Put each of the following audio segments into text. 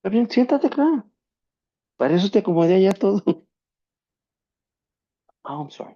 Está bien, siéntate acá. Para eso te acomodé allá todo. Oh, I'm sorry.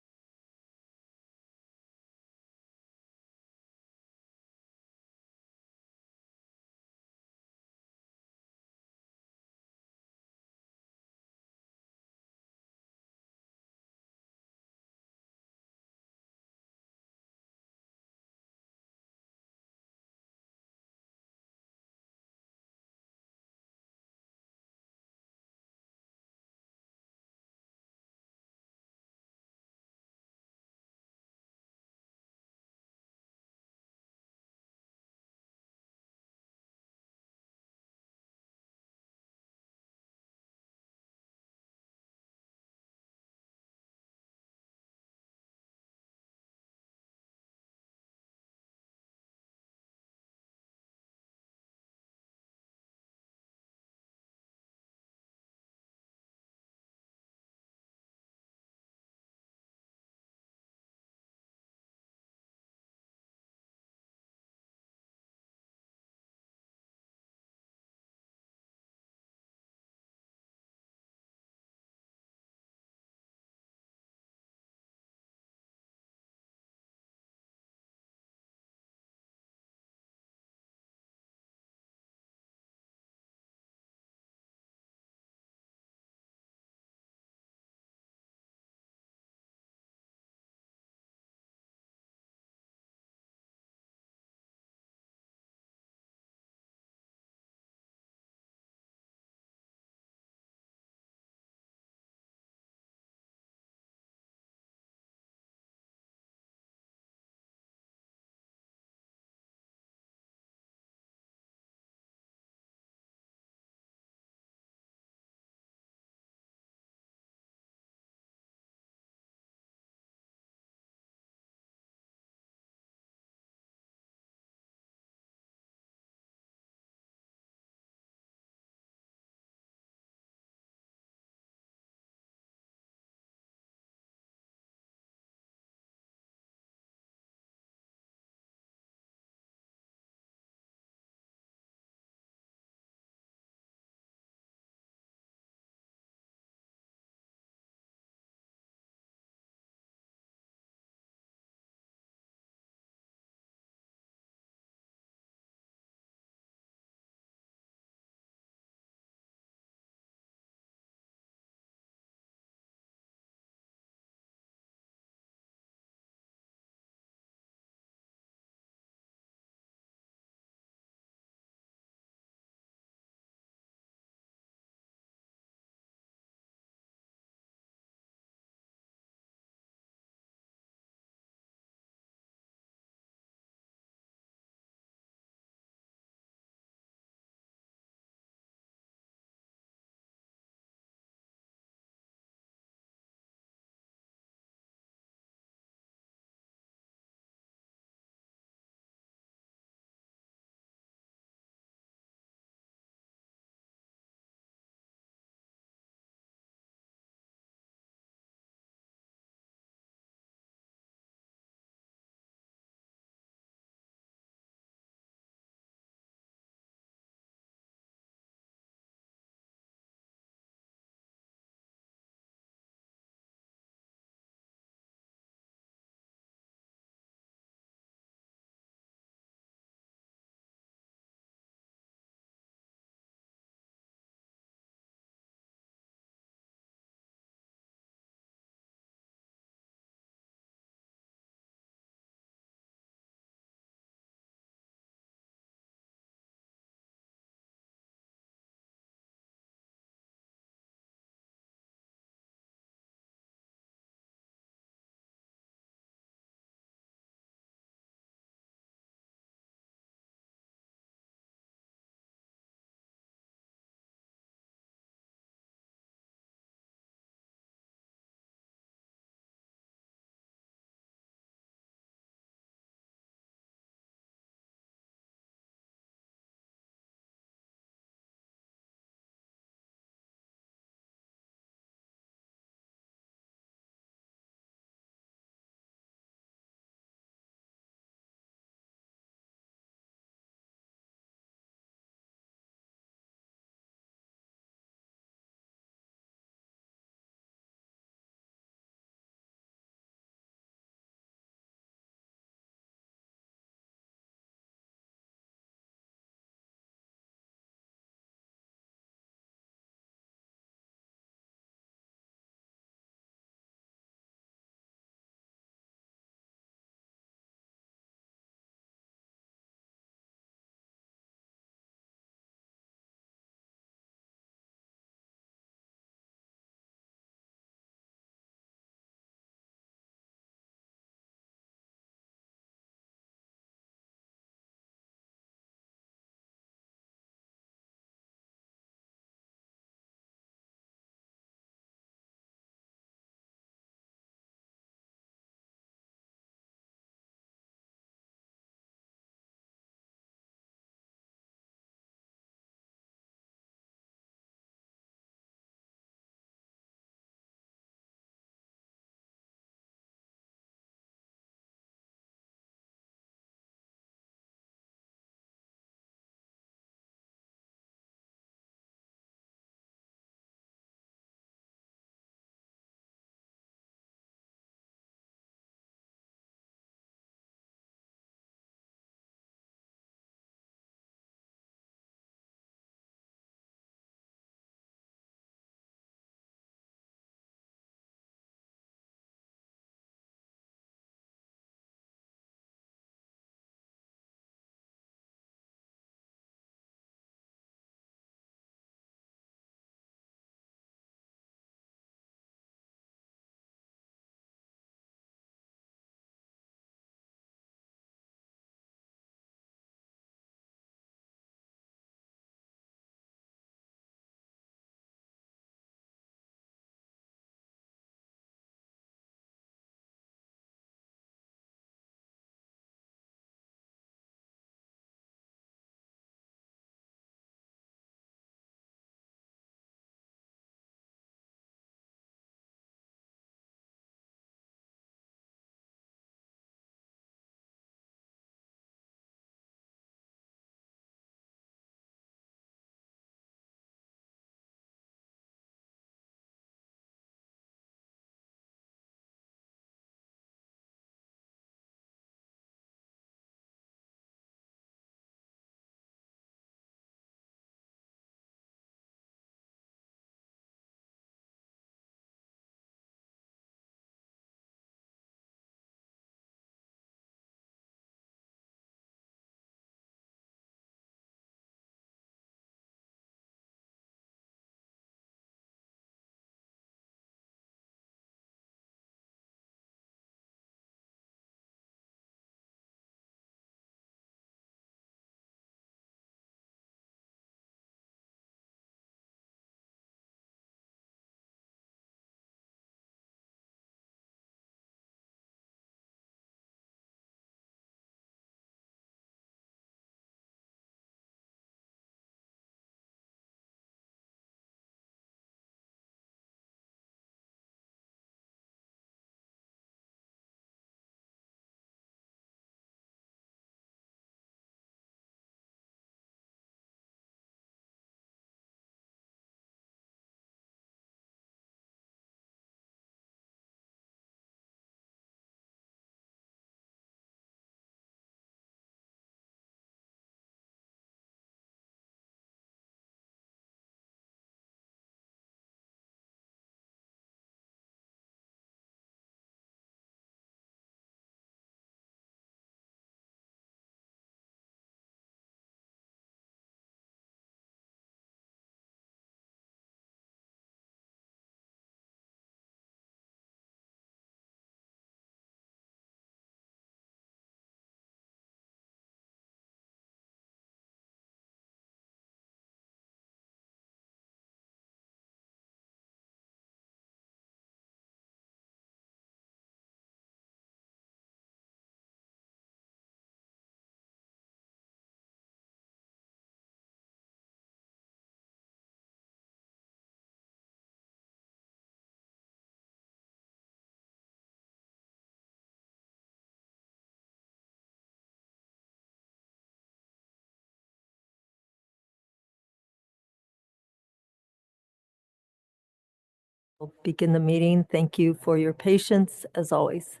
We'll begin the meeting. Thank you for your patience, as always.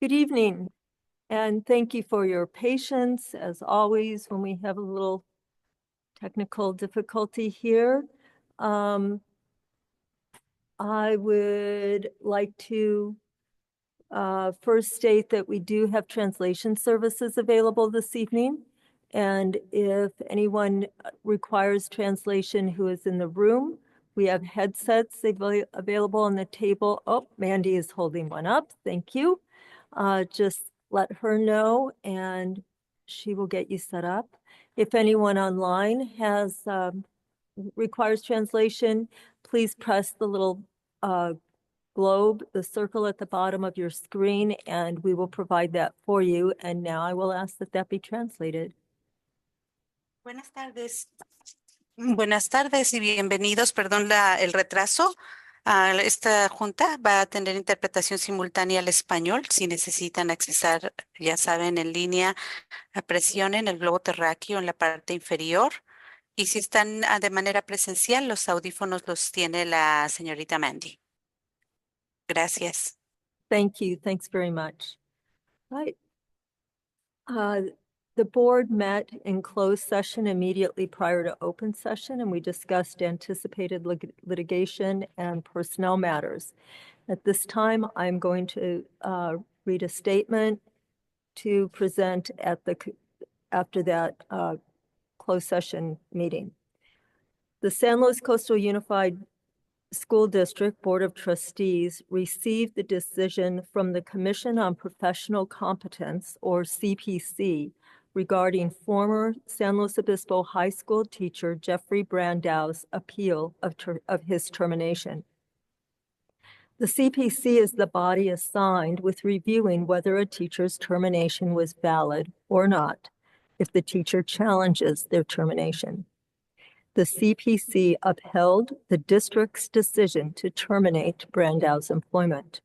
Good evening, and thank you for your patience, as always, when we have a little technical difficulty here. I would like to first state that we do have translation services available this evening. And if anyone requires translation who is in the room, we have headsets available on the table. Oh, Mandy is holding one up. Thank you. Just let her know and she will get you set up. If anyone online requires translation, please press the little globe, the circle at the bottom of your screen, and we will provide that for you. And now I will ask that that be translated. Buenas tardes. Buenas tardes y bienvenidos. Perdón el retraso. Esta junta va a tener interpretación simultánea al español. Si necesitan accesar, ya saben, en línea, presionen el globo terráqueo en la parte inferior. Y si están de manera presencial, los audífonos los tiene la señorita Mandy. Gracias. Thank you. Thanks very much. Right. The board met in closed session immediately prior to open session, and we discussed anticipated litigation and personnel matters. At this time, I'm going to read a statement to present after that closed session meeting. The San Luis Coastal Unified School District Board of Trustees received the decision from the Commission on Professional Competence, or CPC, regarding former San Luis Obispo High School teacher Jeffrey Brandau's appeal of his termination. The CPC is the body assigned with reviewing whether a teacher's termination was valid or not, if the teacher challenges their termination. The CPC upheld the district's decision to terminate Brandau's employment.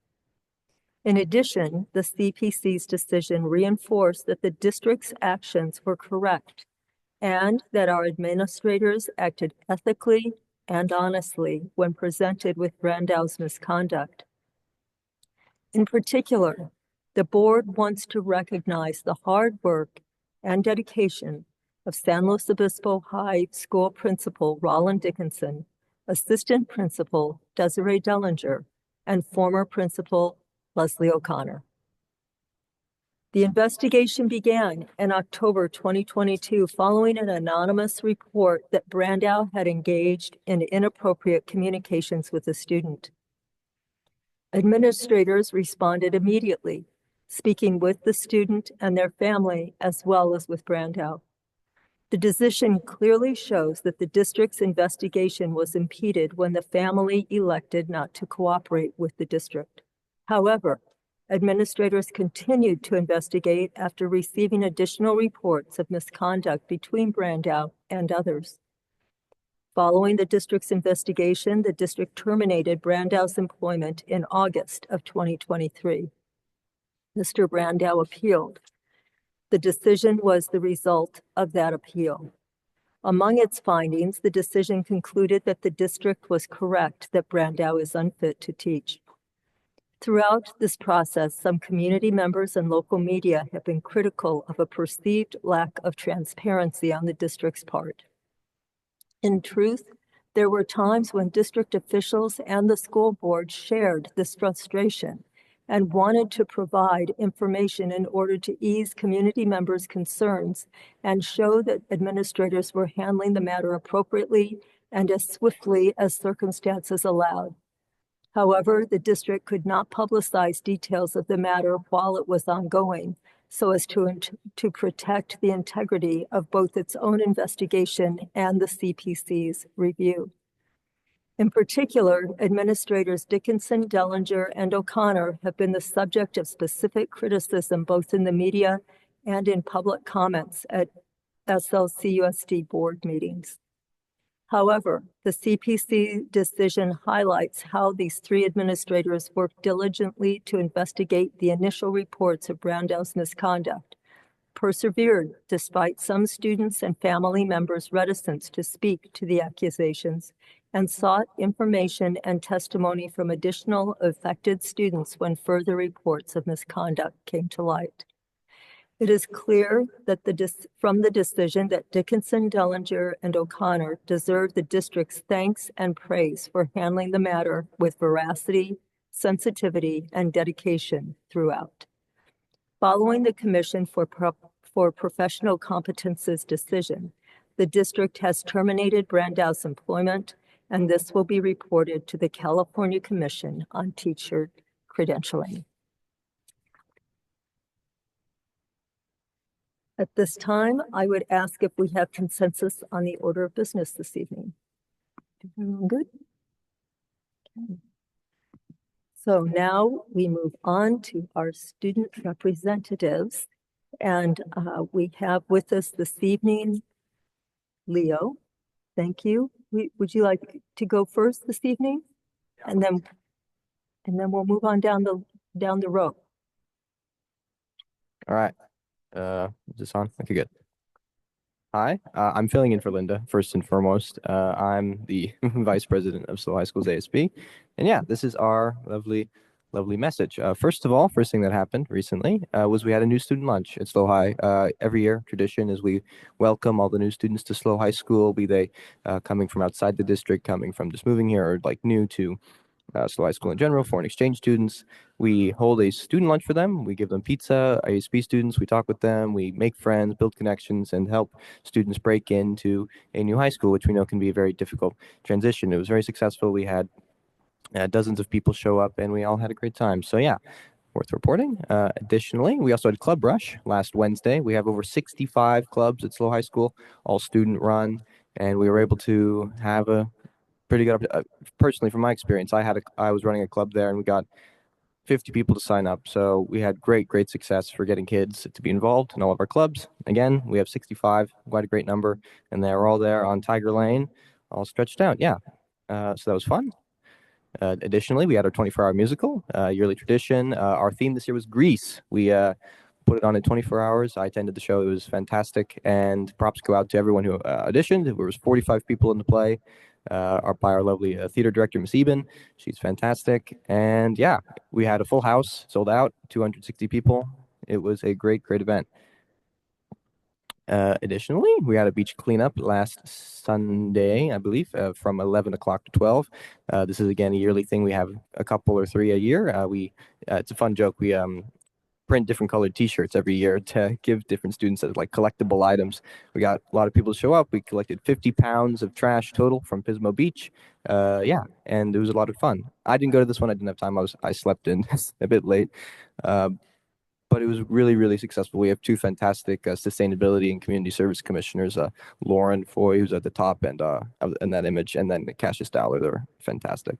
In addition, the CPC's decision reinforced that the district's actions were correct and that our administrators acted ethically and honestly when presented with Brandau's misconduct. In particular, the board wants to recognize the hard work and dedication of San Luis Obispo High School Principal Roland Dickinson, Assistant Principal Desiree Dellinger, and former Principal Leslie O'Connor. The investigation began in October 2022 following an anonymous report that Brandau had engaged in inappropriate communications with a student. Administrators responded immediately, speaking with the student and their family as well as with Brandau. The decision clearly shows that the district's investigation was impeded when the family elected not to cooperate with the district. However, administrators continued to investigate after receiving additional reports of misconduct between Brandau and others. Following the district's investigation, the district terminated Brandau's employment in August of 2023. Mr. Brandau appealed. The decision was the result of that appeal. Among its findings, the decision concluded that the district was correct that Brandau is unfit to teach. Throughout this process, some community members and local media have been critical of a perceived lack of transparency on the district's part. In truth, there were times when district officials and the school board shared this frustration and wanted to provide information in order to ease community members' concerns and show that administrators were handling the matter appropriately and as swiftly as circumstances allowed. However, the district could not publicize details of the matter while it was ongoing, so as to protect the integrity of both its own investigation and the CPC's review. In particular, administrators Dickinson, Dellinger, and O'Connor have been the subject of specific criticism both in the media and in public comments at SLCUSD board meetings. However, the CPC decision highlights how these three administrators worked diligently to investigate the initial reports of Brandau's misconduct, persevered despite some students and family members' reticence to speak to the accusations, and sought information and testimony from additional affected students when further reports of misconduct came to light. It is clear that from the decision that Dickinson, Dellinger, and O'Connor deserve the district's thanks and praise for handling the matter with veracity, sensitivity, and dedication throughout. Following the Commission for Professional Competence's decision, the district has terminated Brandau's employment, and this will be reported to the California Commission on Teacher Credentialing. At this time, I would ask if we have consensus on the order of business this evening. Everyone good? Okay. So now we move on to our student representatives. And we have with us this evening, Leo. Thank you. Would you like to go first this evening? And then we'll move on down the row. All right. Is this on? Okay, good. Hi, I'm filling in for Linda, first and foremost. I'm the vice president of SLO High School's ASB. And yeah, this is our lovely, lovely message. First of all, first thing that happened recently was we had a new student lunch at SLO High. Every year, tradition is we welcome all the new students to SLO High School, be they coming from outside the district, coming from just moving here, or like new to SLO High School in general, foreign exchange students. We hold a student lunch for them. We give them pizza. ASB students, we talk with them. We make friends, build connections, and help students break into a new high school, which we know can be a very difficult transition. It was very successful. We had dozens of people show up, and we all had a great time. So yeah, worth reporting. Additionally, we also had Club Rush last Wednesday. We have over 65 clubs at SLO High School, all student run, and we were able to have a pretty good. Personally, from my experience, I was running a club there, and we got 50 people to sign up. So we had great success for getting kids to be involved in all of our clubs. Again, we have 65, quite a great number, and they were all there on Tiger Lane, all stretched out. Yeah, so that was fun. Additionally, we had our 24-hour musical, yearly tradition. Our theme this year was Greece. We put it on in 24 hours. I attended the show. It was fantastic. And props go out to everyone who auditioned. There was 45 people in the play. By our lovely theater director, Miss Eben. She's fantastic. And yeah, we had a full house, sold out, 260 people. It was a great event. Additionally, we had a beach cleanup last Sunday, I believe, from 11 o'clock to 12. This is, again, a yearly thing. We have a couple or three a year. It's a fun joke. We print different colored T-shirts every year to give different students as like collectible items. We got a lot of people to show up. We collected 50 pounds of trash total from Pismo Beach. Yeah, and it was a lot of fun. I didn't go to this one. I didn't have time. I slept in a bit late. But it was really successful. We have two fantastic sustainability and community service commissioners, Lauren Foy, who's at the top and in that image, and then Cassius Dowler. They're fantastic.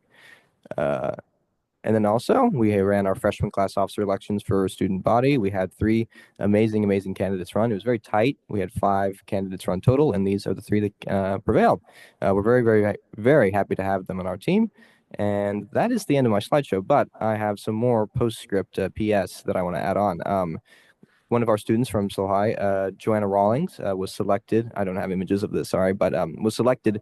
And then also, we ran our freshman class officer elections for student body. We had three amazing candidates run. It was very tight. We had 5 candidates run total, and these are the 3 that prevailed. We're very happy to have them on our team. And that is the end of my slideshow, but I have some more postscript PS that I want to add on. One of our students from SLO High, Joanna Rawlings, was selected. I don't have images of this, sorry, but was selected.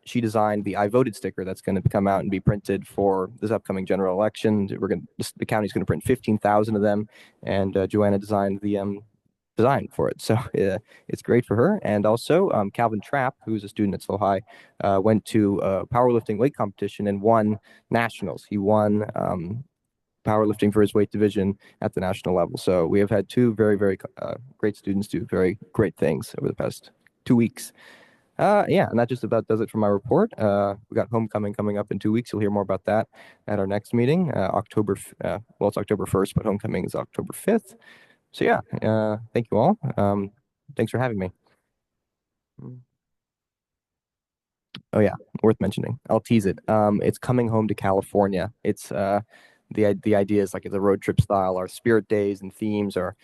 She designed the I voted sticker that's going to come out and be printed for this upcoming general election. The county's going to print 15,000 of them, and Joanna designed the design for it. So it's great for her. And also, Calvin Trapp, who's a student at SLO High, went to a powerlifting weight competition and won nationals. He won powerlifting for his weight division at the national level. So we have had 2 very great students do very great things over the past 2 weeks. Yeah, and that just about does it for my report. We got homecoming coming up in 2 weeks. You'll hear more about that at our next meeting, it's October 1st, but homecoming is October 5th. So yeah, thank you all. Thanks for having me. Oh yeah, worth mentioning. I'll tease it. It's coming home to California. It's the idea is like it's a road trip style. Our spirit days and themes are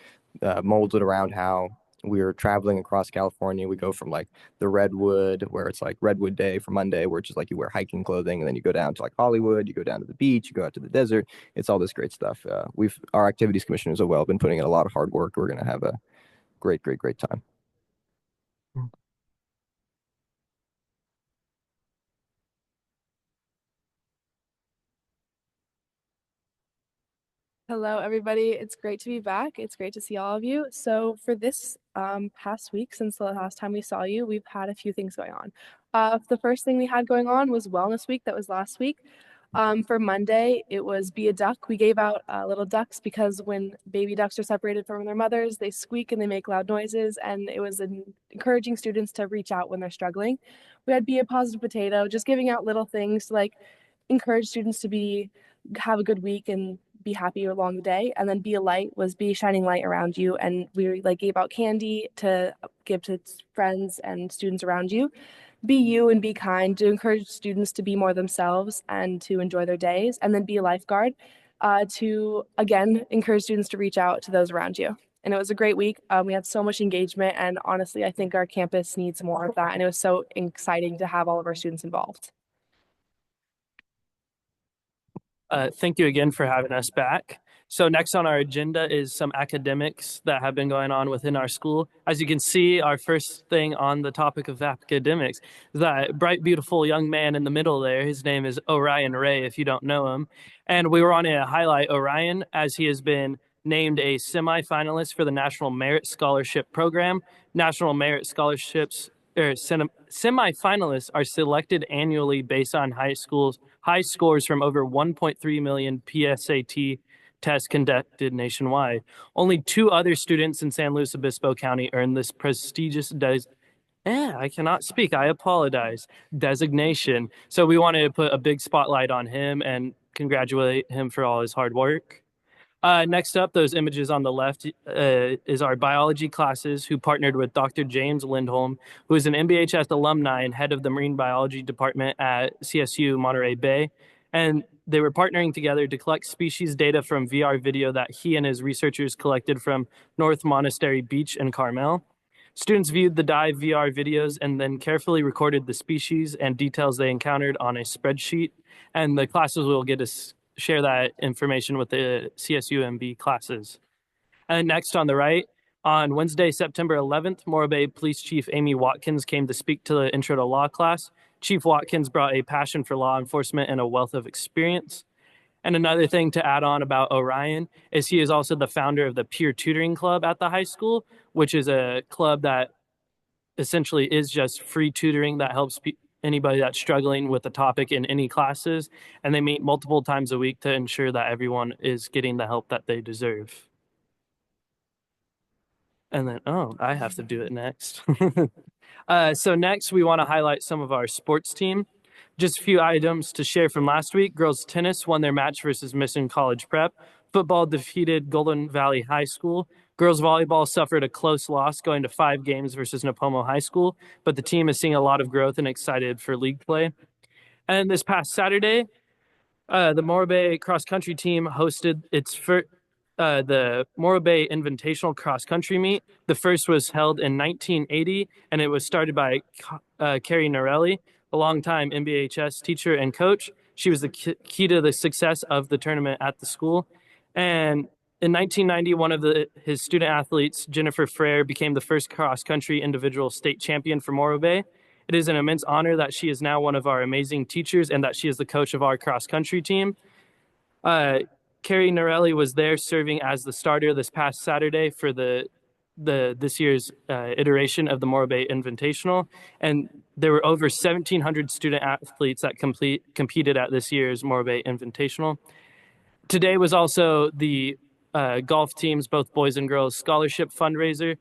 molded around how we're traveling across California. We go from like the Redwood, where it's like Redwood Day for Monday, where it's just like you wear hiking clothing, and then you go down to like Hollywood, you go down to the beach, you go out to the desert. It's all this great stuff. Our activities commissioners have been putting in a lot of hard work. We're gonna have a great time. Hello, everybody. It's great to be back. It's great to see all of you. So for this past week, since the last time we saw you, we've had a few things going on. The first thing we had going on was Wellness Week. That was last week. For Monday, it was Be a Duck. We gave out little ducks because when baby ducks are separated from their mothers, they squeak and they make loud noises. And it was encouraging students to reach out when they're struggling. We had Be a Positive Potato, just giving out little things to like encourage students to have a good week and be happy along the day. And then Be a Light was be a shining light around you. And we like gave out candy to give to friends and students around you. be you and be kind, to encourage students to be more themselves and to enjoy their days, and then be a lifeguard to, again, encourage students to reach out to those around you. And it was a great week. We had so much engagement, and honestly, I think our campus needs more of that. And it was so exciting to have all of our students involved. Thank you again for having us back. So next on our agenda is some academics that have been going on within our school. As you can see, our first thing on the topic of academics is that bright, beautiful young man in the middle there. His name is Orion Ray, if you don't know him. And we were on to highlight Orion as he has been named a semifinalist for the National Merit Scholarship Program. National Merit Scholarships semifinalists are selected annually based on high scores from over 1.3 million PSAT tests conducted nationwide. Only 2 other students in San Luis Obispo County earned this prestigious I cannot speak. I apologize. Designation. So we wanted to put a big spotlight on him and congratulate him for all his hard work. Next up, those images on the left is our biology classes who partnered with Dr. James Lindholm, who is an MBHS alumni and head of the marine biology department at CSU Monterey Bay. And they were partnering together to collect species data from VR video that he and his researchers collected from North Monastery Beach in Carmel. Students viewed the dive VR videos and then carefully recorded the species and details they encountered on a spreadsheet. And the classes will get to share that information with the CSUMB classes. And next on the right, on Wednesday, September 11th, Morro Bay Police Chief Amy Watkins came to speak to the Intro to Law class. Chief Watkins brought a passion for law enforcement and a wealth of experience. And another thing to add on about Orion is he is also the founder of the Peer Tutoring Club at the high school, which is a club that essentially is just free tutoring that helps anybody that's struggling with the topic in any classes. And they meet multiple times a week to ensure that everyone is getting the help that they deserve. And then, I have to do it next. So next, we want to highlight some of our sports team. Just a few items to share from last week. Girls tennis won their match versus Mission College Prep. Football defeated Golden Valley High School. Girls volleyball suffered a close loss going to 5 games versus Napomo High School, but the team is seeing a lot of growth and excited for league play. And this past Saturday, the Morro Bay cross country team hosted its first the Morro Bay Invitational Cross Country Meet. The first was held in 1980, and it was started by Carrie Norelli, a longtime MBHS teacher and coach. She was the key to the success of the tournament at the school. And in 1990, one of his student athletes, Jennifer Frere, became the first cross-country individual state champion for Morro Bay. It is an immense honor that she is now one of our amazing teachers and that she is the coach of our cross-country team. Carrie Norelli was there serving as the starter this past Saturday for this year's iteration of the Morro Bay Invitational. And there were over 1,700 student athletes that competed at this year's Morro Bay Invitational. Today was also the golf team's, both boys and girls, scholarship fundraiser.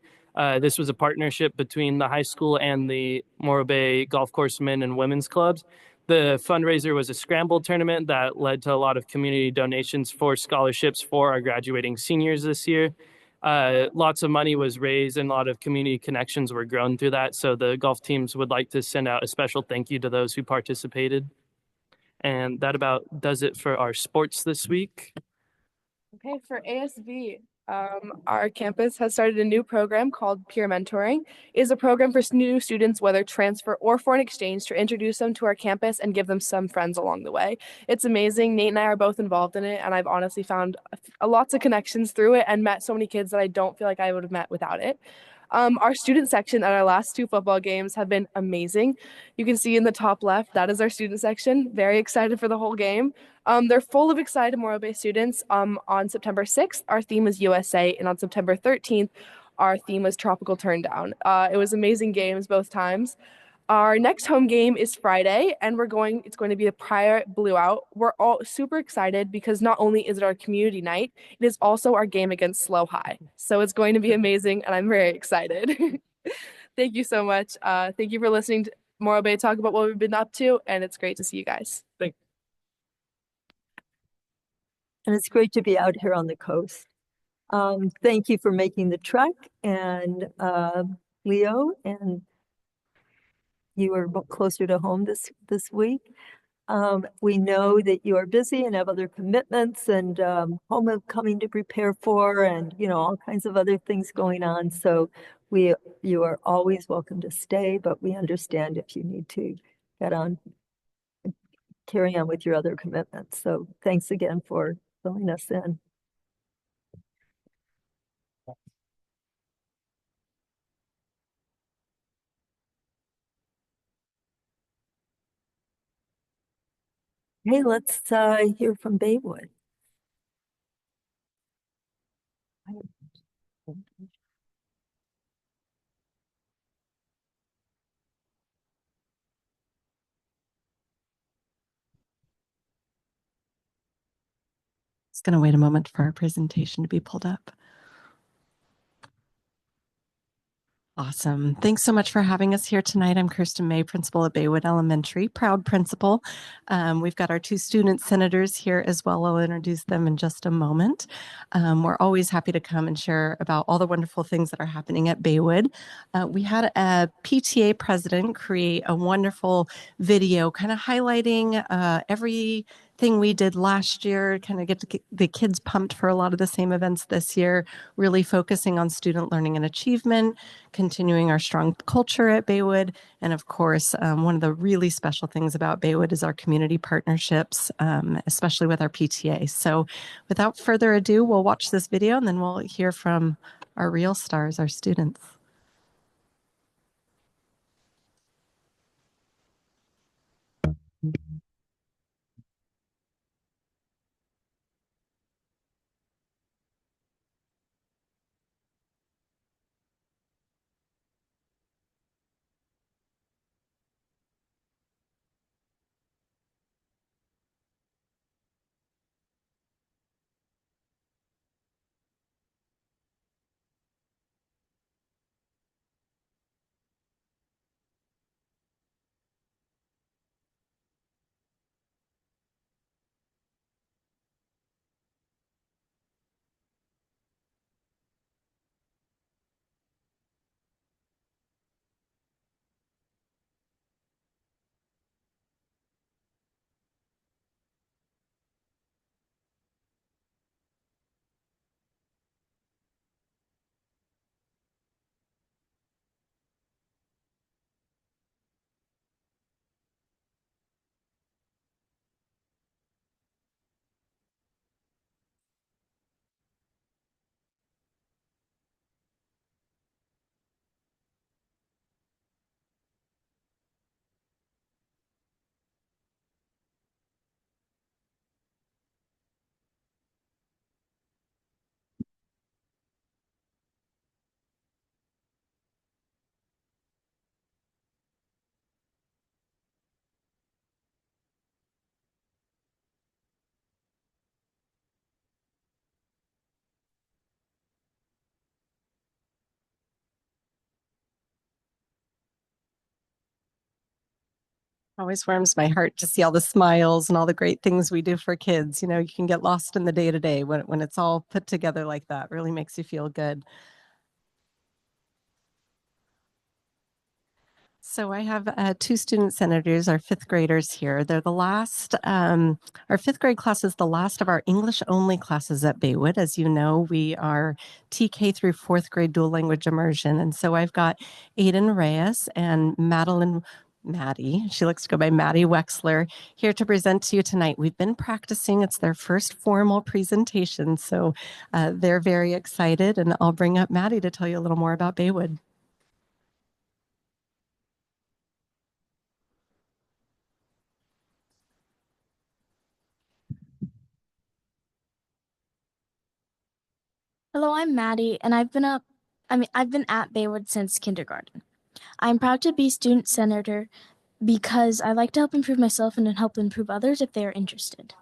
This was a partnership between the high school and the Morro Bay Golf Course men and women's clubs. The fundraiser was a scramble tournament that led to a lot of community donations for scholarships for our graduating seniors this year. Lots of money was raised and a lot of community connections were grown through that. So the golf teams would like to send out a special thank you to those who participated. And that about does it for our sports this week. Okay, for ASB, our campus has started a new program called Peer Mentoring. It is a program for new students, whether transfer or foreign exchange, to introduce them to our campus and give them some friends along the way. It's amazing. Nate and I are both involved in it, and I've honestly found lots of connections through it and met so many kids that I don't feel like I would have met without it. Our student section at our last 2 football games have been amazing. You can see in the top left, that is our student section. Very excited for the whole game. They're full of excited Morro Bay students. On September 6th, our theme was USA, and on September 13th, our theme was Tropical Turndown. It was amazing games both times. Our next home game is Friday, and it's going to be a Prior Blue Out. We're all super excited because not only is it our community night, it is also our game against Slow High. So it's going to be amazing, and I'm very excited. Thank you so much. Thank you for listening to Morro Bay talk about what we've been up to, and it's great to see you guys. Thanks. And it's great to be out here on the coast. Thank you for making the trek, and Leo and you are closer to home this week. We know that you are busy and have other commitments and homecoming to prepare for, and all kinds of other things going on. So you are always welcome to stay, but we understand if you need to carry on with your other commitments. So thanks again for filling us in. Hey, let's hear from Baywood. Just going to wait a moment for our presentation to be pulled up. Awesome. Thanks so much for having us here tonight. I'm Kirsten May, principal at Baywood Elementary, proud principal. We've got our two student senators here as well. I'll introduce them in just a moment. We're always happy to come and share about all the wonderful things that are happening at Baywood. We had a PTA president create a wonderful video kind of highlighting everything we did last year, kind of get the kids pumped for a lot of the same events this year, really focusing on student learning and achievement, continuing our strong culture at Baywood. And of course, one of the really special things about Baywood is our community partnerships, especially with our PTA. So without further ado, we'll watch this video and then we'll hear from our real stars, our students. Always warms my heart to see all the smiles and all the great things we do for kids. You can get lost in the day to day when it's all put together like that. Really makes you feel good. So I have two student senators, our fifth graders here. They're the last, our fifth grade class is the last of our English only classes at Baywood. As you know, we are TK through fourth grade dual language immersion. And so I've got Aiden Reyes and Maddie, she likes to go by Maddie Wexler, here to present to you tonight. We've been practicing. It's their first formal presentation. So they're very excited. And I'll bring up Maddie to tell you a little more about Baywood. Hello, I'm Maddie, and I've been at Baywood since kindergarten. I'm proud to be student senator because I like to help improve myself and help improve others if they are interested.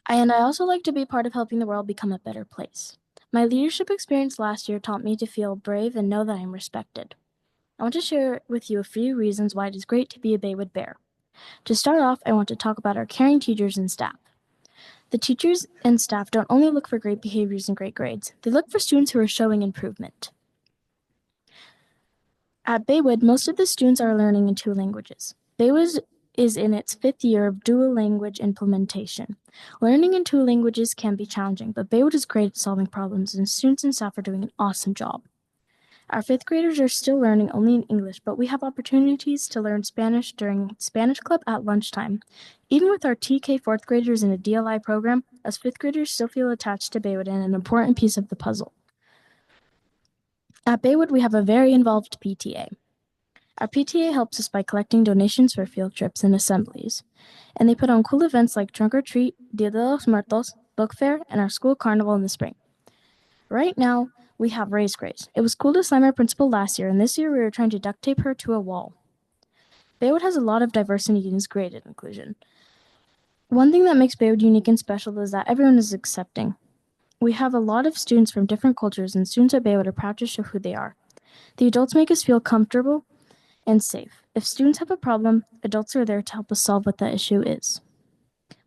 And I also like to be part of helping the world become a better place. My leadership experience last year taught me to feel brave and know that I am respected. I want to share with you a few reasons why it is great to be a Baywood Bear. To start off, I want to talk about our caring teachers and staff. The teachers and staff don't only look for great behaviors and great grades, they look for students who are showing improvement. At Baywood, most of the students are learning in 2 languages. Baywood is in its 5th year of dual language implementation. Learning in 2 languages can be challenging, but Baywood is great at solving problems, and students and staff are doing an awesome job. Our 5th graders are still learning only in English, but we have opportunities to learn Spanish during Spanish Club at lunchtime. Even with our TK 4th graders in a DLI program, us 5th graders still feel attached to Baywood and an important piece of the puzzle. At Baywood, we have a very involved PTA. Our PTA helps us by collecting donations for field trips and assemblies, and they put on cool events like Trunk or Treat, Dia de los Muertos, Book Fair, and our school carnival in the spring. Right now, we have Raise Grace. It was cool to slime our principal last year, and this year we were trying to duct tape her to a wall. Baywood has a lot of diversity and is great at inclusion. One thing that makes Baywood unique and special is that everyone is accepting. We have a lot of students from different cultures, and students at Baywood are proud to show who they are. The adults make us feel comfortable and safe. If students have a problem, adults are there to help us solve what that issue is.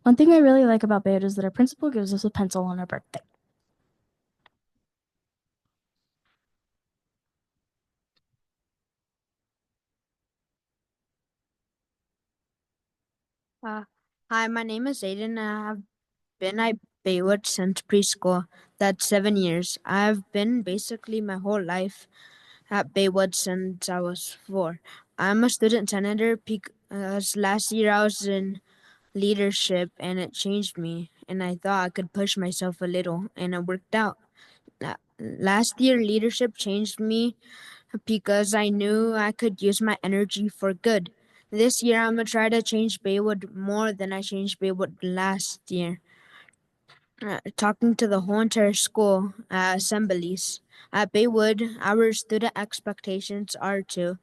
One thing I really like about Baywood is that our principal gives us a pencil on our birthday. Hi, my name is Aiden, and I have been at Baywood since preschool. That's 7 years. I've been basically my whole life at Baywood since I was 4. I'm a student senator because last year I was in leadership and it changed me, and I thought I could push myself a little, and it worked out. Last year, leadership changed me because I knew I could use my energy for good. This year, I'm going to try to change Baywood more than I changed Baywood last year. Talking to the whole entire school assemblies. At Baywood, our student expectations are to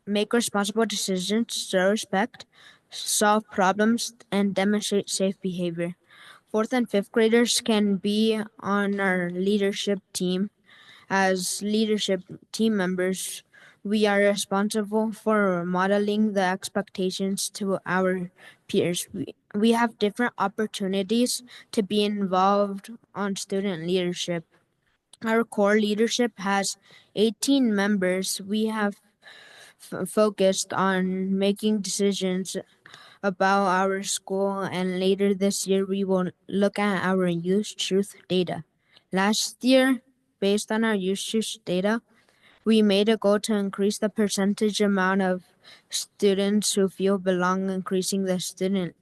make responsible decisions, show respect, solve problems, and demonstrate safe behavior. 4th and 5th graders can be on our leadership team. As leadership team members, we are responsible for modeling the expectations to our peers. We have different opportunities to be involved on student leadership. Our core leadership has 18 members. We have focused on making decisions about our school, and later this year we will look at our youth truth data. Last year, based on our youth truth data, we made a goal to increase the percentage amount of students who feel belong, increasing the student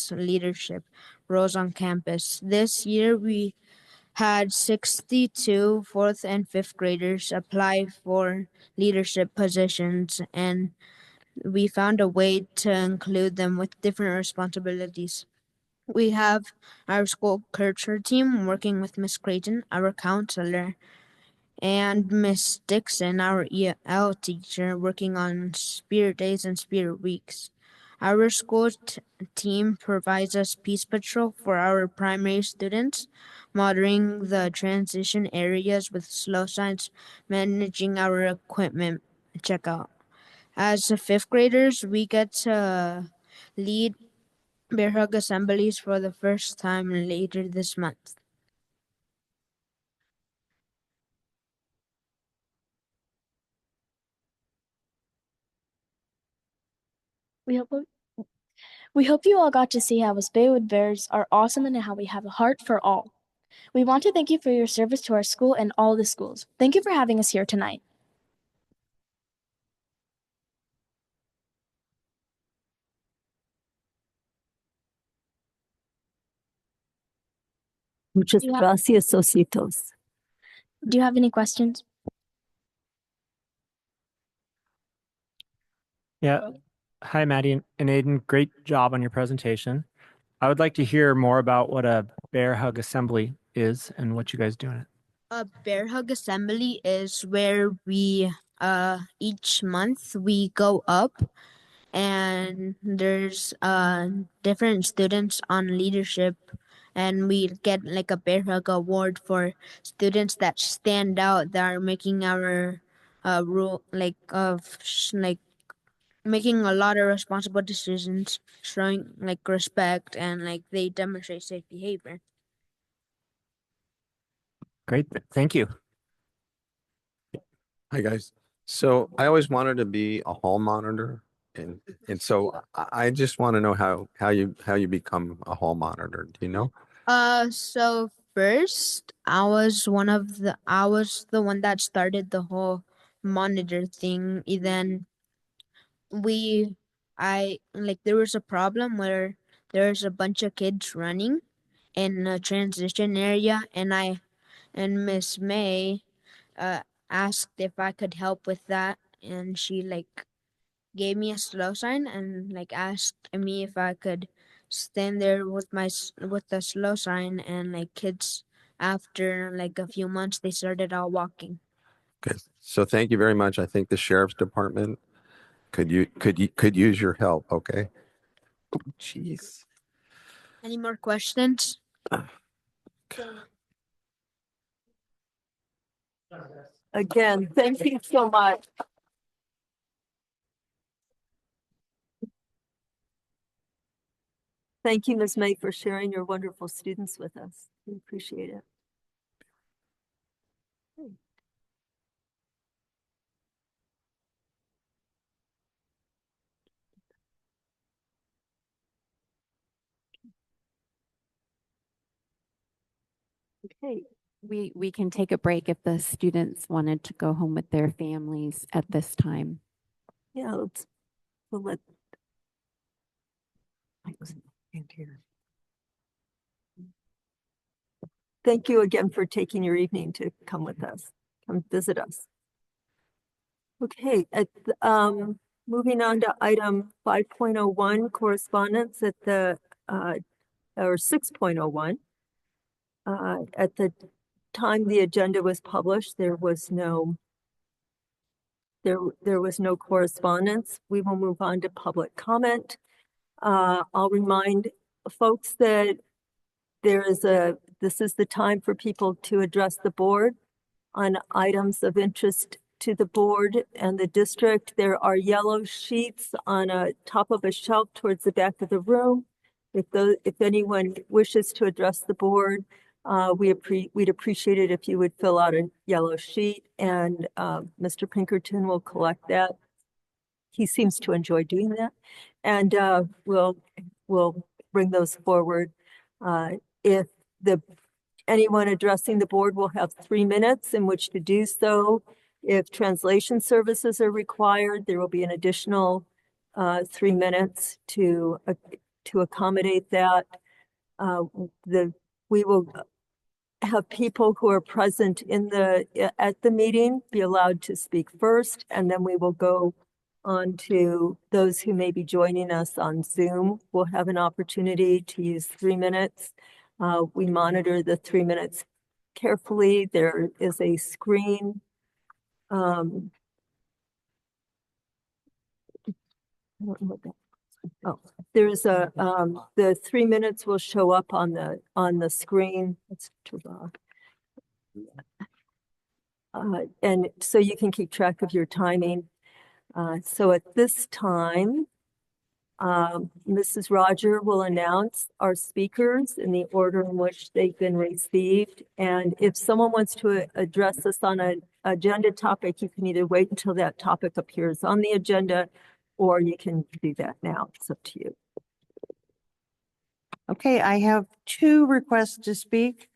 leadership roles on campus. This year, we had 62 4th and 5th graders apply for leadership positions, and we found a way to include them with different responsibilities. We have our school culture team working with Miss Creighton, our counselor, and Miss Dixon, our EL teacher, working on Spirit Days and Spirit Weeks. Our school team provides us Peace Patrol for our primary students, monitoring the transition areas with slow signs, managing our equipment checkout. As 5th graders, we get to lead bear hug assemblies for the first time later this month. We hope you all got to see how us Baywood Bears are awesome and how we have a heart for all. We want to thank you for your service to our school and all the schools. Thank you for having us here tonight. Muchas Yeah. gracias, ositos. Do you have any questions? Yeah. Hi, Maddie and Aiden. Great job on your presentation. I would like to hear more about what a bear hug assembly is and what you guys do in it. A bear hug assembly is where we each month we go up, and there's different students on leadership, and we get like a bear hug award for students that stand out, that are making our rule like making a lot of responsible decisions, showing like respect, and like they demonstrate safe behavior. Great. Thank you. Hi, guys. So I always wanted to be a hall monitor, and so I just want to know how you become a hall monitor. Do you know? So first, I was the one that started the whole monitor thing. And then I like there was a problem where there's a bunch of kids running in a transition area, and Miss May uh asked if I could help with that, and she like gave me a slow sign and like asked me if I could stand there with with the slow sign, and like kids after like a few months they started all walking. Okay. So thank you very much. I think the sheriff's department could use your help. Okay. Jeez. Any more questions? Again, thank you so much. Thank you, Ms. May, for sharing your wonderful students with us. We appreciate it. Okay, We can take a break if the students wanted to go home with their families at this time. yeah, we'll let. Thank you again for taking your evening to come with us, come visit us. Okay, moving on to item 5.01, correspondence at the, or 6.01. At the time the agenda was published, there was no correspondence. We will move on to public comment. I'll remind folks that this is the time for people to address the board on items of interest to the board and the district. There are yellow sheets on top of a shelf towards the back of the room. If anyone wishes to address the board, we'd appreciate it if you would fill out a yellow sheet, and Mr. Pinkerton will collect that. He seems to enjoy doing that, and we'll bring those forward. If anyone addressing the board will have 3 minutes in which to do so. If translation services are required, there will be an additional 3 minutes to accommodate that. We will have people who are present at the meeting be allowed to speak first, and then we will go on to those who may be joining us on Zoom. We'll have an opportunity to use 3 minutes. We monitor the 3 minutes carefully. There is a screen. I don't know what that. Oh, there's the 3 minutes will show up on the screen. Let's turn off. And so you can keep track of your timing. So at this time, Mrs. Roger will announce our speakers in the order in which they've been received. And if someone wants to address us on an agenda topic, you can either wait until that topic appears on the agenda, or you can do that now. It's up to you. Okay, I have 2 requests to speak.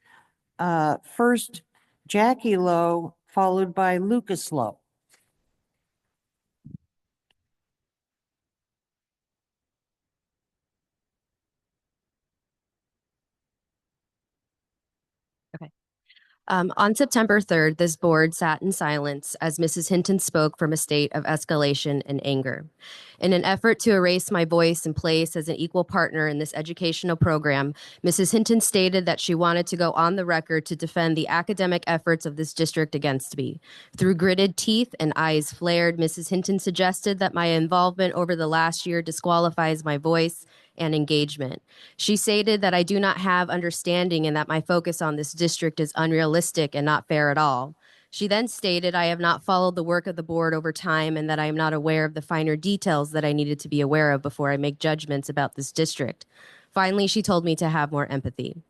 First, Jackie Lowe, followed by Lucas Lowe. On September 3rd, this board sat in silence as Mrs. Hinton spoke from a state of escalation and anger. In an effort to erase my voice and place as an equal partner in this educational program, Mrs. Hinton stated that she wanted to go on the record to defend the academic efforts of this district against me. Through gritted teeth and eyes flared, Mrs. Hinton suggested that my involvement over the last year disqualifies my voice and engagement. She stated that I do not have understanding and that my focus on this district is unrealistic and not fair at all. She then stated I have not followed the work of the board over time and that I am not aware of the finer details that I needed to be aware of before I make judgments about this district. Finally, she told me to have more empathy.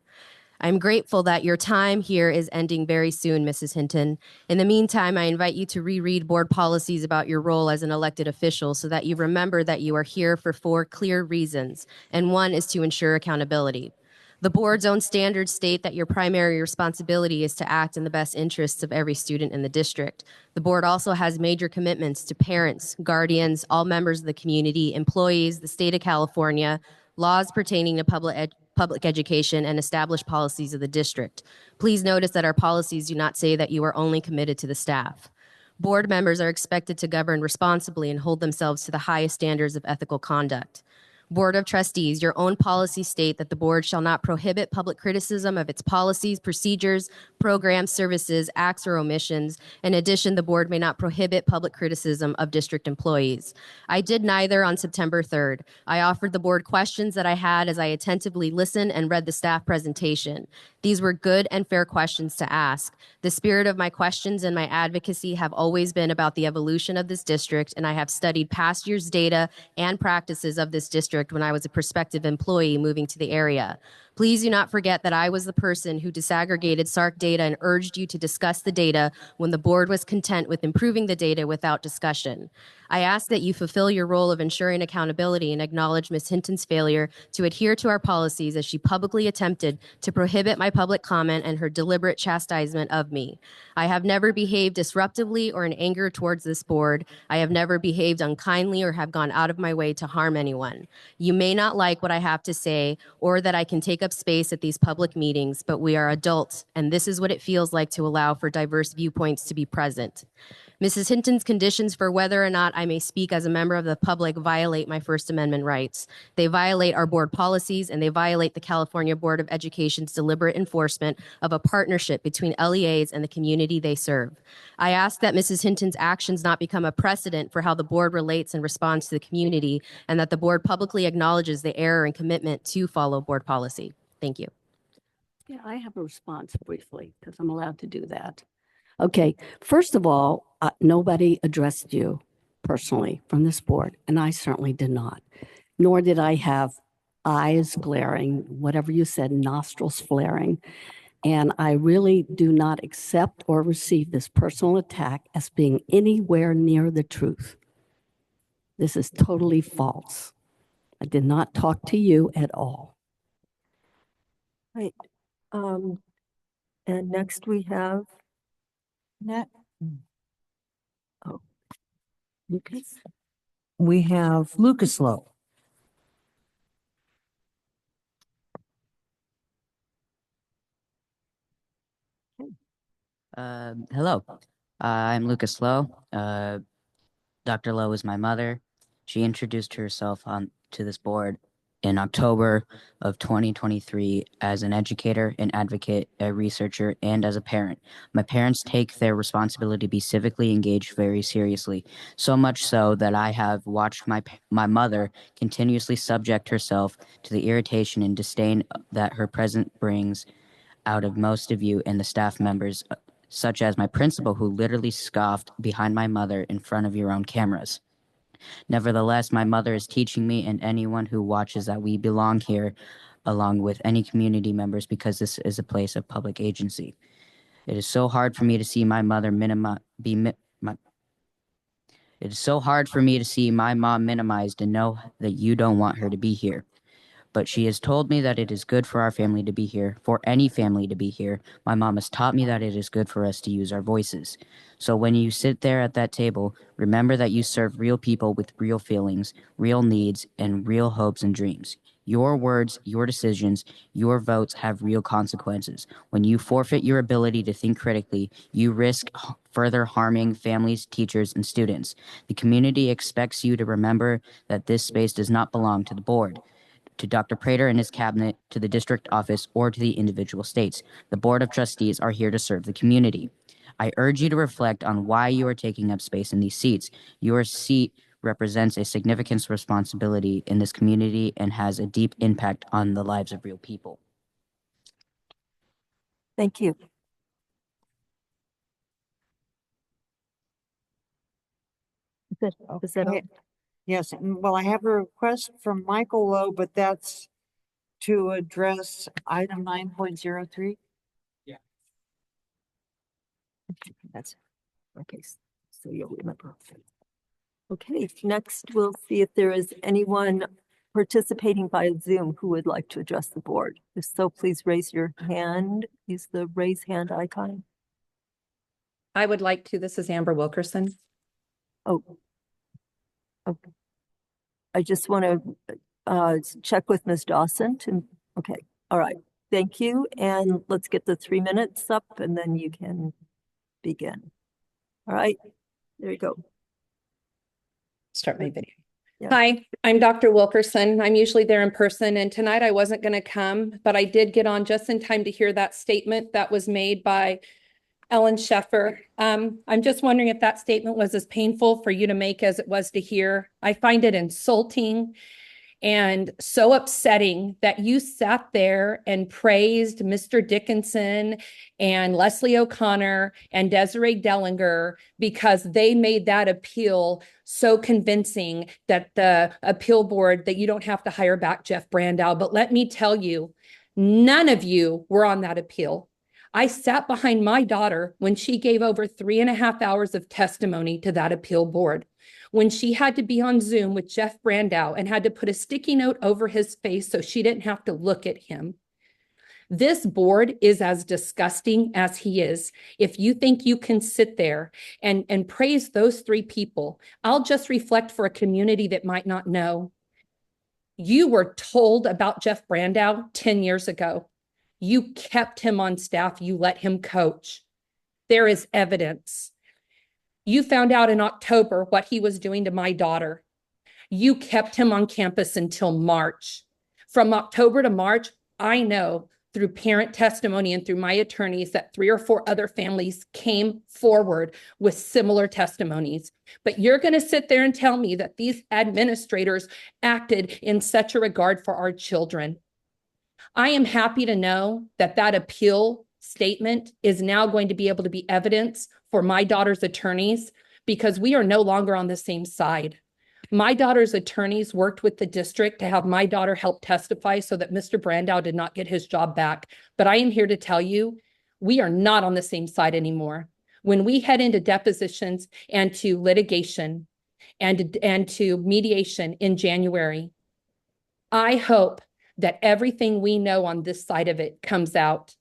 I'm grateful that your time here is ending very soon, Mrs. Hinton. In the meantime, I invite you to reread board policies about your role as an elected official so that you remember that you are here for 4 clear reasons, and one is to ensure accountability. The board's own standards state that your primary responsibility is to act in the best interests of every student in the district. The board also has major commitments to parents, guardians, all members of the community, employees, the state of California, laws pertaining to public education, and established policies of the district. Please notice that our policies do not say that you are only committed to the staff. Board members are expected to govern responsibly and hold themselves to the highest standards of ethical conduct. Board of Trustees, your own policies state that the board shall not prohibit public criticism of its policies, procedures, programs, services, acts, or omissions. In addition, the board may not prohibit public criticism of district employees. I did neither on September 3rd. I offered the board questions that I had as I attentively listened and read the staff presentation. These were good and fair questions to ask. The spirit of my questions and my advocacy have always been about the evolution of this district, and I have studied past year's data and practices of this district when I was a prospective employee moving to the area. Please do not forget that I was the person who disaggregated SARC data and urged you to discuss the data when the board was content with improving the data without discussion. I ask that you fulfill your role of ensuring accountability and acknowledge Ms. Hinton's failure to adhere to our policies as she publicly attempted to prohibit my public comment and her deliberate chastisement of me. I have never behaved disruptively or in anger towards this board. I have never behaved unkindly or have gone out of my way to harm anyone. You may not like what I have to say or that I can take up space at these public meetings, but we are adults, and this is what it feels like to allow for diverse viewpoints to be present. Mrs. Hinton's conditions for whether or not I may speak as a member of the public violate my First Amendment rights. They violate our board policies, and they violate the California Board of Education's deliberate enforcement of a partnership between LEAs and the community they serve. I ask that Mrs. Hinton's actions not become a precedent for how the board relates and responds to the community, and that the board publicly acknowledges the error and commitment to follow board policy. Thank you. Yeah, I have a response briefly because I'm allowed to do that. Okay, first of all, nobody addressed you personally from this board, and I certainly did not. Nor did I have eyes glaring, whatever you said, nostrils flaring. And I really do not accept or receive this personal attack as being anywhere near the truth. This is totally false. I did not talk to you at all. Right. And next we have Lucas. We have Lucas Lowe. Hello, I'm Lucas Lowe. Dr. Lowe is my mother. She introduced herself to this board in October of 2023 as an educator, an advocate, a researcher, and as a parent. My parents take their responsibility to be civically engaged very seriously, so much so that I have watched my mother continuously subject herself to the irritation and disdain that her presence brings out of most of you and the staff members, such as my principal, who literally scoffed behind my mother in front of your own cameras. Nevertheless, my mother is teaching me and anyone who watches that we belong here along with any community members because this is a place of public agency. It is so hard for me to see my mother It is so hard for me to see my mom minimized and know that you don't want her to be here. But she has told me that it is good for our family to be here, for any family to be here. My mom has taught me that it is good for us to use our voices. So when you sit there at that table, remember that you serve real people with real feelings, real needs, and real hopes and dreams. Your words, your decisions, your votes have real consequences. When you forfeit your ability to think critically, you risk further harming families, teachers, and students. The community expects you to remember that this space does not belong to the board, to Dr. Prater and his cabinet, to the district office, or to the individual states. The Board of Trustees are here to serve the community. I urge you to reflect on why you are taking up space in these seats. Your seat represents a significant responsibility in this community and has a deep impact on the lives of real people. Thank you. Is that all? Yes, well, I have a request from Michael Lowe, but that's to address item 9.03? Yeah. That's, okay, so you'll remember. Okay, next we'll see if there is anyone participating via Zoom who would like to address the board. If so, please raise your hand. Use the raise hand icon. I would like to. This is Amber Wilkerson. Oh. Okay. I just want to check with Ms. Dawson to, okay, all right. Thank you. And let's get the 3 minutes up and then you can begin. All right, there you go. Start my video. Yeah. Hi, I'm Dr. Wilkerson. I'm usually there in person, and tonight I wasn't going to come, but I did get on just in time to hear that statement that was made by Ellen Sheffer. I'm just wondering if that statement was as painful for you to make as it was to hear. I find it insulting and so upsetting that you sat there and praised Mr. Dickinson and Leslie O'Connor and Desiree Dellinger because they made that appeal so convincing that the appeal board, that you don't have to hire back Jeff Brandow. But let me tell you, none of you were on that appeal. I sat behind my daughter when she gave over 3.5 hours of testimony to that appeal board. When she had to be on Zoom with Jeff Brandow and had to put a sticky note over his face so she didn't have to look at him. This board is as disgusting as he is. If you think you can sit there and praise those three people, I'll just reflect for a community that might not know. You were told about Jeff Brandow 10 years ago. You kept him on staff. You let him coach. There is evidence. You found out in October what he was doing to my daughter. You kept him on campus until March. From October to March, I know through parent testimony and through my attorneys that 3 or 4 other families came forward with similar testimonies. But you're going to sit there and tell me that these administrators acted in such a regard for our children. I am happy to know that that appeal statement is now going to be able to be evidence for my daughter's attorneys because we are no longer on the same side. My daughter's attorneys worked with the district to have my daughter help testify so that Mr. Brandow did not get his job back. But I am here to tell you, we are not on the same side anymore. When we head into depositions and to litigation and to mediation in January, I hope that everything we know on this side of it comes out.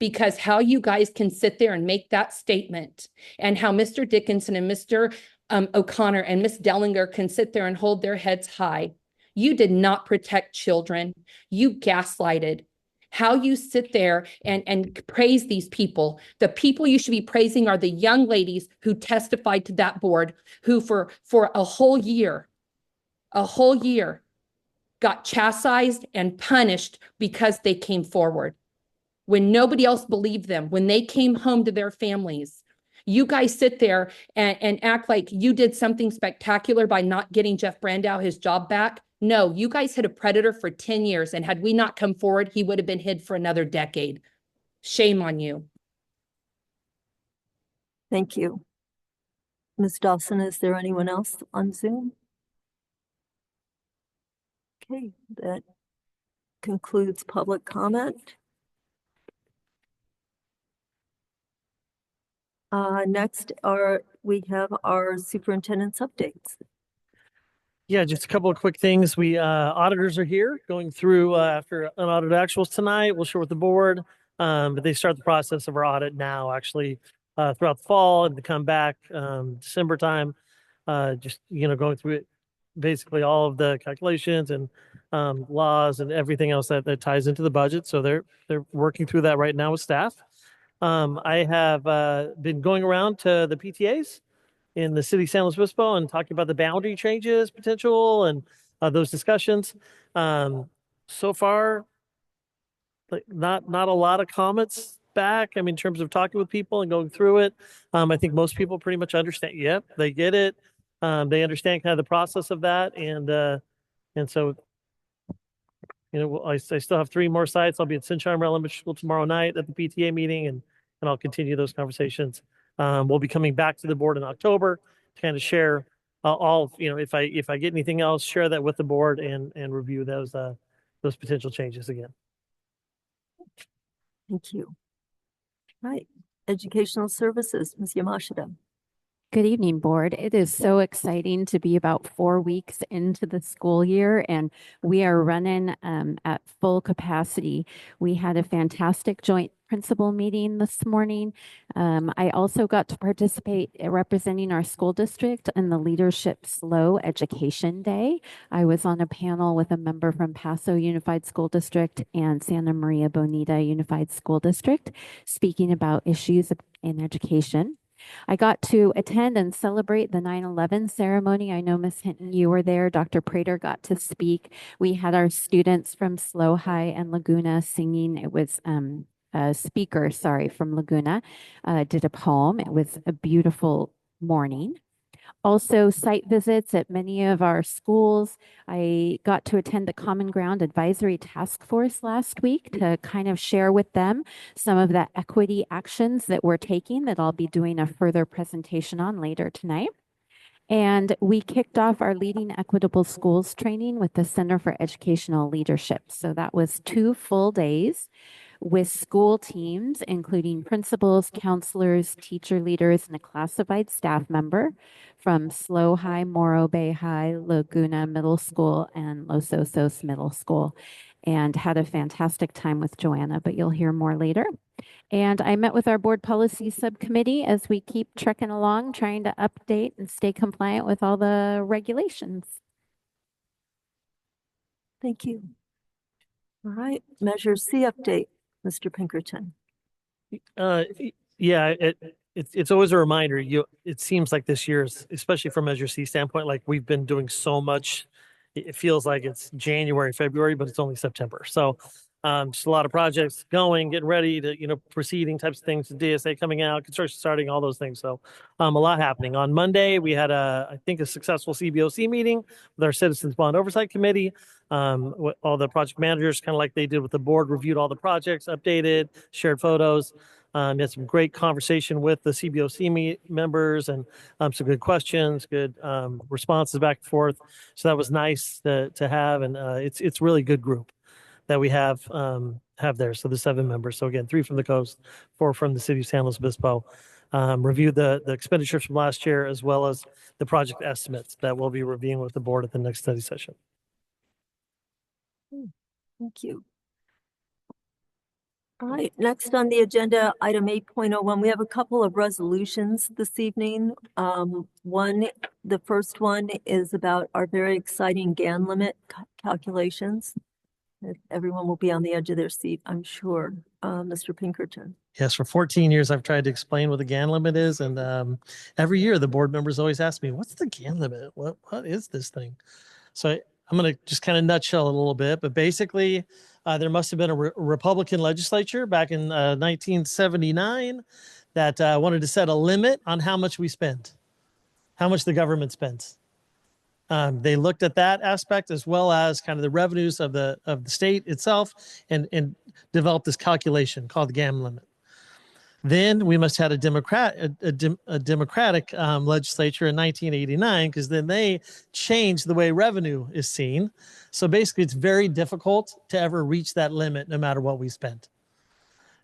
Because how you guys can sit there and make that statement and how Mr. Dickinson and Mr. O'Connor and Miss Dellinger can sit there and hold their heads high. You did not protect children. You gaslighted. How you sit there and praise these people. The people you should be praising are the young ladies who testified to that board, who for a whole year, got chastised and punished because they came forward. When nobody else believed them, when they came home to their families, you guys sit there and act like you did something spectacular by not getting Jeff Brandow his job back. No, you guys hid a predator for 10 years, and had we not come forward, he would have been hid for another decade. Shame on you. Thank you. Ms. Dawson, is there anyone else on Zoom? Okay, that concludes public comment. Next we have our superintendent's updates. Yeah, just a couple of quick things. We auditors are here going through after unaudited actuals tonight. We'll share with the board, but they start the process of our audit now, actually throughout the fall and to come back December time. Just going through it, basically all of the calculations and laws and everything else that ties into the budget. So they're working through that right now with staff. I have been going around to the PTAs in the city of San Luis Obispo and talking about the boundary changes potential and those discussions. So far, like not a lot of comments back. I mean, in terms of talking with people and going through it, I think most people pretty much understand. Yep, they get it. They understand kind of the process of that, and so I still have 3 more sites. I'll be at Sunshine Elementary School tomorrow night at the PTA meeting, and I'll continue those conversations. We'll be coming back to the board in October to kind of share all, if I get anything else, share that with the board and review those those potential changes again. Thank you. Right. Educational Services, Ms. Yamashita. Good evening, board. It is so exciting to be about 4 weeks into the school year, and we are running at full capacity. We had a fantastic joint principal meeting this morning. I also got to participate representing our school district in the Leadership Slow Education Day. I was on a panel with a member from Paso Unified School District and Santa Maria Bonita Unified School District, speaking about issues in education. I got to attend and celebrate the 9/11 ceremony. I know Ms. Hinton, you were there. Dr. Prater got to speak. We had our students from Slow High and Laguna singing. It was a speaker, from Laguna, did a poem. It was a beautiful morning. Also, site visits at many of our schools. I got to attend the Common Ground Advisory Task Force last week to kind of share with them some of the equity actions that we're taking that I'll be doing a further presentation on later tonight. And we kicked off our Leading Equitable Schools training with the Center for Educational Leadership. So that was 2 full days with school teams, including principals, counselors, teacher leaders, and a classified staff member from Slow High, Morro Bay High, Laguna Middle School, and Los Osos Middle School, and had a fantastic time with Joanna, but you'll hear more later. And I met with our board policy subcommittee as we keep trekking along, trying to update and stay compliant with all the regulations. Thank you. All right, Measure C update, Mr. Pinkerton. Yeah, it's always a reminder. It seems like this year, especially from Measure C standpoint, like we've been doing so much. It feels like it's January, February, but it's only September. So just a lot of projects going, getting ready to, proceeding types of things, DSA coming out, construction starting, all those things. So a lot happening. On Monday, we had I think a successful CBOC meeting with our Citizens Bond Oversight Committee. All the project managers, kind of like they did with the board, reviewed all the projects, updated, shared photos. Had some great conversation with the CBOC members and some good questions, good responses back and forth. So that was nice to have, and it's really good group that we have there. So the 7 members. So again, 3 from the coast, 4 from the city of San Luis Obispo. Reviewed the expenditures from last year as well as the project estimates that we'll be reviewing with the board at the next study session. Thank you. All right, next on the agenda, item 8.01, we have a couple of resolutions this evening. The first one is about our very exciting GAN limit calculations. Everyone will be on the edge of their seat, I'm sure. Mr. Pinkerton. Yes, for 14 years, I've tried to explain what the GAN limit is. And every year, the board members always ask me, what's the GAN limit? What is this thing? So I'm going to just kind of nutshell it a little bit. But basically, there must have been a Republican legislature back in 1979 that wanted to set a limit on how much we spend, how much the government spends. They looked at that aspect as well as kind of the revenues of the state itself and developed this calculation called the GAM limit. Then we must have had a Democratic legislature in 1989 because then they changed the way revenue is seen. So basically, it's very difficult to ever reach that limit no matter what we spend.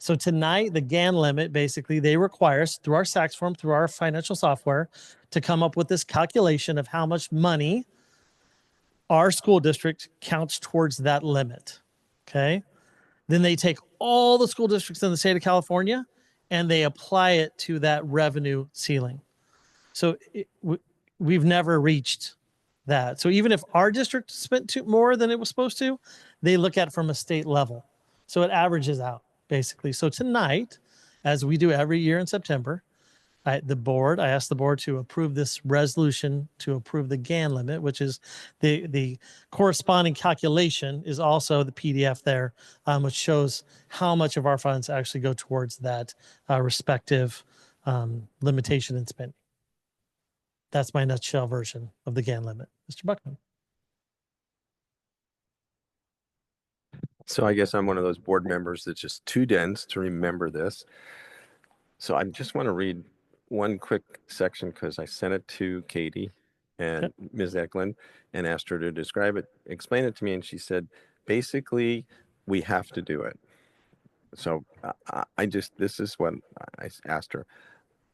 So tonight, the GAN limit, basically, they require us through our SACS form, through our financial software, to come up with this calculation of how much money our school district counts towards that limit. Okay. Then they take all the school districts in the state of California and they apply it to that revenue ceiling. So we've never reached that. So even if our district spent more than it was supposed to, they look at it from a state level. So it averages out, basically. So tonight, as we do every year in September, I asked the board to approve this resolution to approve the GAN limit, which is the corresponding calculation is also the PDF there, which shows how much of our funds actually go towards that respective limitation in spending. That's my nutshell version of the GAN limit. Mr. Buckman. So I guess I'm one of those board members that's just too dense to remember this. So I just want to read one quick section because I sent it to Katie and Ms. Eklund and asked her to describe it, explain it to me. And she said, basically, we have to do it. So this is what I asked her.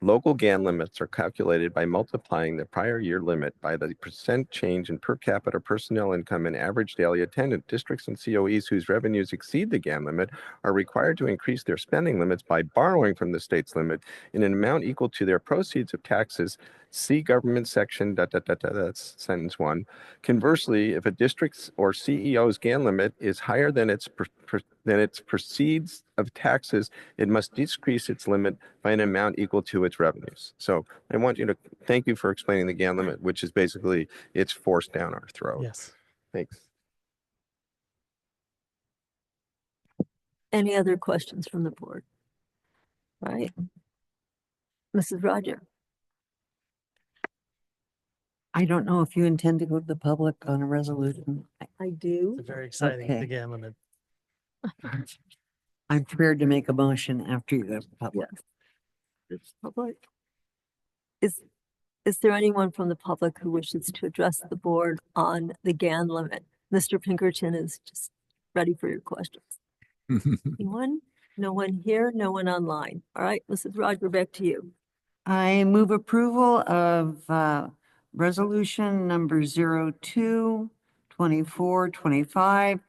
Local GAN limits are calculated by multiplying the prior year limit by the percent change in per capita personnel income and average daily attendance. Districts and COEs whose revenues exceed the GAN limit are required to increase their spending limits by borrowing from the state's limit in an amount equal to their proceeds of taxes. See government section, that's sentence 1. Conversely, if a district's or CEO's GAN limit is higher than its proceeds of taxes, it must decrease its limit by an amount equal to its revenues. So I want you to thank you for explaining the GAN limit, which is basically it's forced down our throat. Yes. Thanks. Any other questions from the board? All right. Mrs. Roger. I don't know if you intend to go to the public on a resolution. I do. It's very exciting. Okay. The GAN limit. I'm prepared to make a motion after you go to the public. Yes. Public. Is there anyone from the public who wishes to address the board on the GAN limit? Mr. Pinkerton is just ready for your questions. Anyone? No one here, no one online. All right, Mrs. Roger, back to you. I move approval of resolution number 02-2425,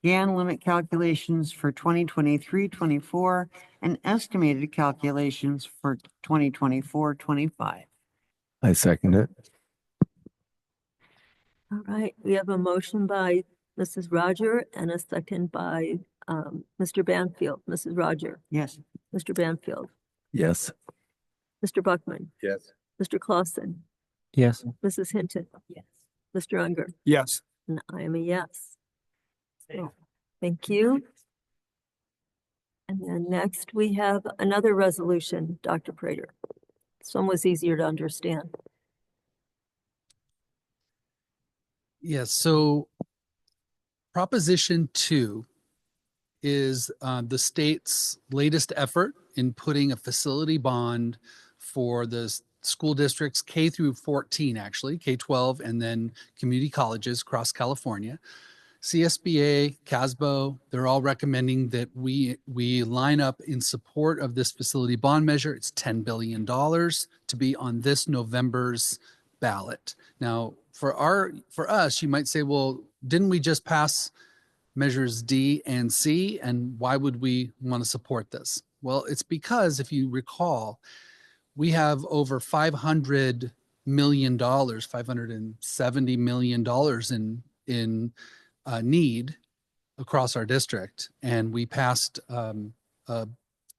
GAN limit calculations for 2023-24 and estimated calculations for 2024-25. I second it. All right, we have a motion by Mrs. Roger and a second by Mr. Banfield. Mrs. Roger. Yes. Mr. Banfield. Yes. Mr. Buckman. Yes. Mr. Clausen. Yes. Mrs. Hinton. Yes. Mr. Unger. Yes. And I am a yes. So, thank you. And then next we have another resolution, Dr. Prater. This one was easier to understand. Yes, so Proposition 2 is the state's latest effort in putting a facility bond for the school districts K through 14, actually, K-12, and then community colleges across California. CSBA, CASBO, they're all recommending that we line up in support of this facility bond measure. It's $10 billion to be on this November's ballot. Now, for us, you might say, well, didn't we just pass measures D and C, and why would we want to support this? Well, it's because, if you recall, we have over $500 million, $570 million in need across our district, and we passed a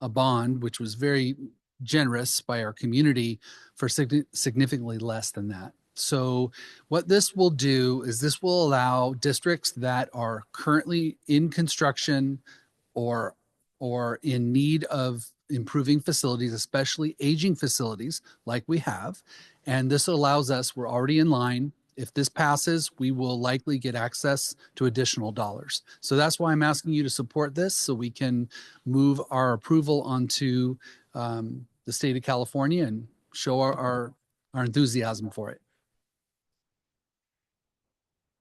bond which was very generous by our community for significantly less than that. So what this will do is this will allow districts that are currently in construction or in need of improving facilities, especially aging facilities like we have. And this allows us, we're already in line. If this passes, we will likely get access to additional dollars. So that's why I'm asking you to support this, so we can move our approval onto the state of California and show our enthusiasm for it.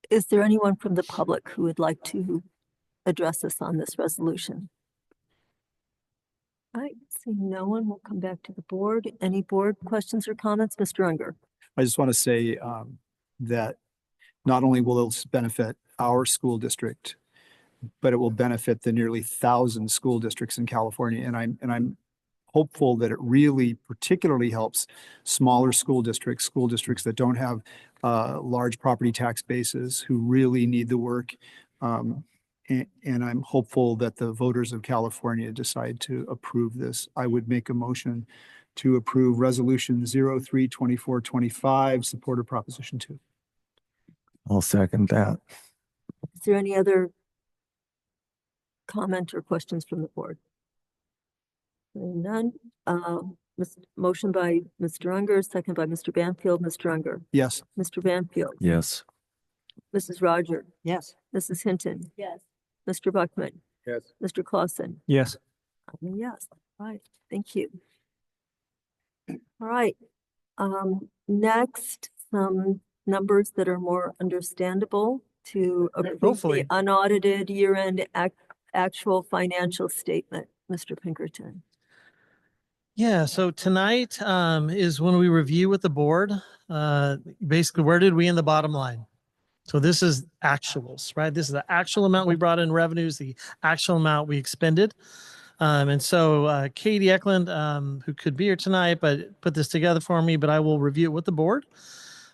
Is there anyone from the public who would like to address us on this resolution? All right, seeing no one, we'll come back to the board. Any board questions or comments? Mr. Unger. I just want to say that not only will this benefit our school district, but it will benefit the nearly 1,000 school districts in California. And I'm hopeful that it really particularly helps smaller school districts that don't have large property tax bases, who really need the work. And I'm hopeful that the voters of California decide to approve this. I would make a motion to approve Resolution 03-2425, support of Proposition 2. I'll second that. Is there any other comment or questions from the board? Hearing none. Motion by Mr. Unger, second by Mr. Banfield. Mr. Unger. Yes. Mr. Banfield. Yes. Mrs. Roger. Yes. Mrs. Hinton. Yes. Mr. Buckman. Yes. Mr. Clausen. Yes. Yes. All right. Thank you. All right. Next, some numbers that are more understandable to approve the Hopefully. unaudited year-end actual financial statement, Mr. Pinkerton. Yeah, so tonight is when we review with the board, basically where did we end the bottom line? So this is actuals, right? This is the actual amount we brought in revenues, the actual amount we expended. And so Katie Eklund, who could be here tonight, but put this together for me, but I will review it with the board.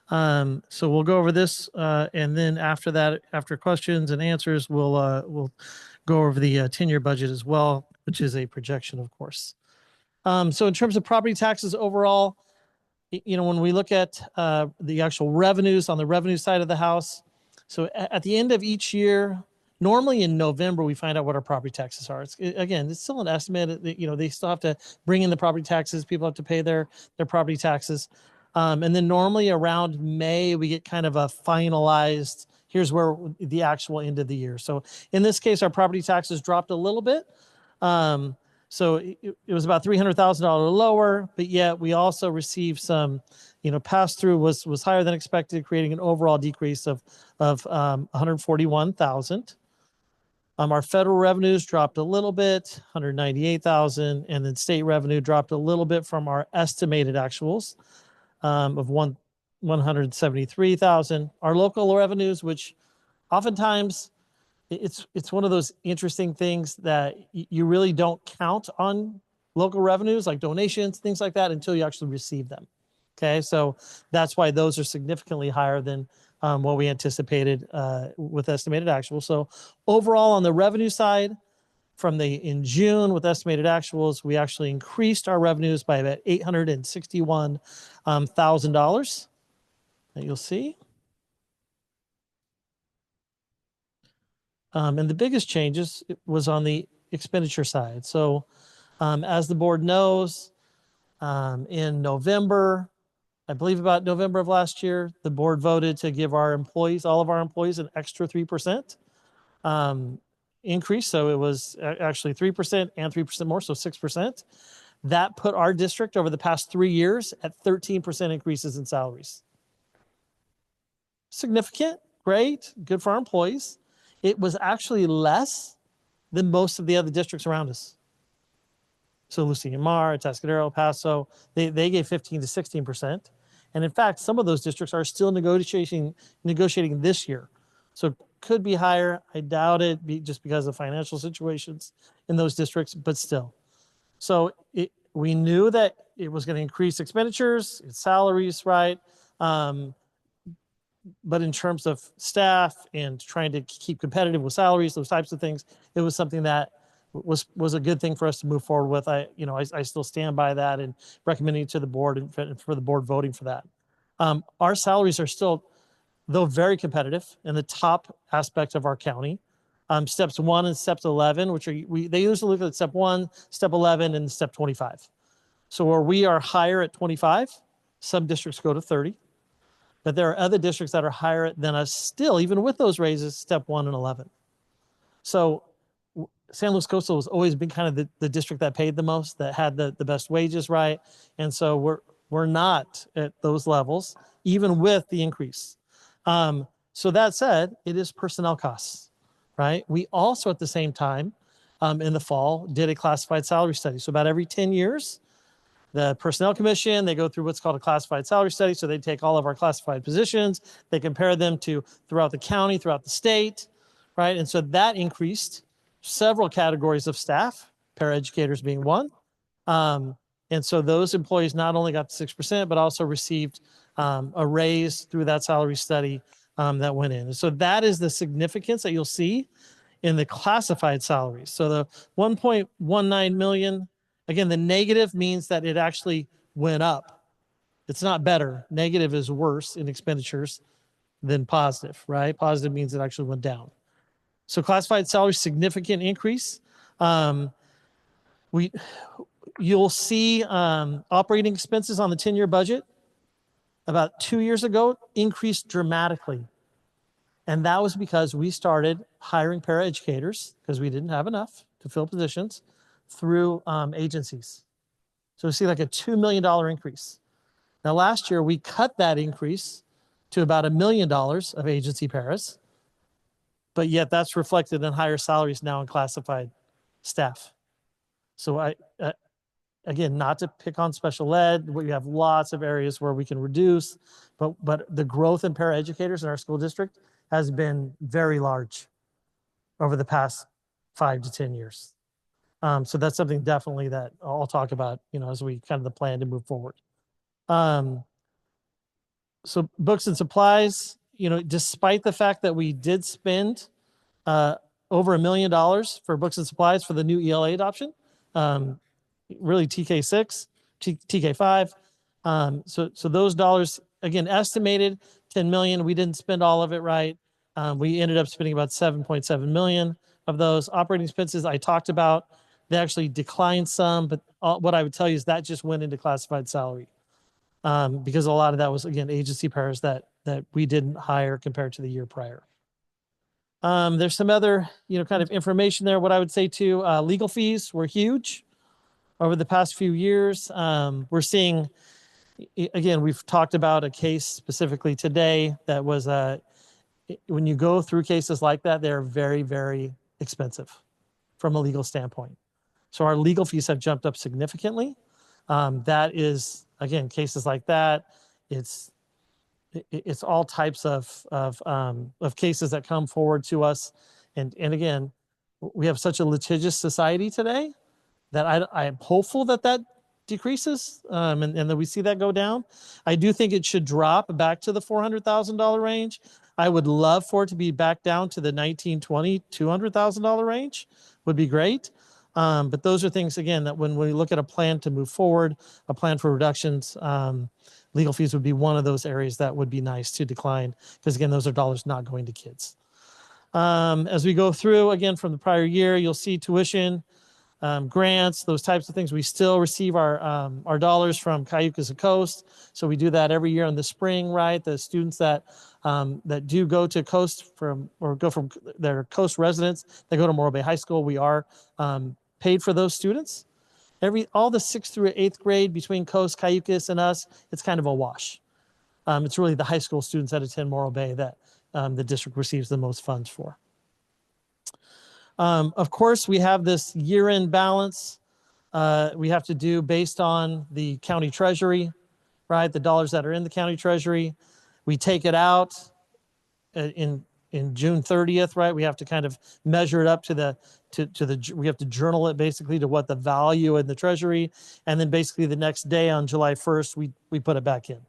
So we'll go over this, and then after that, after questions and answers, we'll go over the 10-year budget as well, which is a projection, of course. So in terms of property taxes overall, you know, when we look at the actual revenues on the revenue side of the house, so at the end of each year, normally in November, we find out what our property taxes are. Again, it's still an estimate. You know, they still have to bring in the property taxes. People have to pay their property taxes. And then normally around May, we get kind of a finalized, here's where the actual end of the year. So in this case, our property taxes dropped a little bit. So it was about $300,000 lower, but yet we also received some, you know, pass-through was higher than expected, creating an overall decrease of 141,000. Our federal revenues dropped a little bit, 198,000, and then state revenue dropped a little bit from our estimated actuals of 173,000. Our local revenues, which oftentimes it's one of those interesting things that you really don't count on local revenues like donations, things like that, until you actually receive them. Okay, so that's why those are significantly higher than what we anticipated with estimated actuals. So overall, on the revenue side, in June with estimated actuals, we actually increased our revenues by about $861,000 that you'll see. And the biggest changes was on the expenditure side. So as the board knows, in November, I believe about November of last year, the board voted to give our employees, all of our employees, an extra 3% increase. So it was actually 3% and 3% more, so 6%. That put our district over the past 3 years at 13% increases in salaries. Significant, great, good for our employees. It was actually less than most of the other districts around us. So Lucien Mar, Atascadero, El Paso, they gave 15 to 16%. And in fact, some of those districts are still negotiating this year. So it could be higher. I doubt it just because of financial situations in those districts, but still. So we knew that it was going to increase expenditures, its salaries, right? But in terms of staff and trying to keep competitive with salaries, those types of things, it was something that was a good thing for us to move forward with. I still stand by that and recommending it to the board and for the board voting for that. Our salaries are still, though very competitive, in the top aspect of our county. Steps 1 and steps 11, which are they usually look at step 1, step 11, and step 25. So where we are higher at 25, some districts go to 30. But there are other districts that are higher than us still, even with those raises, step 1 and 11. So San Luis Coastal has always been kind of the district that paid the most, that had the best wages, right? And so we're not at those levels, even with the increase. So that said, it is personnel costs, right? We also at the same time, in the fall, did a classified salary study. So about every 10 years, the Personnel Commission, they go through what's called a classified salary study. So they take all of our classified positions, they compare them to throughout the county, throughout the state, right? And so that increased several categories of staff, paraeducators being one. And so those employees not only got the 6%, but also received a raise through that salary study that went in. And so that is the significance that you'll see in the classified salaries. So the 1.19 million, again, the negative means that it actually went up. It's not better. Negative is worse in expenditures than positive, right? Positive means it actually went down. So classified salary, significant increase. You'll see operating expenses on the 10-year budget about 2 years ago increased dramatically. And that was because we started hiring paraeducators because we didn't have enough to fill positions through agencies. So we see like a $2 million increase. Now last year we cut that increase to about $1 million of agency paras. but yet that's reflected in higher salaries now in classified staff. So again, not to pick on special ed, we have lots of areas where we can reduce, but the growth in paraeducators in our school district has been very large over the past 5 to 10 years. So that's something definitely that I'll talk about, as we kind of the plan to move forward. So books and supplies, despite the fact that we did spend over $1 million for books and supplies for the new ELA adoption, really TK6, TK5. So those dollars, again, estimated 10 million. We didn't spend all of it, right? We ended up spending about 7.7 million of those. Operating expenses I talked about, they actually declined some, but what I would tell you is that just went into classified salary. Because a lot of that was, again, agency pairs that we didn't hire compared to the year prior. There's some other, kind of information there. What I would say too, legal fees were huge over the past few years. We're seeing, again, we've talked about a case specifically today that was, when you go through cases like that, they're very, very expensive from a legal standpoint. So our legal fees have jumped up significantly. That is, again, cases like that. It's all types of cases that come forward to us. And again, we have such a litigious society today that I am hopeful that decreases and that we see that go down. I do think it should drop back to the $400,000 range. I would love for it to be back down to the $1,920, $200,000 range would be great. But those are things, again, that when we look at a plan to move forward, a plan for reductions, legal fees would be one of those areas that would be nice to decline, because again, those are dollars not going to kids. As we go through, again, from the prior year, you'll see tuition, grants, those types of things. We still receive our dollars from Cayucas and Coast. So we do that every year in the spring, right? The students that do go to Coast or go from their Coast residents, they go to Morro Bay High School. We are paid for those students. All the 6th through 8th grade between Coast, Cayucas, and us, it's kind of a wash. It's really the high school students that attend Morro Bay that the district receives the most funds for. Of course, we have this year-end balance we have to do based on the county treasury, right? The dollars that are in the county treasury. We take it out in June 30th, right? We have to kind of measure it up we have to journal it basically to what the value in the treasury, and then basically the next day on July 1st, we put it back in.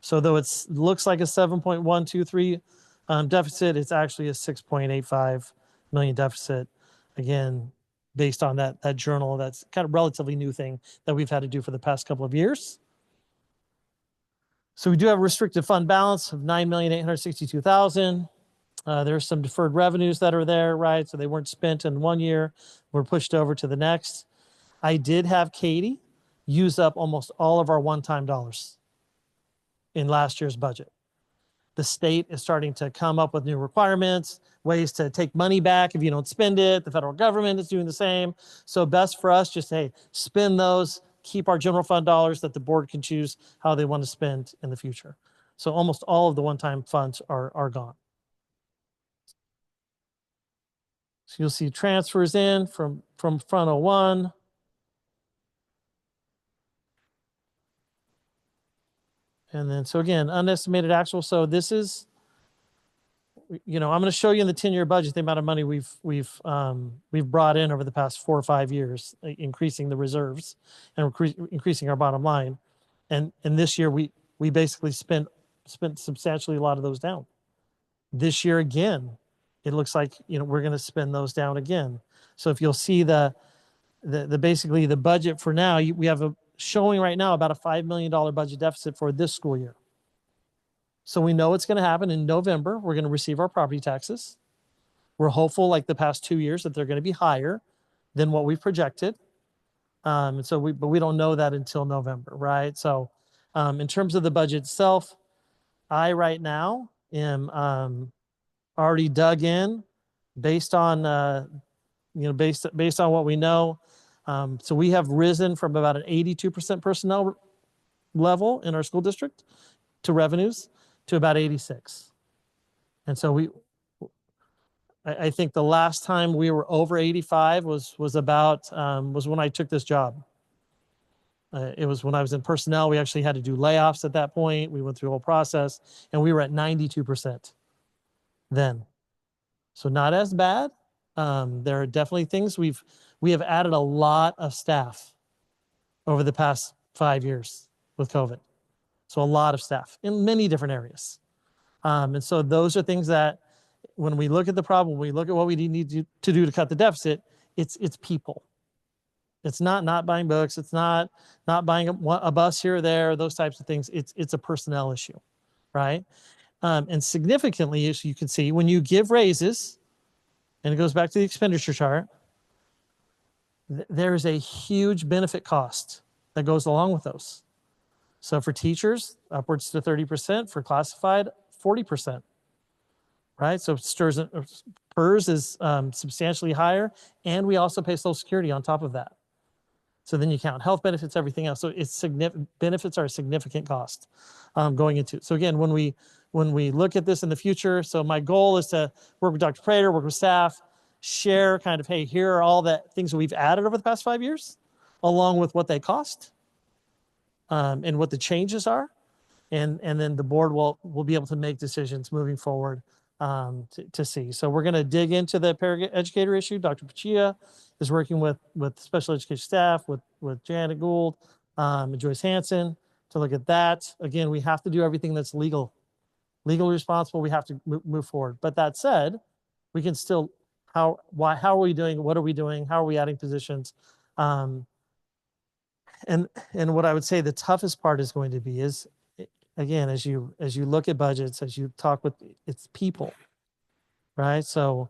So though it looks like a 7.123 deficit, it's actually a 6.85 million deficit. Again, based on that journal, that's kind of relatively new thing that we've had to do for the past couple of years. So we do have a restricted fund balance of $9,862,000. There's some deferred revenues that are there, right? So they weren't spent in one year, were pushed over to the next. I did have Katie use up almost all of our one-time dollars in last year's budget. The state is starting to come up with new requirements, ways to take money back if you don't spend it. The federal government is doing the same. So best for us, just, hey, spend those, keep our general fund dollars that the board can choose how they want to spend in the future. So almost all of the one-time funds are gone. So you'll see transfers in from Fund 01. And then, so again, unestimated actual. So this is, I'm going to show you in the 10-year budget the amount of money we've brought in over the past 4 or 5 years, increasing the reserves and increasing our bottom line. And this year we basically spent substantially a lot of those down. This year again, it looks like we're going to spend those down again. So if you'll see the basically the budget for now, we have showing right now about a $5 million budget deficit for this school year. So we know it's going to happen in November. We're going to receive our property taxes. We're hopeful, like the past 2 years, that they're going to be higher than what we've projected. But we don't know that until November, right? So in terms of the budget itself, I right now am already dug in based on based on what we know. So we have risen from about an 82% personnel level in our school district to revenues to about 86. And so I think the last time we were over 85 was when I took this job. It was when I was in personnel. We actually had to do layoffs at that point. We went through the whole process, and we were at 92% then. So not as bad. There are definitely things we have added a lot of staff over the past 5 years with COVID. So a lot of staff in many different areas. And so those are things that when we look at the problem, we look at what we need to do to cut the deficit, it's people. It's not buying books. It's not buying a bus here or there, those types of things. It's a personnel issue, right? And significantly, as you can see, when you give raises, and it goes back to the expenditure chart, there's a huge benefit cost that goes along with those. So for teachers, upwards to 30%, for classified, 40%, right? So PERS is substantially higher, and we also pay Social Security on top of that. So then you count health benefits, everything else. So it's significant. Benefits are a significant cost going into. So again, when we look at this in the future, so my goal is to work with Dr. Prater, work with staff, share kind of, hey, here are all the things that we've added over the past 5 years, along with what they cost and what the changes are. And then the board will be able to make decisions moving forward to see. So we're going to dig into the paraeducator issue. Dr. Pachia is working with special education staff, with Janet Gould and Joyce Hanson to look at that. Again, we have to do everything that's legally responsible. We have to move forward. But that said, we can still, how are we doing? What are we doing? How are we adding positions? And what I would say the toughest part is going to be is, again, as you look at budgets, as you talk with, it's people, right? So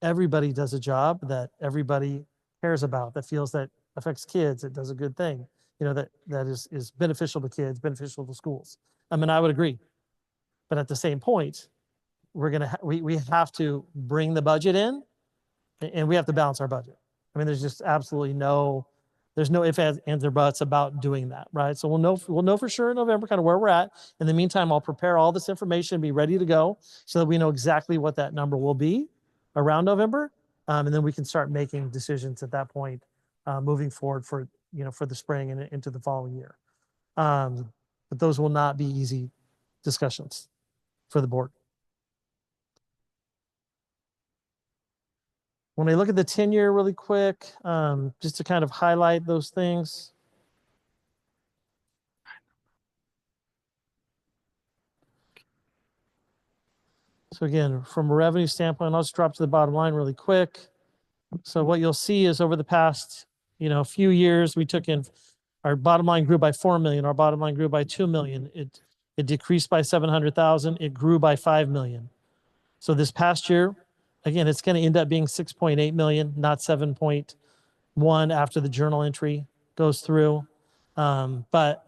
everybody does a job that everybody cares about, that feels that affects kids, it does a good thing, that is beneficial to kids, beneficial to schools. I mean, I would agree. But at the same point, we have to bring the budget in, and we have to balance our budget. I mean, there's just absolutely there's no ifs, ands, or buts about doing that, right? So we'll know for sure in November kind of where we're at. In the meantime, I'll prepare all this information, be ready to go so that we know exactly what that number will be around November. And then we can start making decisions at that point, moving forward for the spring and into the following year. But those will not be easy discussions for the board. When I look at the tenure really quick, just to kind of highlight those things. So again, from a revenue standpoint, I'll just drop to the bottom line really quick. So what you'll see is over the past, few years, we took in, our bottom line grew by 4 million. Our bottom line grew by 2 million. It decreased by 700,000. It grew by 5 million. So this past year, again, it's going to end up being 6.8 million, not 7.1 after the journal entry goes through. But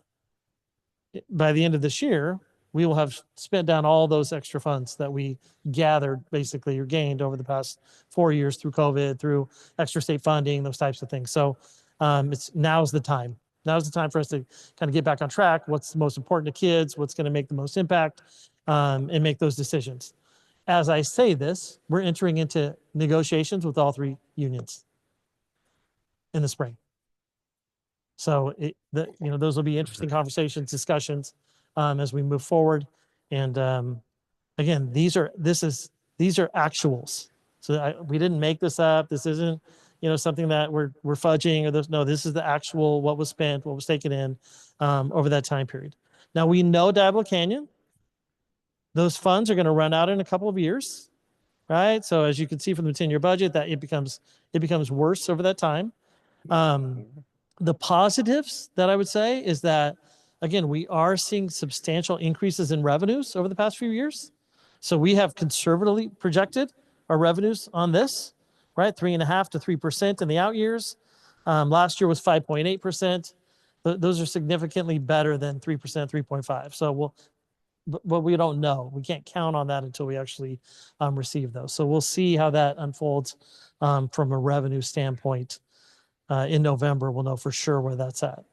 by the end of this year, we will have spent down all those extra funds that we gathered basically or gained over the past 4 years through COVID, through extra state funding, those types of things. So now's the time. Now's the time for us to kind of get back on track. What's most important to kids? What's going to make the most impact? And make those decisions. As I say this, we're entering into negotiations with all 3 unions in the spring. So those will be interesting conversations, discussions as we move forward. And again, these are actuals. So we didn't make this up. This isn't something that we're fudging or this is the actual what was spent, what was taken in over that time period. Now we know Diablo Canyon. Those funds are going to run out in a couple of years, right? So as you can see from the 10-year budget, that it becomes worse over that time. The positives that I would say is that, again, we are seeing substantial increases in revenues over the past few years. So we have conservatively projected our revenues on this, right? 3.5% to 3% in the out years. Last year was 5.8%. Those are significantly better than 3%, 3.5%. So but we don't know. We can't count on that until we actually receive those. So we'll see how that unfolds from a revenue standpoint. In November, we'll know for sure where that's at.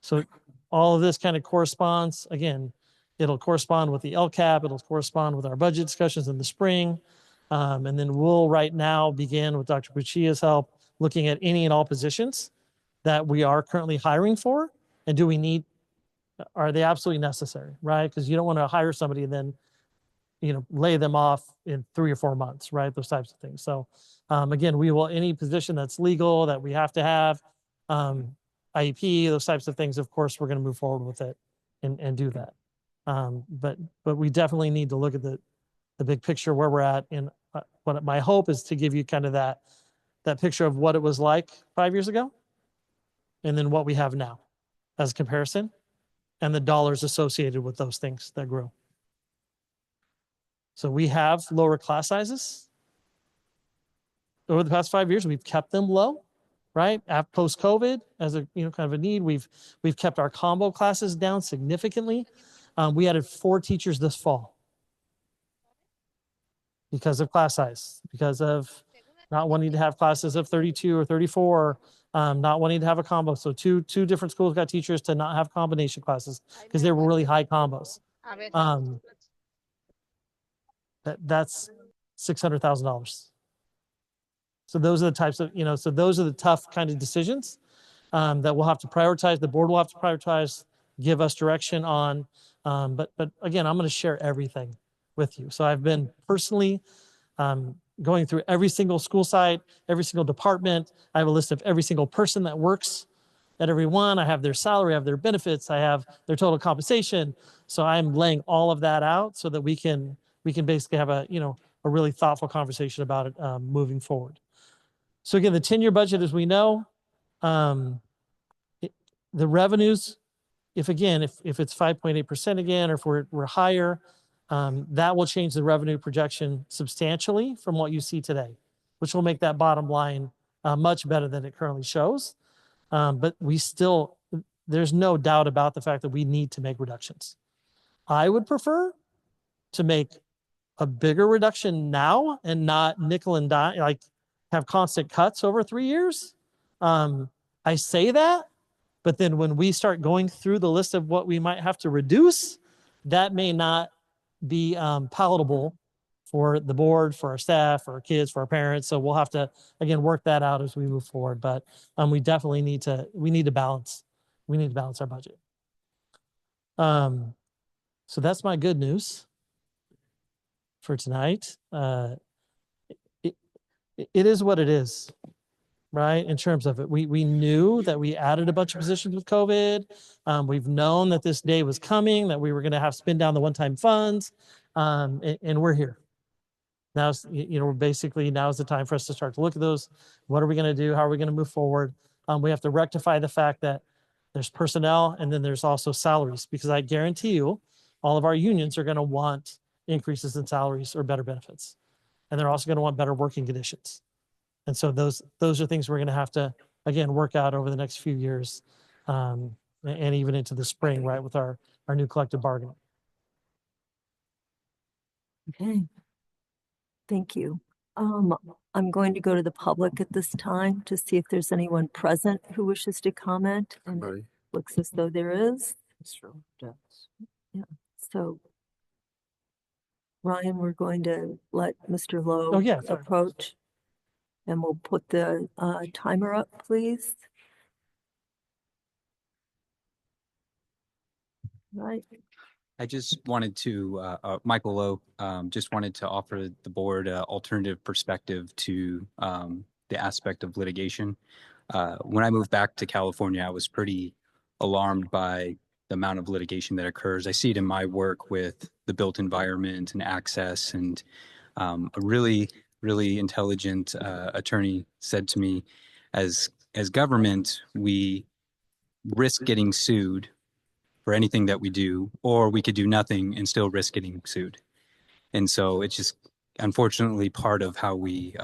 So all of this kind of corresponds. Again, It'll correspond with the LCAP. It'll correspond with our budget discussions in the spring. And then we'll right now begin with Dr. Buccia's help, looking at any and all positions that we are currently hiring for. And do we need, are they absolutely necessary, right? Because you don't want to hire somebody and then, lay them off in 3 or 4 months, right? Those types of things. So again, we will, any position that's legal that we have to have, IEP, those types of things, of course, we're going to move forward with it and do that. But we definitely need to look at the big picture where we're at. And what my hope is to give you kind of that picture of what it was like 5 years ago, and then what we have now as a comparison, and the dollars associated with those things that grew. So we have lower class sizes. Over the past 5 years, we've kept them low, right? Post-COVID, as a kind of a need, we've kept our combo classes down significantly. We added 4 teachers this fall because of class size, because of not wanting to have classes of 32 or 34, not wanting to have a combo. So two different schools got teachers to not have combination classes because they were really high combos. That's $600,000. So those are the types of, so those are the tough kind of decisions that we'll have to prioritize. The board will have to prioritize, give us direction on. But again, I'm going to share everything with you. So I've been personally going through every single school site, every single department. I have a list of every single person that works at every one. I have their salary, I have their benefits, I have their total compensation. So I'm laying all of that out so that we can basically have a really thoughtful conversation about it moving forward. So again, the 10-year budget, as we know, the revenues, if it's 5.8% again, or if we're higher, that will change the revenue projection substantially from what you see today, which will make that bottom line much better than it currently shows. But there's no doubt about the fact that we need to make reductions. I would prefer to make a bigger reduction now and not nickel and dime, like have constant cuts over 3 years. I say that, but then when we start going through the list of what we might have to reduce, that may not be palatable for the board, for our staff, for our kids, for our parents. So we'll have to, again, work that out as we move forward. But we definitely need to balance. We need to balance our budget. So that's my good news for tonight. It is what it is, right? In terms of it, we knew that we added a bunch of positions with COVID. We've known that this day was coming, that we were going to have to spend down the one-time funds, and we're here. Now, basically now is the time for us to start to look at those. What are we going to do? How are we going to move forward? We have to rectify the fact that there's personnel and then there's also salaries, because I guarantee you all of our unions are going to want increases in salaries or better benefits. And they're also going to want better working conditions. And so those are things we're going to have to, again, work out over the next few years, and even into the spring, right, with our new collective bargaining. Okay. Thank you. I'm going to go to the public at this time to see if there's anyone present who wishes to comment. And it looks as though there is. Yeah. So Ryan, we're going to let Mr. Lowe approach, and we'll put the timer up, please. Right. I just wanted to, Michael Lowe, just wanted to offer the board an alternative perspective to the aspect of litigation. When I moved back to California, I was pretty alarmed by the amount of litigation that occurs. I see it in my work with the built environment and access, and a really intelligent attorney said to me, as government, we risk getting sued for anything that we do, or we could do nothing and still risk getting sued. And so it's just unfortunately part of how we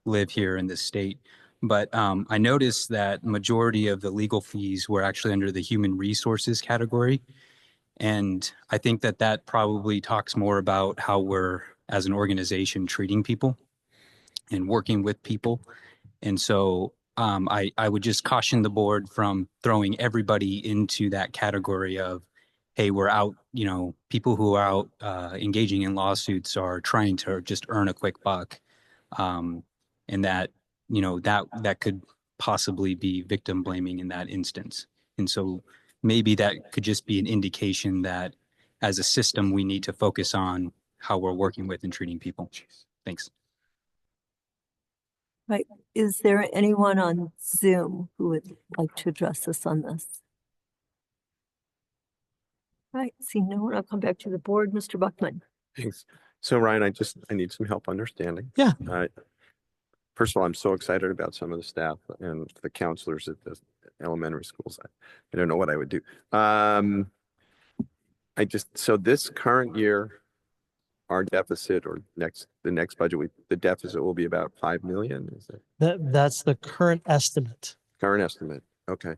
live here in this state. But I noticed that majority of the legal fees were actually under the human resources category. And I think that probably talks more about how we're, as an organization, treating people and working with people. And so I would just caution the board from throwing everybody into that category of, hey, we're out, people who are out engaging in lawsuits are trying to just earn a quick buck. And that, that could possibly be victim blaming in that instance. And so maybe that could just be an indication that as a system, we need to focus on how we're working with and treating people. Thanks. Right. Is there anyone on Zoom who would like to address us on this? Right. See no one. I'll come back to the board. Mr. Buckman. Thanks. So Ryan, I need some help understanding. Yeah. First of all, I'm so excited about some of the staff and the counselors at the elementary schools. I don't know what I would do. So this current year, our deficit or the next budget, the deficit will be about 5 million. Is it? That's the current estimate. Current estimate. Okay.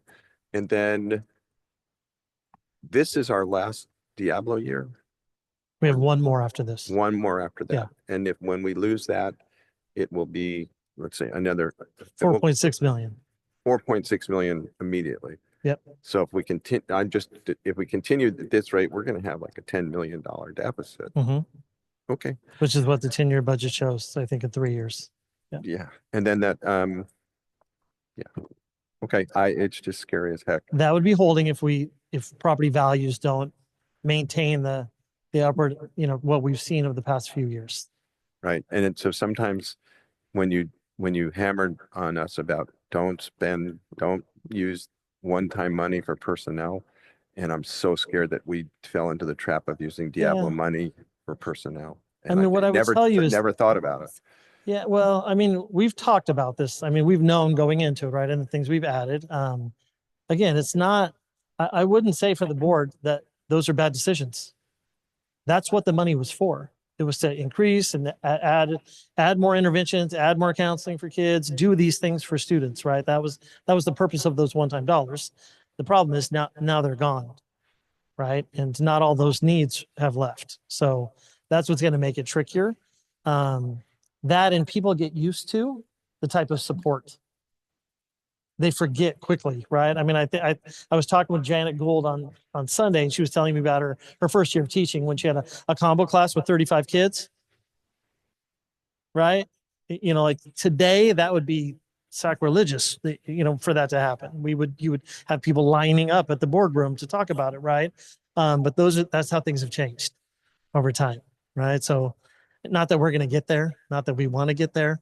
And then this is our last Diablo year. We have one more after this. One more after that. Yeah. And when we lose that, it will be, let's say, another 4.6 million. 4.6 million immediately. Yep. So if we continue, if we continue at this rate, we're going to have like a $10 million deficit. Mhm. Okay. Which is what the 10-year budget shows, I think, in 3 years. Yeah. Yeah. And then that, yeah. Okay. It's just scary as heck. That would be holding if property values don't maintain the upward, what we've seen over the past few years. Right. And so sometimes when you hammered on us about don't use one-time money for personnel, and I'm so scared that we fell into the trap of using Diablo Yeah. money for personnel. I mean, what I would tell you is never thought about it. Yeah, well, I mean, we've talked about this. I mean, we've known going into it, right? And the things we've added. Again, it's not, I wouldn't say for the board that those are bad decisions. That's what the money was for. It was to increase and add more interventions, add more counseling for kids, do these things for students, right? That was the purpose of those one-time dollars. The problem is now they're gone, right? And not all those needs have left. So that's what's going to make it trickier. That and people get used to the type of support. They forget quickly, right? I mean, I was talking with Janet Gould on Sunday, and she was telling me about her first year of teaching when she had a combo class with 35 kids, right? Like today, that would be sacrilegious, for that to happen. You would have people lining up at the boardroom to talk about it, right? But that's how things have changed over time, right? So not that we're going to get there, not that we want to get there.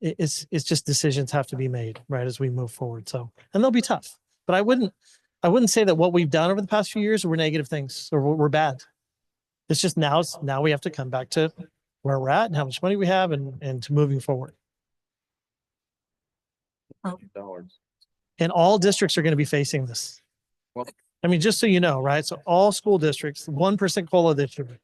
It's just decisions have to be made, right, as we move forward. So, and they'll be tough, but I wouldn't say that what we've done over the past few years were negative things or we're bad. It's just now we have to come back to where we're at and how much money we have and to moving forward. And all districts are going to be facing this. Well, I mean, just so you know, right? So all school districts, 1% COLA this year.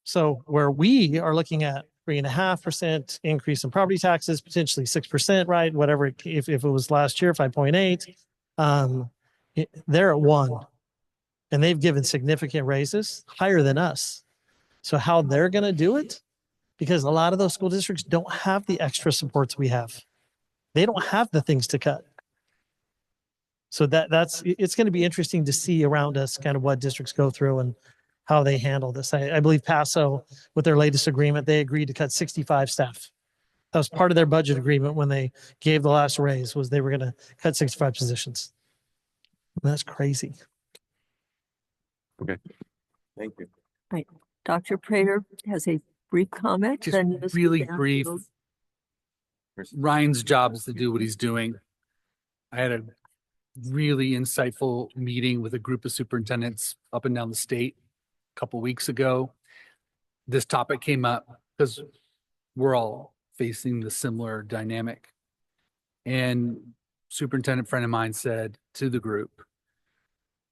So where we are looking at 3.5% increase in property taxes, potentially 6%, right? Whatever, if it was last year, 5.8, they're at 1, and they've given significant raises higher than us. So how they're going to do it? Because a lot of those school districts don't have the extra supports we have. They don't have the things to cut. So it's going to be interesting to see around us kind of what districts go through and how they handle this. I believe Paso, with their latest agreement, they agreed to cut 65 staff. That was part of their budget agreement when they gave the last raise, was they were going to cut 65 positions. And that's crazy. Okay. Thank you. Right. Dr. Prater has a brief comment. Just then Mr. really Banfield. brief. Ryan's job is to do what he's doing. I had a really insightful meeting with a group of superintendents up and down the state a couple weeks ago. This topic came up because we're all facing the similar dynamic. And superintendent friend of mine said to the group,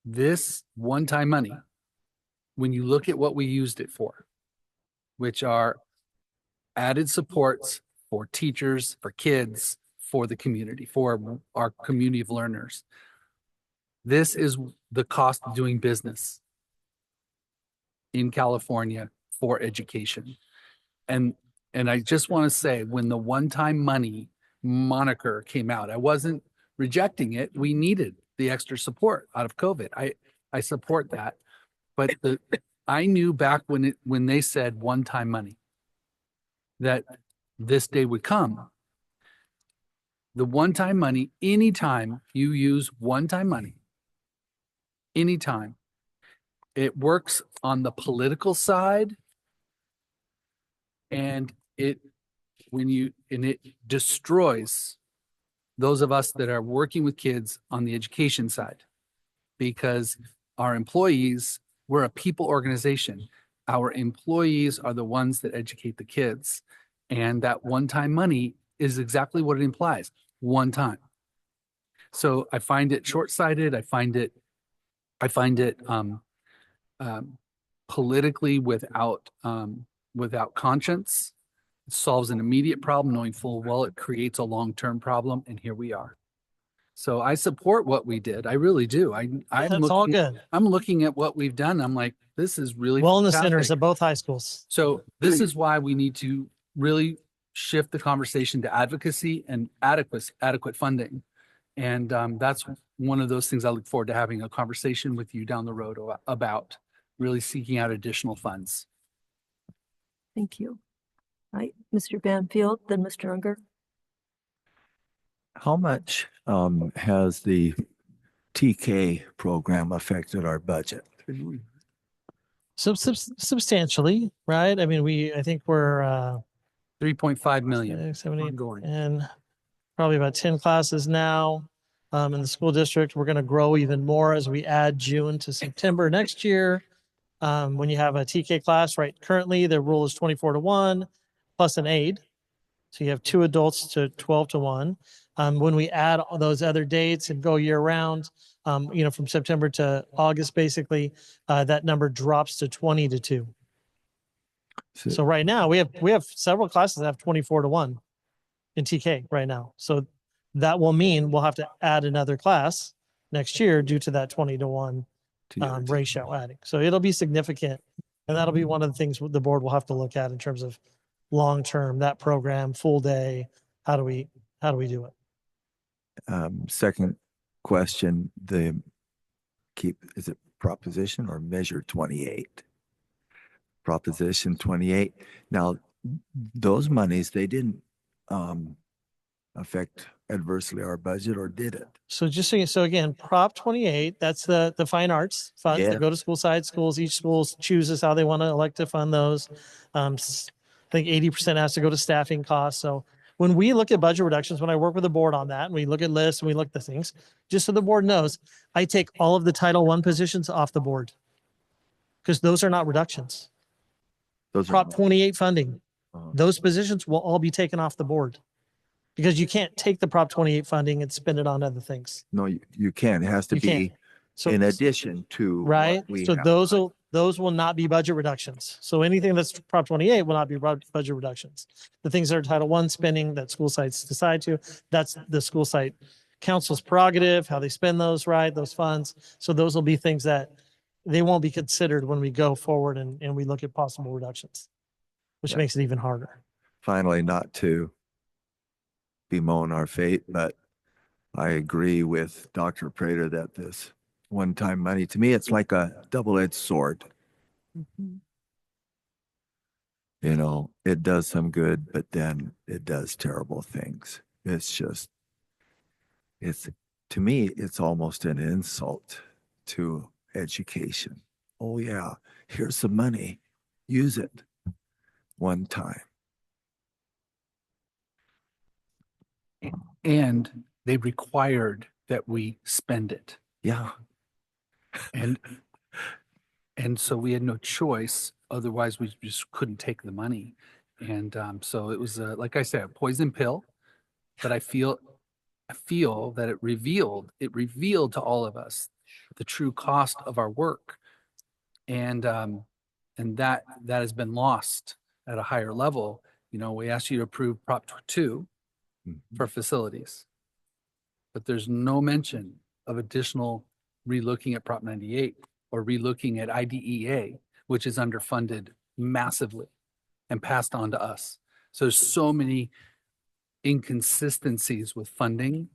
this one-time money, when you look at what we used it for, which are added supports for teachers, for kids, for the community, for our community of learners. This is the cost of doing business in California for education. And I just want to say, when the one-time money moniker came out, I wasn't rejecting it. We needed the extra support out of COVID. I I support that. But I knew back when they said one-time money that this day would come. The one-time money, anytime you use one-time money, anytime, it works on the political side, and it destroys those of us that are working with kids on the education side, because our employees, we're a people organization. Our employees are the ones that educate the kids, and that one-time money is exactly what it implies, one time. So I find it short-sighted. I find it politically without conscience. It solves an immediate problem, knowing full well it creates a long-term problem, and here we are. So I support what we did. I really do. That's all good. I'm looking at what we've done. I'm like, this is really Wellness fantastic. centers at both high schools. So this is why we need to really shift the conversation to advocacy and adequate funding. And that's one of those things I look forward to having a conversation with you down the road about, really seeking out additional funds. Thank you. All right, Mr. Banfield, then Mr. Unger. How much has the TK program affected our budget? So substantially, right? I mean, I think we're 3.5 million. 6, 7, 8, and probably about 10 classes now in the school district. We're going to grow even more as we add June to September next year. When you have a TK class, right? Currently, the rule is 24-1 plus an aide. So you have 2 adults to 12-1. When we add all those other dates and go year round, from September to August, basically, that number drops to 20-2. So right now we have several classes that have 24-1 in TK right now. So that will mean we'll have to add another class next year due to that 20-1 ratio adding. So it'll be significant, and that'll be one of the things the board will have to look at in terms of long-term, that program, full day. How do we do it? Second question, is it proposition or measure 28? Proposition 28. Now, those monies, they didn't affect adversely our budget, or did it? So again, Prop 28, that's the fine arts funds that go to school side schools. Each school chooses how they want to elect to fund those. I think 80% has to go to staffing costs. So when we look at budget reductions, when I work with the board on that, and we look at lists and we look at the things, just so the board knows, I take all of the Title I positions off the board because those are not reductions. Prop 28 funding, those positions will all be taken off the board because you can't take the Prop 28 funding and spend it on other things. No, you can't. It has to be in addition to right. What we so have. those will not be budget reductions. So anything that's Prop 28 will not be budget reductions. The things that are Title I spending that school sites decide to, that's the school site council's prerogative, how they spend those, right? Those funds. So those will be things that they won't be considered when we go forward and we look at possible reductions, which makes it even harder. Finally, not to bemoan our fate, but I agree with Dr. Prater that this one-time money, to me, it's like a double-edged sword. It does some good, but then it does terrible things. To me, it's almost an insult to education. Oh yeah, here's some money, use it one time. And they required that we spend it. Yeah. And so we had no choice. Otherwise, we just couldn't take the money. And so it was, like I said, a poison pill. But I feel that it revealed to all of us the true cost of our work, and that has been lost at a higher level. We asked you to approve Prop 2 for facilities, but there's no mention of additional relooking at Prop 98 or relooking at IDEA, which is underfunded massively and passed on to us. So there's so many inconsistencies with funding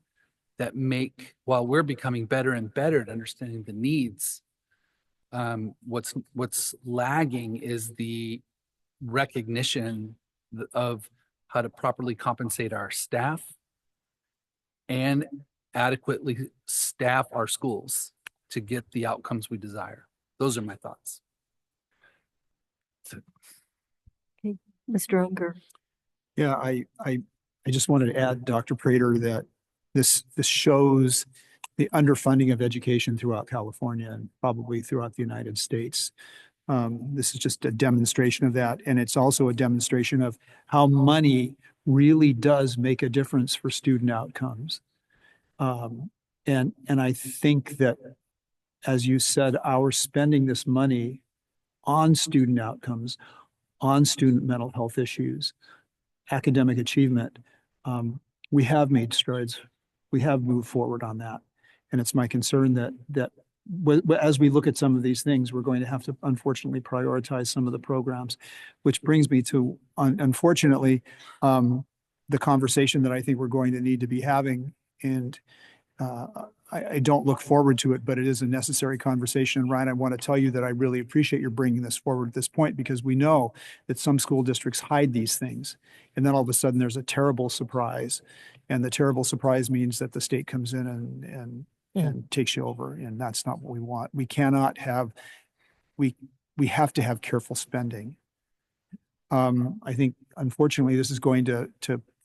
that make, while we're becoming better and better at understanding the needs What's lagging is the recognition of how to properly compensate our staff and adequately staff our schools to get the outcomes we desire. Those are my thoughts. Okay, Mr. Unger. Yeah, I just wanted to add, Dr. Prater, that this shows the underfunding of education throughout California and probably throughout the United States. This is just a demonstration of that. And it's also a demonstration of how money really does make a difference for student outcomes. And I think that, as you said, our spending this money on student outcomes, on student mental health issues, academic achievement, we have made strides. We have moved forward on that. And it's my concern that as we look at some of these things, we're going to have to unfortunately prioritize some of the programs, which brings me to, unfortunately, the conversation that I think we're going to need to be having. And I don't look forward to it, but it is a necessary conversation. And Ryan, I want to tell you that I really appreciate your bringing this forward at this point, because we know that some school districts hide these things. And then all of a sudden there's a terrible surprise. And the terrible surprise means that the state comes in and takes you over. And that's not what we want. We cannot have, we have to have careful spending. I think, unfortunately, this is going to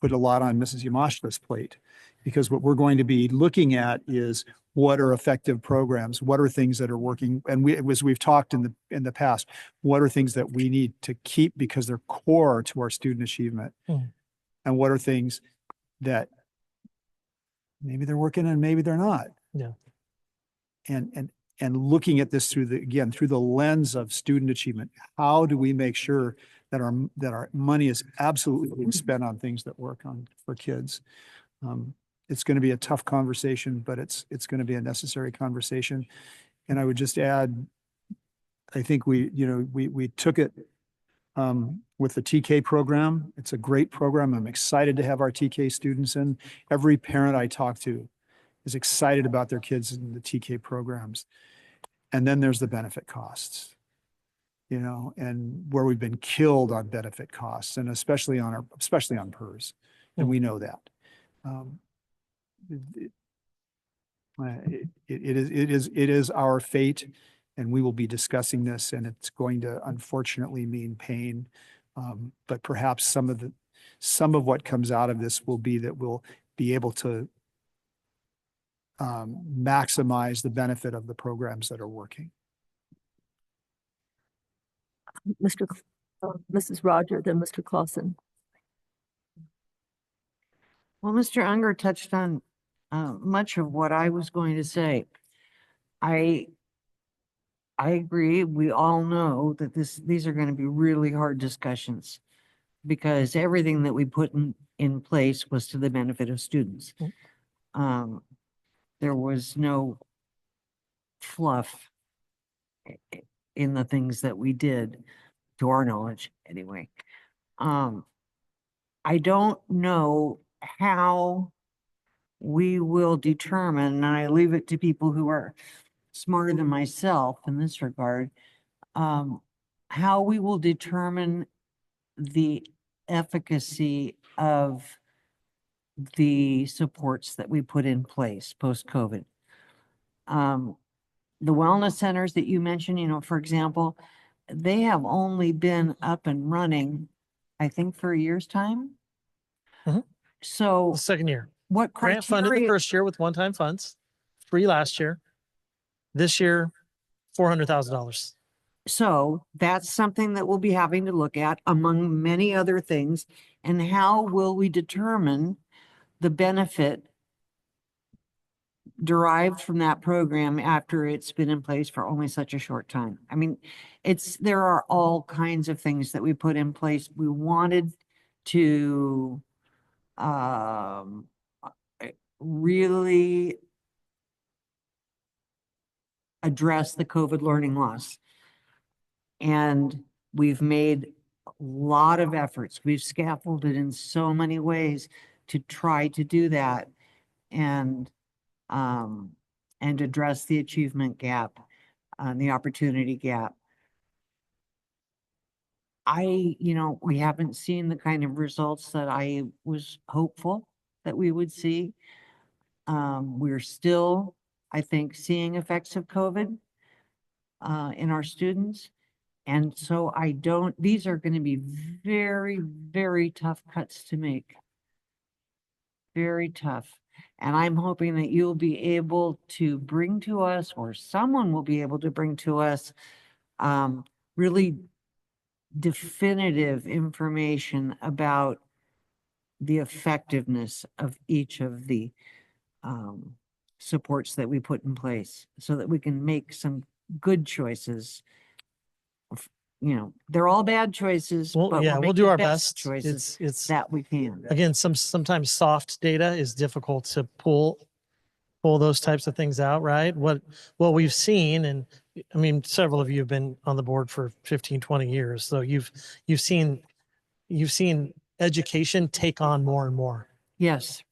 put a lot on Mrs. Yamashita's plate, because what we're going to be looking at is what are effective programs, what are things that are working, and as we've talked in the past, what are things that we need to keep because they're core to our student achievement, and what are things that maybe they're working and maybe they're not. Yeah. And looking at this through the lens of student achievement, how do we make sure that our money is absolutely being spent on things that work for kids? It's going to be a tough conversation, but it's going to be a necessary conversation. And I would just add, I think we took it with the TK program. It's a great program. I'm excited to have our TK students in. Every parent I talk to is excited about their kids in the TK programs. And then there's the benefit costs, and where we've been killed on benefit costs, and especially on PERS. And we know that. It is our fate, and we will be discussing this, and it's going to unfortunately mean pain. But perhaps some of what comes out of this will be that we'll be able to maximize the benefit of the programs that are working. Mrs. Roger, then Mr. Clausen. Well, Mr. Unger touched on much of what I was going to say. I agree. We all know that these are going to be really hard discussions, because everything that we put in place was to the benefit of students. There was no fluff in the things that we did, to our knowledge anyway. I don't know how we will determine, and I leave it to people who are smarter than myself in this regard, how we will determine the efficacy of the supports that we put in place post-COVID. The wellness centers that you mentioned, for example, they have only been up and running, I think, for a year's time. So The second year. What Grant funded the first year with one-time funds, free last year. This year, $400,000. So that's something that we'll be having to look at, among many other things. And how will we determine the benefit derived from that program after it's been in place for only such a short time? I mean, there are all kinds of things that we put in place. We wanted to really address the COVID learning loss. And we've made a lot of efforts. We've scaffolded in so many ways to try to do that and address the achievement gap. the opportunity gap. We haven't seen the kind of results that I was hopeful that we would see. We're still, I think, seeing effects of COVID in our students. And so these are going to be very, very tough cuts to make. Very tough. And I'm hoping that you'll be able to bring to us, or someone will be able to bring to us, really definitive information about the effectiveness of each of the supports that we put in place so that we can make some good choices. They're all bad choices, Well, but yeah, we're we'll do making our best best. choices It's that we can. again, sometimes soft data is difficult to pull those types of things out, right? What we've seen, and I mean, several of you have been on the board for 15, 20 years. So you've seen education take on more and more. Yes.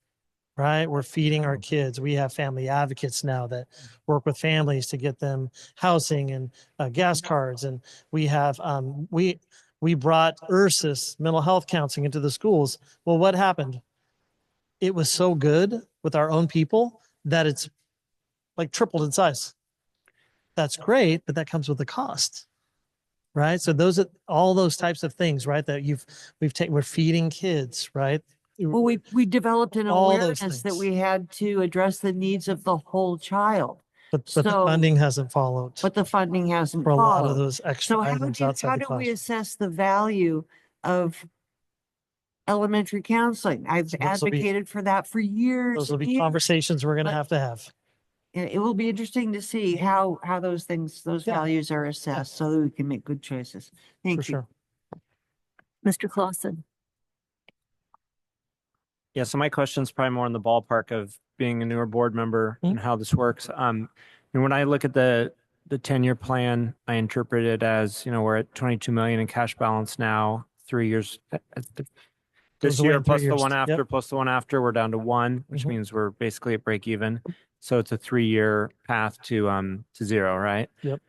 Right? We're feeding our kids. We have family advocates now that work with families to get them housing and gas cards. And we have, we brought URSUS, mental health counseling, into the schools. Well, what happened? It was so good with our own people that it's like tripled in size. That's great, but that comes with a cost. Right? So those are all those types of things, right? That we're feeding kids, right? Well, we developed an All those awareness that things. we had to address the needs of the whole child. But the funding hasn't followed. But the funding hasn't for a lot of followed. those extra So items outside how the do we classroom. assess the value of elementary counseling? I've So those will be- advocated for that for years. Those will be and years. conversations we're going to But- have. It will be interesting to see how those values are assessed so that we can make good choices. Thank you. Sure. Mr. Clausen. Yeah, so my question is probably more in the ballpark of being a newer board member and how this works. And when I look at the 10-year plan, I interpret it as, we're at 22 million in cash balance now, 3 years. This away year in 3 plus the years. one after, Yep. plus the one after, we're down to one, which means we're basically at break even. So it's a 3-year path to zero, right? Yep.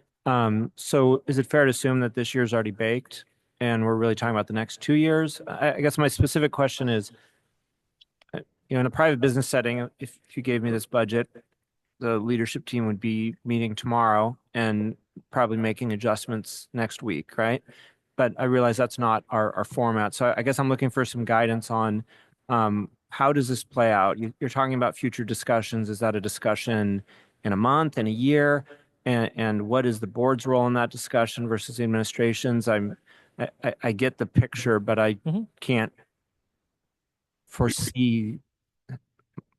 So is it fair to assume that this year's already baked and we're really talking about the next 2 years? I guess my specific question is, in a private business setting, if you gave me this budget, the leadership team would be meeting tomorrow and probably making adjustments next week, right? But I realize that's not our format. So I guess I'm looking for some guidance on how does this play out? You're talking about future discussions. Is that a discussion in a month, in a year? And what is the board's role in that discussion versus the administration's? I get the picture, but I can't foresee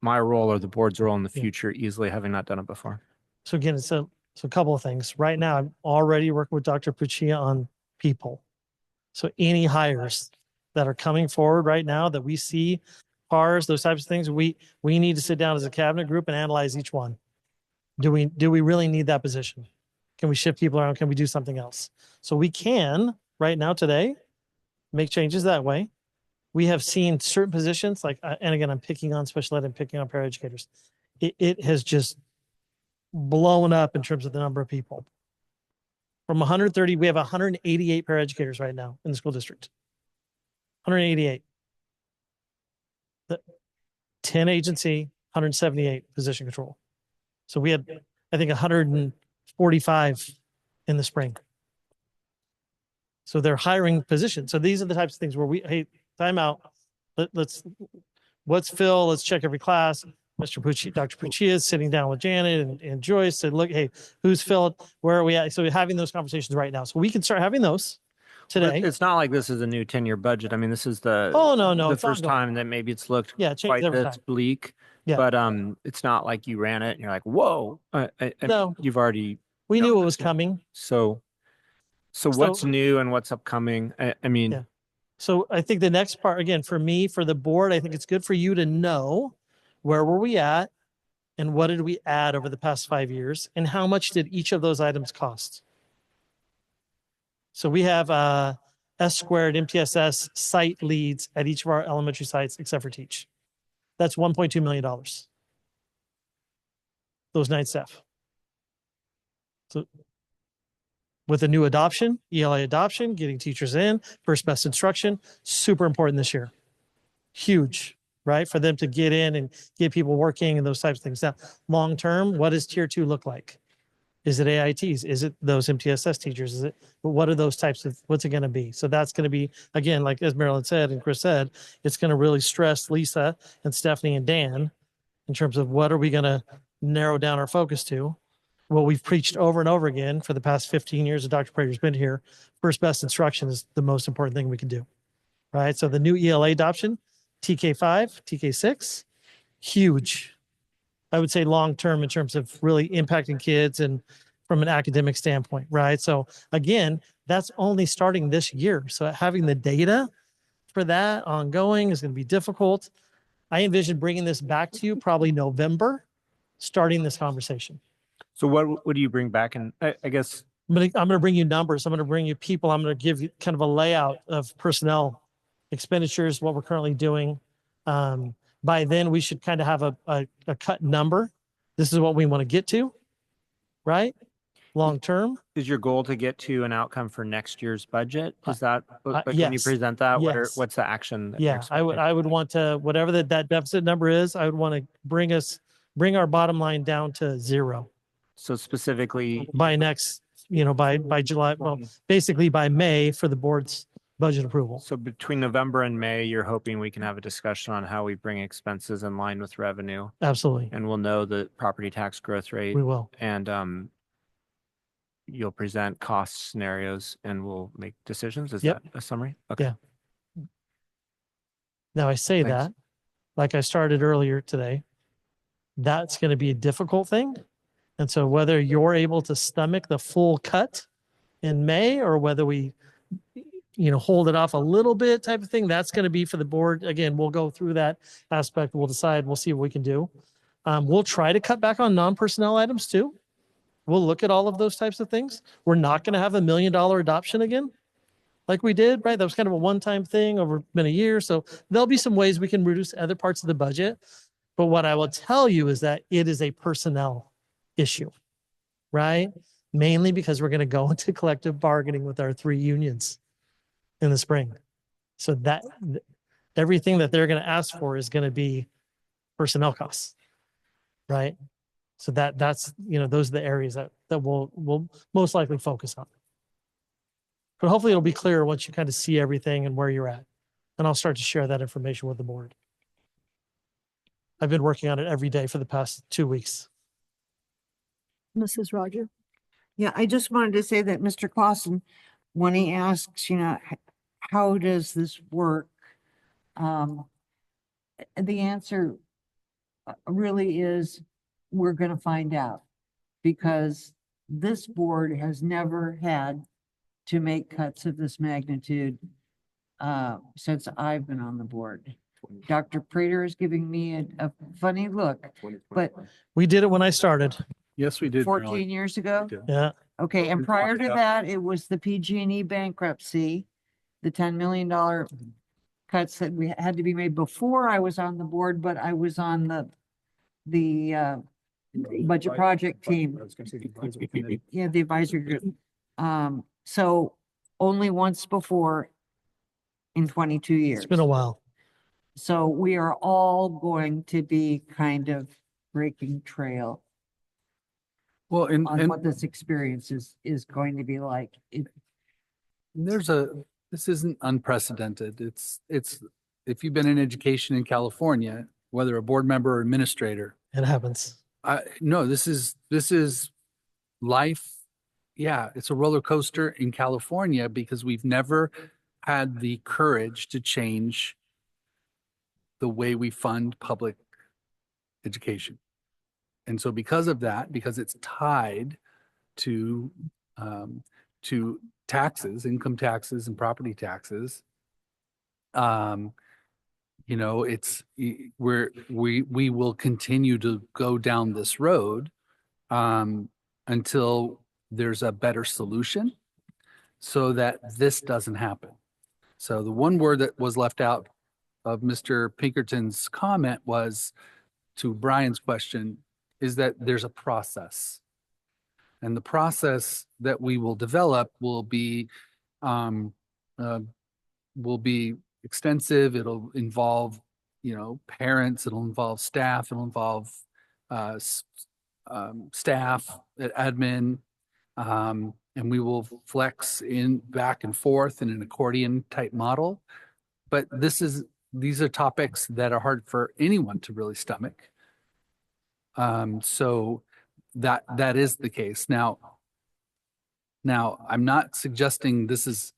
my role or the board's role in the future easily, having not done it before. So again, it's a couple of things. Right now, I'm already working with Dr. Puccia on people. So any hires that are coming forward right now that we see, PARs, those types of things, we need to sit down as a cabinet group and analyze each one. Do we really need that position? Can we shift people around? Can we do something else? So we can right now today make changes that way. We have seen certain positions and again, I'm picking on special ed and picking on paraeducators. It has just blown up in terms of the number of people. From 130, we have 188 paraeducators right now in the school district. 188. 10 agency, 178 position control. So we had, I think, 145 in the spring. So they're hiring positions. So these are the types of things where hey, time out. Let's fill, let's check every class. Mr. Pucci, Dr. Puccia is sitting down with Janet and Joyce said, look, hey, who's filled? Where are we at? So we're having those conversations right now. So we can start having those today. But it's not like this is a new 10-year budget. I mean, this is the it's first ongoing. time that maybe it's looked Yeah, it changes quite every this time. bleak. Yeah. But it's not like you ran it and you're like, whoa. No. You've already We knew it was coming. So what's new and what's upcoming? I mean, yeah. So I think the next part, again, for me, for the board, I think it's good for you to know where were we at and what did we add over the past 5 years and how much did each of those items cost? So we have S squared MTSS site leads at each of our elementary sites except for Teach. That's $1.2 million. Those night staff. So with a new adoption, ELA adoption, getting teachers in, first best instruction, super important this year. Huge, right? For them to get in and get people working and those types of things. Now, long term, what does tier 2 look like? Is it AITs? Is it those MTSS teachers? Is it, what are those types of, what's it going to be? So that's going to be, again, like as Marilyn said and Chris said, it's going to really stress Lisa and Stephanie and Dan in terms of what are we going to narrow down our focus to. What we've preached over and over again for the past 15 years that Dr. Prater's been here, first best instruction is the most important thing we can do, right? So the new ELA adoption, TK5, TK6, huge. I would say long-term in terms of really impacting kids and from an academic standpoint, right? So again, that's only starting this year. So having the data for that ongoing is going to be difficult. I envision bringing this back to you probably November, starting this conversation. So what do you bring back? And I guess I'm going to bring you numbers. I'm going to bring you people. I'm going to give you kind of a layout of personnel expenditures, what we're currently doing. By then, we should kind of have a cut number. This is what we want to get to, right? Long term. Is your goal to get to an outcome for next year's budget? Is that, but can you yes. present that? Yes. What's the action? That you're Yeah, I would want to, whatever that deficit number is, I would want to bring our bottom line down to 0. So specifically by next, by July, well, basically by May for the board's budget approval. So between November and May, you're hoping we can have a discussion on how we bring expenses in line with revenue. Absolutely. And we'll know the property tax growth rate. We will. And you'll present cost scenarios and we'll make decisions. Is Yep. that a summary? Okay. Yeah. Now I say Thanks. that, like I started earlier today, that's going to be a difficult thing. And so whether you're able to stomach the full cut in May or whether we, hold it off a little bit type of thing, that's going to be for the board. Again, we'll go through that aspect. We'll decide, we'll see what we can do. We'll try to cut back on non-personnel items too. We'll look at all of those types of things. We're not going to have $1 million adoption again like we did, right? That was kind of a one-time thing over many years. So there'll be some ways we can reduce other parts of the budget. But what I will tell you is that it is a personnel issue, right? Mainly because we're going to go into collective bargaining with our 3 unions in the spring. So that everything that they're going to ask for is going to be personnel costs, right? So that's, those are the areas that we'll most likely focus on. But hopefully it'll be clear once you kind of see everything and where you're at. And I'll start to share that information with the board. I've been working on it every day for the past 2 weeks. Mrs. Roger? Yeah, I just wanted to say that Mr. Clausen, when he asks, how does this work? The answer really is, we're going to find out, because this board has never had to make cuts of this magnitude since I've been on the board. Dr. Prater is giving me a funny look, but we did it when I started. Yes, we did. 14 years ago? Yeah. Okay, and prior to that, it was the PG&E bankruptcy, the $10 million cuts that we had to be made before I was on the board, but I was on the budget project team. Yeah, the advisory group. So only once before in 22 years. It's been a while. So we are all going to be kind of breaking trail. Well, and what this experience is going to be like. This isn't unprecedented. It's if you've been in education in California, whether a board member or administrator, it happens. No, this is life. Yeah, it's a roller coaster in California because we've never had the courage to change the way we fund public education. And so because of that, because it's tied to taxes, income taxes and property taxes, we will continue to go down this road until there's a better solution so that this doesn't happen. So the one word that was left out of Mr. Pinkerton's comment was, to Brian's question, is that there's a process. And the process that we will develop um, will be extensive. It'll involve, parents, it'll involve staff, it'll involve staff, admin, and we will flex in back and forth in an accordion type model. But these are topics that are hard for anyone to really stomach. So that is the case. Now, I'm not suggesting this is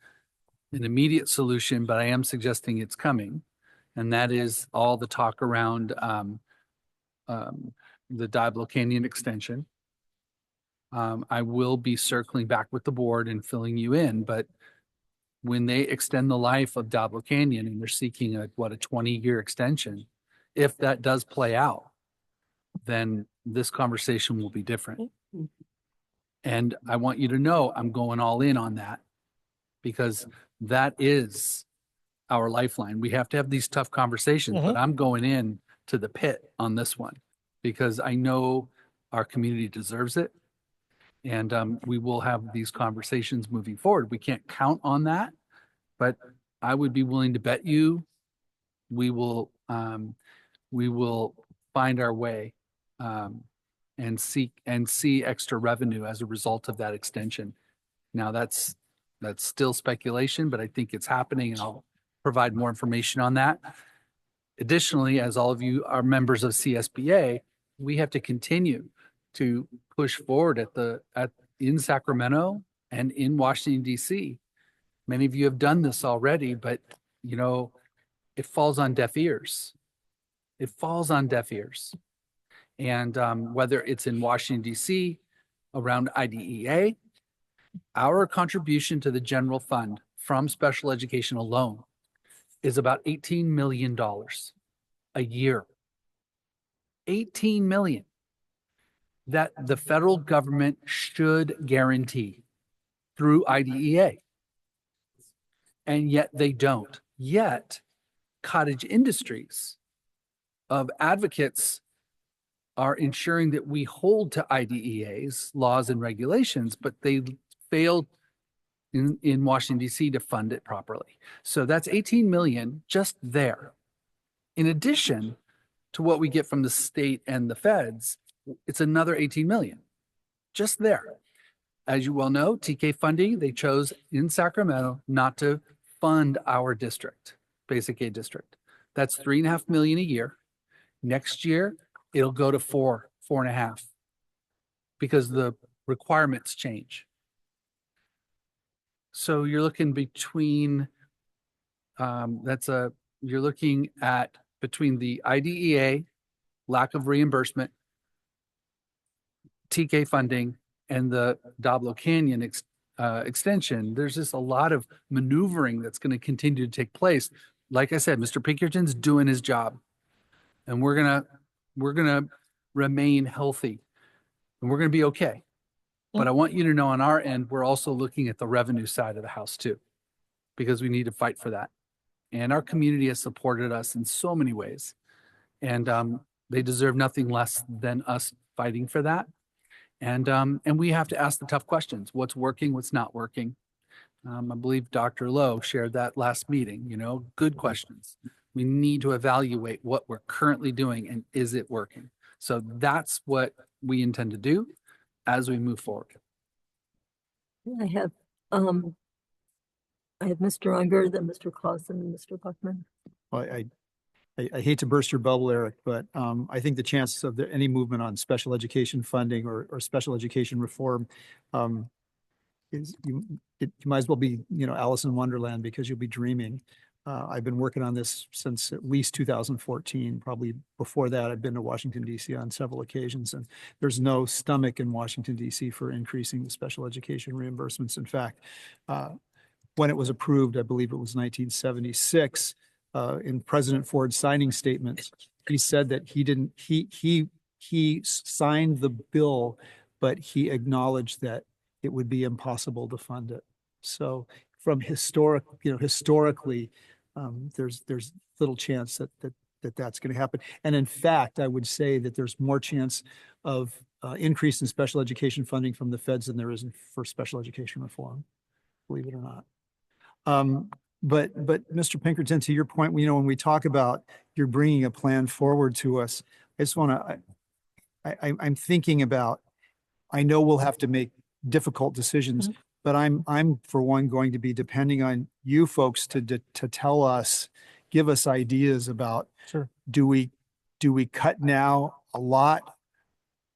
an immediate solution, but I am suggesting it's coming. And that is all the talk around the Diablo Canyon extension. I will be circling back with the board and filling you in, but when they extend the life of Diablo Canyon and they're seeking a 20-year extension, if that does play out, then this conversation will be different. And I want you to know I'm going all in on that, because that is our lifeline. We have to have these tough conversations, but I'm going in to the pit on this one because I know our community deserves it. And we will have these conversations moving forward. We can't count on that, but I would be willing to bet you we will find our way and see extra revenue as a result of that extension. Now that's still speculation, but I think it's happening, and I'll provide more information on that. Additionally, as all of you are members of CSBA, we have to continue to push forward in Sacramento and in Washington, D.C. Many of you have done this already, but it falls on deaf ears. It falls on deaf ears. And whether it's in Washington, D.C., around IDEA, our contribution to the general fund from special education alone is about $18 million a year. $18 million that the federal government should guarantee through IDEA. And yet they don't. Yet cottage industries of advocates are ensuring that we hold to IDEA's laws and regulations, but they failed in Washington, D.C. to fund it properly. So that's 18 million just there. In addition to what we get from the state and the feds, it's another 18 million just there. As you well know, TK funding, they chose in Sacramento not to fund our district, basic aid district. That's 3.5 million a year. Next year, it'll go to 4.5, because the requirements change. So you're looking between, you're looking at between the IDEA, lack of reimbursement, TK funding, and the Diablo Canyon extension. There's just a lot of maneuvering that's going to continue to take place. Like I said, Mr. Pinkerton's doing his job, and we're gonna remain healthy, and we're gonna be okay. But I want you to know on our end, we're also looking at the revenue side of the house too, because we need to fight for that. And our community has supported us in so many ways, and they deserve nothing less than us fighting for that. And we have to ask the tough questions: what's working, what's not working. I believe Dr. Lowe shared that last meeting. Good questions. We need to evaluate what we're currently doing and is it working. So that's what we intend to do as we move forward. I have Mr. Unger, then Mr. Clausen, and Mr. Buckman. Well, I hate to burst your bubble, Eric, but I think the chances of any movement on special education funding or special education reform you might as well be, Alice in Wonderland, because you'll be dreaming. I've been working on this since at least 2014. Probably before that, I've been to Washington, D.C. on several occasions, and there's no stomach in Washington, D.C. for increasing the special education reimbursements. In fact, when it was approved, I believe it was 1976, in President Ford's signing statement, he said that he signed the bill, but he acknowledged that it would be impossible to fund it. So from historically, there's little chance that that's going to happen. And in fact, I would say that there's more chance of increase in special education funding from the feds than there is for special education reform, believe it or not. But Mr. Pinkerton, to your point, when we talk about you're bringing a plan forward to us, I just want to, I'm thinking about, I know we'll have to make difficult decisions, but I'm for one going to be depending on you folks to tell us, give us ideas about, sure, do we cut now a lot?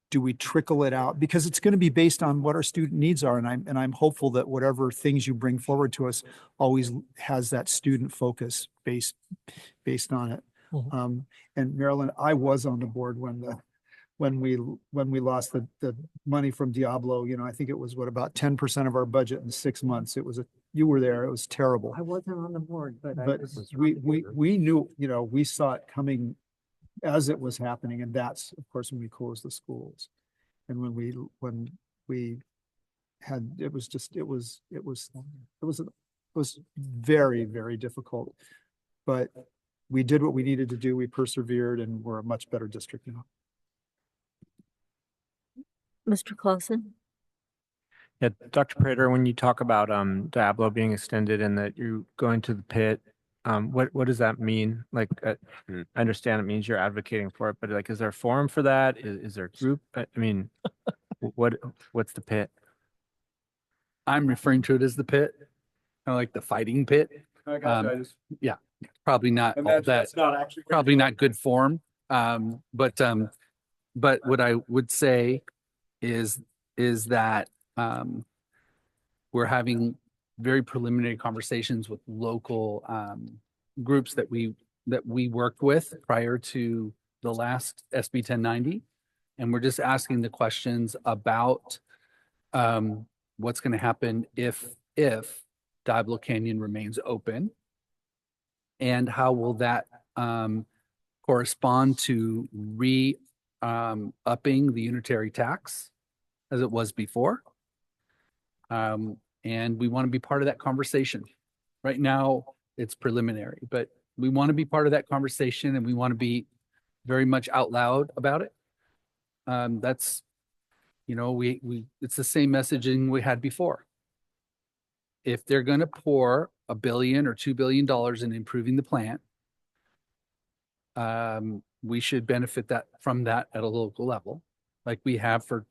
Do we trickle it out? Because it's going to be based on what our student needs are. And I'm hopeful that whatever things you bring forward to us always has that student focus based on it. And Marilyn, I was on the board when we lost the money from Diablo. I think it was about 10% of our budget in 6 months. You were there. It was terrible. I wasn't on the board, but we knew, we saw it coming as it was happening. And that's, of course, when we closed the schools. And when we had, it was very, very difficult, but we did what we needed to do. We persevered, and we're a much better district now. Mr. Clausen? Yeah, Dr. Prater, when you talk about Diablo being extended and that you're going to the pit, what does that mean? Like, I understand it means you're advocating for it, but like, is there a forum for that? Is there a group? I mean, what's the pit? I'm referring to it as the pit, kind of like the fighting pit. Yeah, probably not all that. That's not actually probably not good form. But what I would say is that we're having very preliminary conversations with local groups that we worked with prior to the last SB 1090, and we're just asking the questions about what's going to happen if Diablo Canyon remains open, and how will that correspond to upping the unitary tax as it was before. And we want to be part of that conversation. Right now, it's preliminary, but we want to be part of that conversation, and we want to be very much out loud about it. That's, it's the same messaging we had before. If they're going to pour $1 billion or $2 billion in improving the plant, we should benefit from that at a local level, like we have for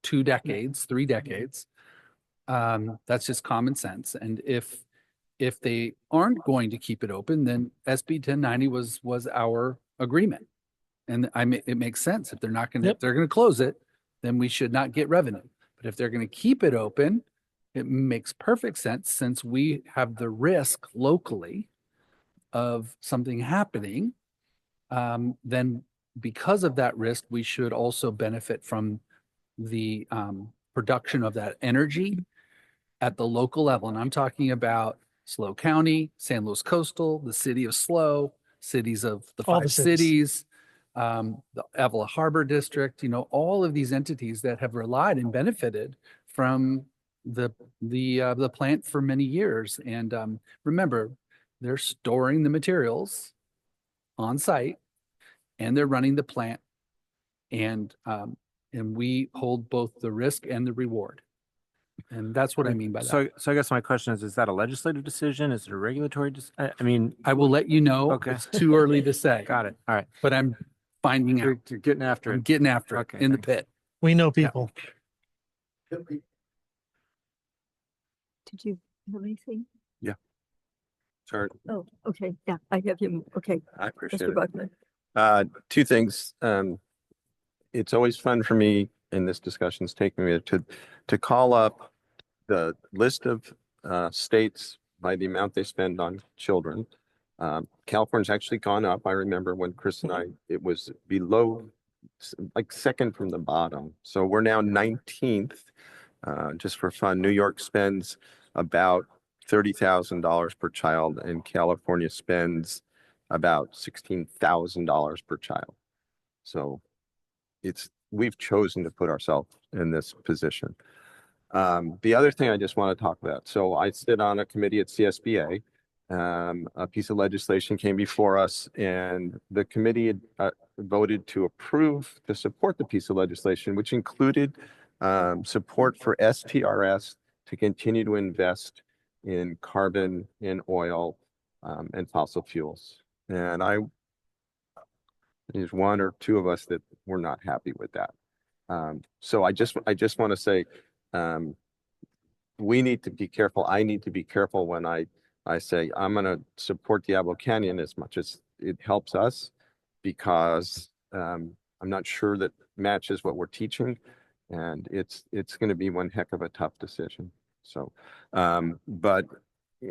2 decades, 3 decades. That's just common sense. And if they aren't going to keep it open, then SB 1090 was our agreement. And it makes sense. If they're not going to, if they're going to close it, then we should not get revenue. But if they're going to keep it open, it makes perfect sense, since we have the risk locally of something happening. Then because of that risk, we should also benefit from the production of that energy at the local level. And I'm talking about SLO County, San Luis Coastal, the city of SLO, cities of the 5 cities, the Avila Harbor District, all of these entities that have relied and benefited from the plant for many years. And remember, they're storing the materials on site, and they're running the plant, and we hold both the risk and the reward. And that's what I mean by that. So I guess my question is that a legislative decision? Is it a regulatory decision? I mean, I will let you know. Okay. It's too early to say. Got it. All right. But I'm finding out. You're getting after it. I'm getting after it in the pit. We know people. Did you have anything? Yeah. Sorry. Oh, okay. Yeah, I have you. Okay. I appreciate Mr. it. Buckman. 2 things. It's always fun for me in this discussion's taking me to call up the list of states by the amount they spend on children. California's actually gone up. I remember when Chris and I, it was below, like second from the bottom. So we're now 19th. Just for fun, New York spends about $30,000 per child, and California spends about $16,000 per child. So we've chosen to put ourselves in this position. The other thing I just want to talk about. So I sit on a committee at CSBA, A piece of legislation came before us, and the committee had, voted to support the piece of legislation, which included support for STRS to continue to invest in carbon, in oil, and fossil fuels. And there's one or two of us that were not happy with that. So I just want to say, we need to be careful. I need to be careful when I say I'm going to support Diablo Canyon as much as it helps us, because I'm not sure that matches what we're teaching, and it's going to be one heck of a tough decision. So, but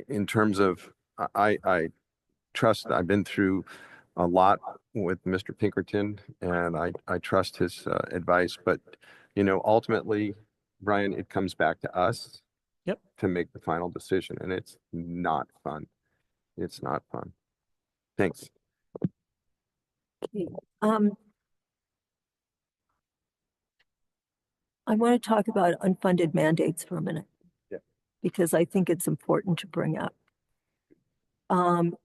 in terms of, I trust, I've been through a lot with Mr. Pinkerton, and I trust his advice, but ultimately, Brian, it comes back to us. Yep. To make the final decision, and it's not fun. It's not fun. Thanks. Okay. I want to talk about unfunded mandates for a minute. Yeah. Because I think it's important to bring up.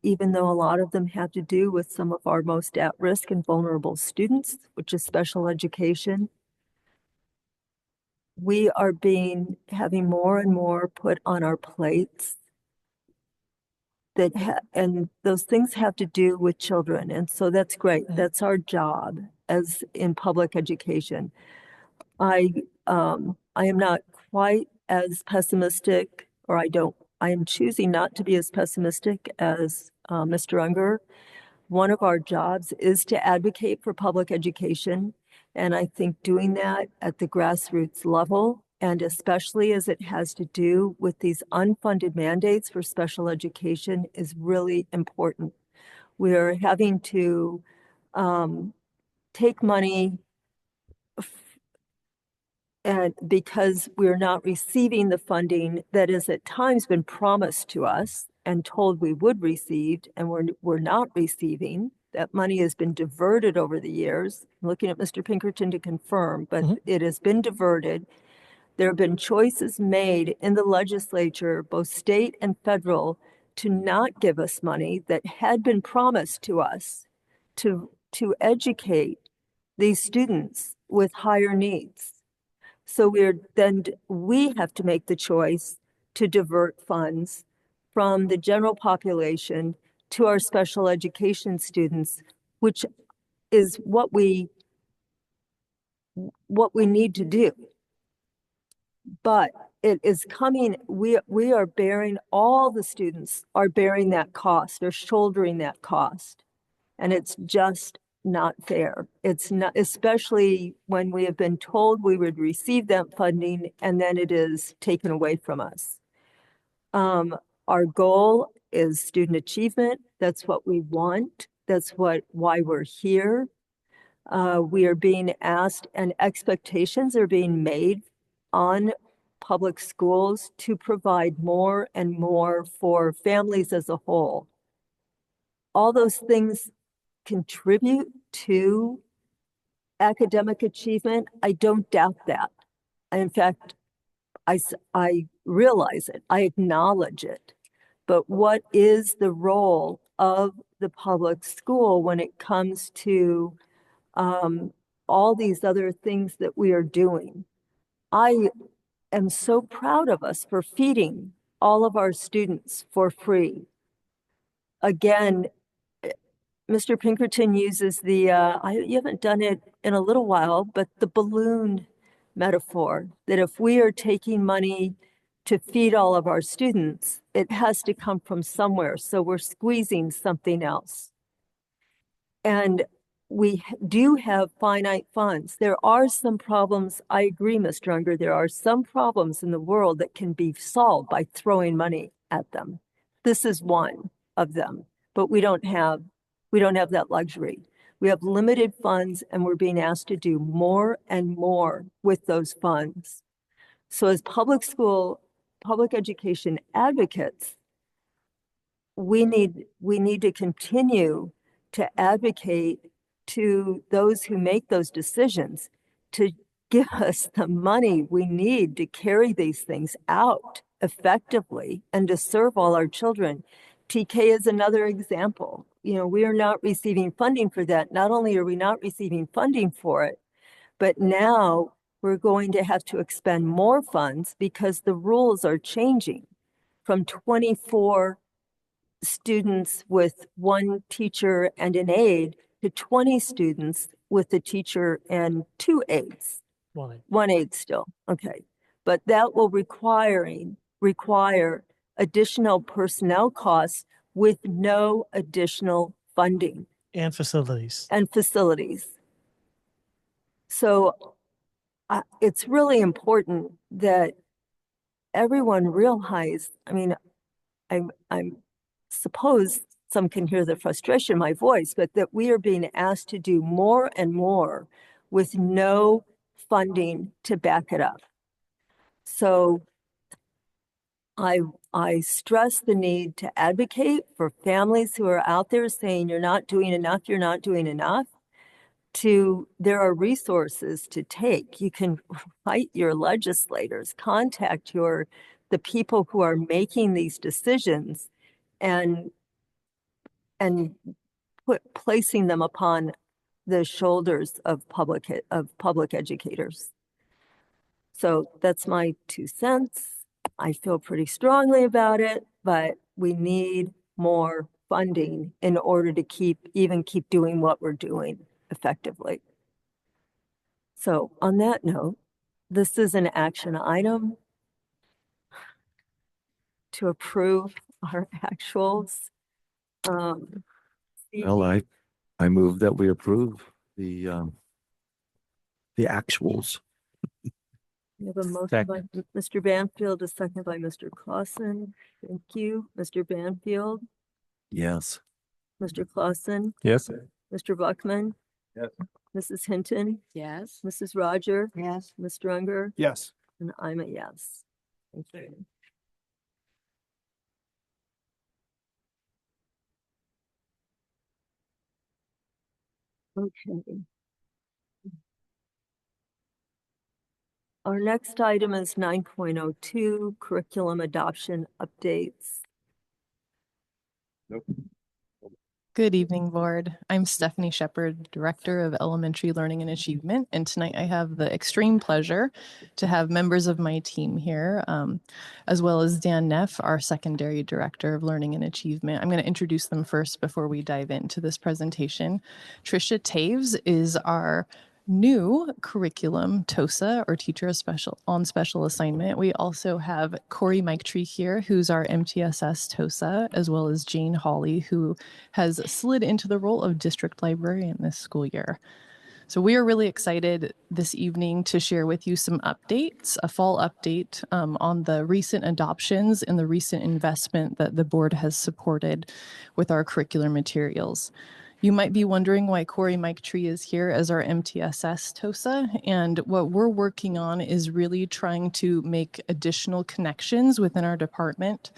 Even though a lot of them have to do with some of our most at-risk and vulnerable students, which is special education, we are having more and more put on our plates and those things have to do with children. And so that's great. That's our job as in public education. I am not quite as pessimistic, or I am choosing not to be as pessimistic as Mr. Unger. One of our jobs is to advocate for public education. And I think doing that at the grassroots level, and especially as it has to do with these unfunded mandates for special education, is really important. We are having to take money and because we're not receiving the funding that has at times been promised to us and told we would receive, and we're not receiving. That money has been diverted over the years. I'm looking at Mr. Pinkerton to confirm, but it has been diverted. There have been choices made in the legislature, both state and federal, to not give us money that had been promised to us to educate these students with higher needs. So we have to make the choice to divert funds from the general population to our special education students, which is what we need to do. But it is coming, we are bearing, all the students are bearing that cost, they're shouldering that cost. And it's just not fair. It's not, especially when we have been told we would receive that funding and then it is taken away from us. Our goal is student achievement. That's what we want. That's why we're here. We are being asked, and expectations are being made on public schools to provide more and more for families as a whole. All those things contribute to academic achievement. I don't doubt that. In fact, I realize it, I acknowledge it. But what is the role of the public school when it comes to all these other things that we are doing? I am so proud of us for feeding all of our students for free. Again, Mr. Pinkerton uses you haven't done it in a little while, but the balloon metaphor, that if we are taking money to feed all of our students, it has to come from somewhere. So we're squeezing something else. And we do have finite funds. There are some problems. I agree, Mr. Unger, there are some problems in the world that can be solved by throwing money at them. This is one of them, but we don't have that luxury. We have limited funds and we're being asked to do more and more with those funds. So as public education advocates, we need to continue to advocate to those who make those decisions to give us the money we need to carry these things out effectively and to serve all our children. TK is another example. You know, we are not receiving funding for that. Not only are we not receiving funding for it, but now we're going to have to expend more funds because the rules are changing from 24 students with one teacher and an aide to 20 students with a teacher and 2 aides. One aide still, okay. But that will require additional personnel costs with no additional funding. And facilities. And facilities. So it's really important that everyone realize, I mean, I'm suppose some can hear the frustration in my voice, but that we are being asked to do more and more with no funding to back it up. So I stress the need to advocate for families who are out there saying you're not doing enough, you're not doing enough. There are resources to take. You can write your legislators, contact the people who are making these decisions and placing them upon the shoulders of public educators. So that's my 2 cents. I feel pretty strongly about it, but we need more funding in order to keep doing what we're doing effectively. So on that note, this is an action item to approve our actuals. Well, I move that we approve the actuals. We have a motion by Mr. Banfield, a second by Mr. Clausen. Thank you. Mr. Banfield, Yes. Mr. Clausen, Yes. Mr. Buckman, Yes. Mrs. Hinton, Yes. Mrs. Roger, Yes. Mr. Unger, Yes. and I'm a yes. Thank you. Okay. Our next item is 9.02, curriculum adoption updates. Nope. Good evening, board. I'm Stephanie Shepard, Director of Elementary Learning and Achievement, and tonight I have the extreme pleasure to have members of my team here, as well as Dan Neff, our Secondary Director of Learning and Achievement. I'm going to introduce them first before we dive into this presentation. Tricia Taves is our new curriculum TOSA, or teacher on special assignment. We also have Corey Miketree here, who's our MTSS TOSA, as well as Jane Hawley, who has slid into the role of district librarian this school year. So we are really excited this evening to share with you some updates, a fall update on the recent adoptions and the recent investment that the board has supported with our curricular materials. You might be wondering why Corey Miketree is here as our MTSS TOSA, and what we're working on is really trying to make additional connections within our department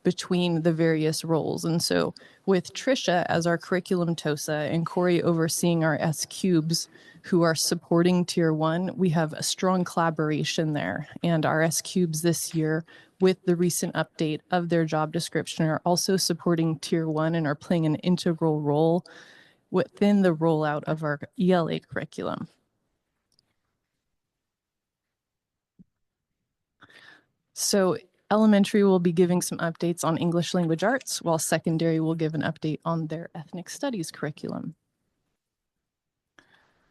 between the various roles. And so with Tricia as our curriculum TOSA and Corey overseeing our S cubes who are supporting Tier 1, we have a strong collaboration there. And our S cubes this year, with the recent update of their job description, are also supporting Tier 1 and are playing an integral role within the rollout of our ELA curriculum. So elementary will be giving some updates on English language arts, while secondary will give an update on their ethnic studies curriculum.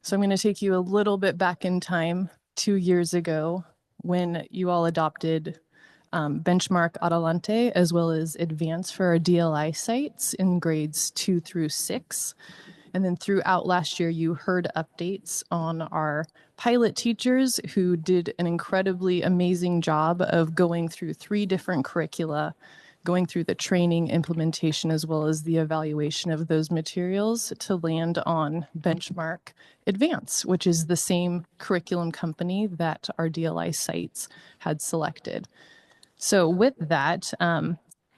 So I'm going to take you a little bit back in time, 2 years ago, when you all adopted Benchmark Adelante, as well as Advance for our DLI sites in grades 2 through 6. And then throughout last year, you heard updates on our pilot teachers who did an incredibly amazing job of going through 3 different curricula, going through the training, implementation, as well as the evaluation of those materials to land on Benchmark Advance, which is the same curriculum company that our DLI sites had selected. So with that,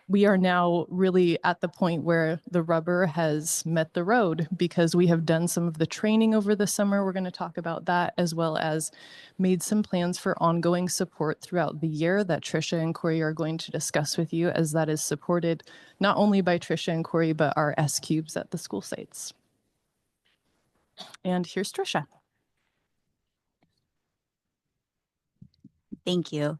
we are now really at the point where the rubber has met the road because we have done some of the training over the summer. We're going to talk about that, as well as made some plans for ongoing support throughout the year that Tricia and Corey are going to discuss with you, as that is supported not only by Tricia and Corey, but our S cubes at the school sites. And here's Tricia. Thank you.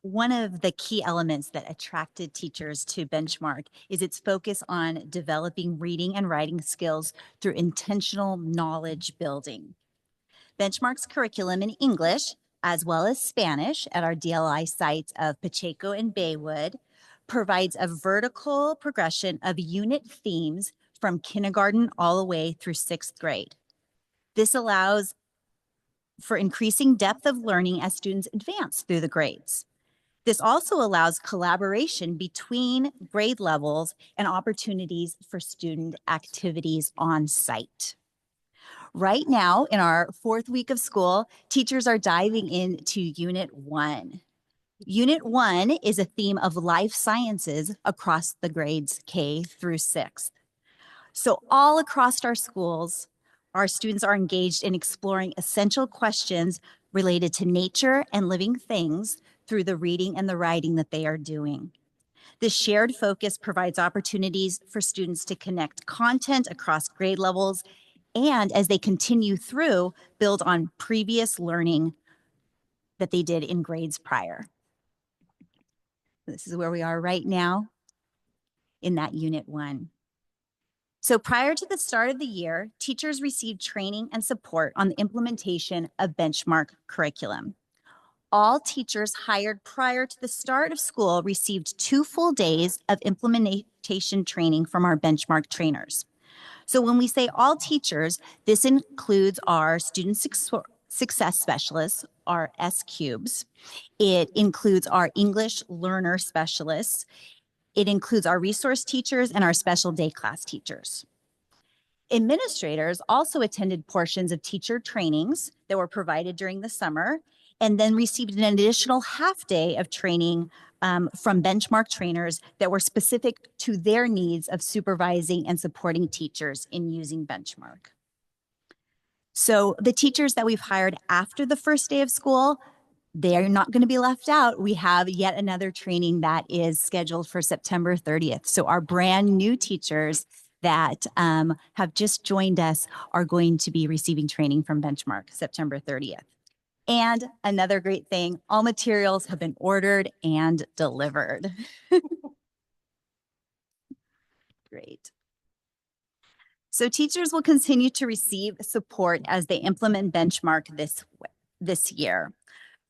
One of the key elements that attracted teachers to Benchmark is its focus on developing reading and writing skills through intentional knowledge building. Benchmark's curriculum in English, as well as Spanish at our DLI sites of Pacheco and Baywood, provides a vertical progression of unit themes from kindergarten all the way through 6th grade. This allows for increasing depth of learning as students advance through the grades. This also allows collaboration between grade levels and opportunities for student activities on site. Right now, in our 4th week of school, teachers are diving into Unit 1. Unit 1 is a theme of life sciences across the grades K through 6th. So all across our schools, our students are engaged in exploring essential questions related to nature and living things through the reading and the writing that they are doing. This shared focus provides opportunities for students to connect content across grade levels, and as they continue through, build on previous learning that they did in grades prior. This is where we are right now in that Unit 1. So prior to the start of the year, teachers received training and support on the implementation of Benchmark curriculum. All teachers hired prior to the start of school received 2 full days of implementation training from our Benchmark trainers. So when we say all teachers, this includes our student success specialists, our S cubes. It includes our English learner specialists. It includes our resource teachers and our special day class teachers. Administrators also attended portions of teacher trainings that were provided during the summer, and then received an additional half day of training from Benchmark trainers that were specific to their needs of supervising and supporting teachers in using Benchmark. So the teachers that we've hired after the first day of school, they are not going to be left out. We have yet another training that is scheduled for September 30th. So our brand new teachers that have just joined us are going to be receiving training from Benchmark September 30th. And another great thing, all materials have been ordered and delivered. Great. So teachers will continue to receive support as they implement Benchmark this year.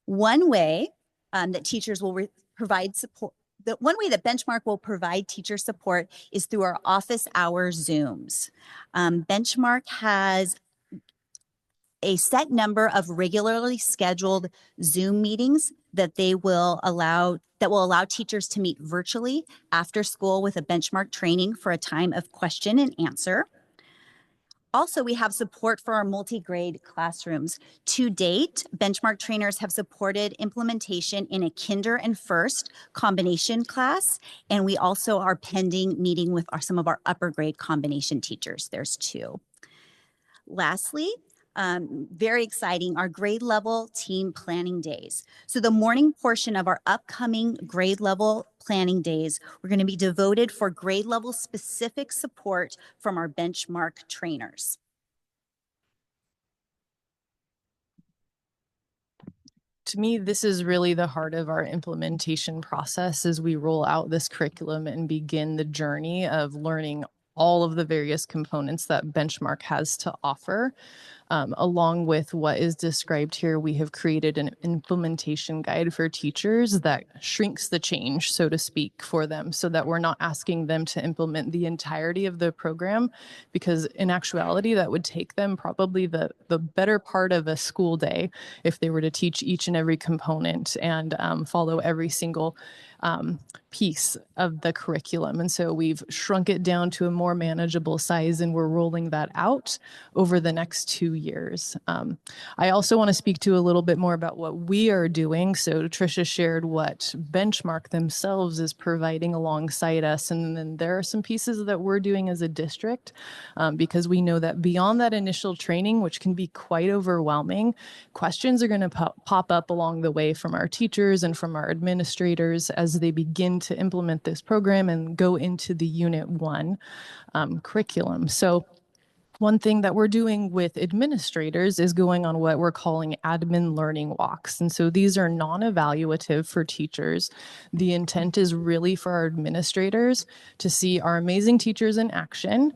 One way that teachers will provide support, one way that Benchmark will provide teacher support is through our office hour Zooms. Benchmark has a set number of regularly scheduled Zoom meetings that will allow teachers to meet virtually after school with a Benchmark training for a time of question and answer. Also, we have support for our multi-grade classrooms. To date, Benchmark trainers have supported implementation in a kinder and first combination class, and we also are pending meeting with some of our upper grade combination teachers. There's 2. Lastly, very exciting, our grade level team planning days. So the morning portion of our upcoming grade level planning days, we're going to be devoted for grade level specific support from our Benchmark trainers. To me, this is really the heart of our implementation process as we roll out this curriculum and begin the journey of learning all of the various components that Benchmark has to offer. Along with what is described here, we have created an implementation guide for teachers that shrinks the change, so to speak, for them, so that we're not asking them to implement the entirety of the program, because in actuality, that would take them probably the better part of a school day if they were to teach each and every component and follow every single piece of the curriculum. And so we've shrunk it down to a more manageable size, and we're rolling that out over the next 2 years. I also want to speak to a little bit more about what we are doing. So Tricia shared what Benchmark themselves is providing alongside us. And then there are some pieces that we're doing as a district, because we know that beyond that initial training, which can be quite overwhelming, questions are going to pop up along the way from our teachers and from our administrators as they begin to implement this program and go into the Unit 1 curriculum. So one thing that we're doing with administrators is going on what we're calling admin learning walks. And so these are non-evaluative for teachers. The intent is really for our administrators to see our amazing teachers in action,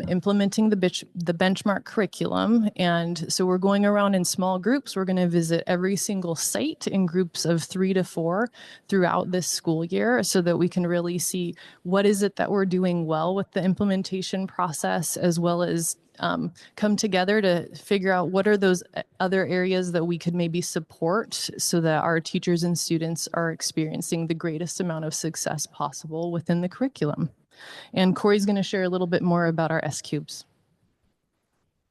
implementing the benchmark curriculum. And so we're going around in small groups. We're going to visit every single site in groups of 3 to 4 throughout this school year so that we can really see what is it that we're doing well with the implementation process, as well as come together to figure out what are those other areas that we could maybe support so that our teachers and students are experiencing the greatest amount of success possible within the curriculum. And Corey's going to share a little bit more about our S-Cubes.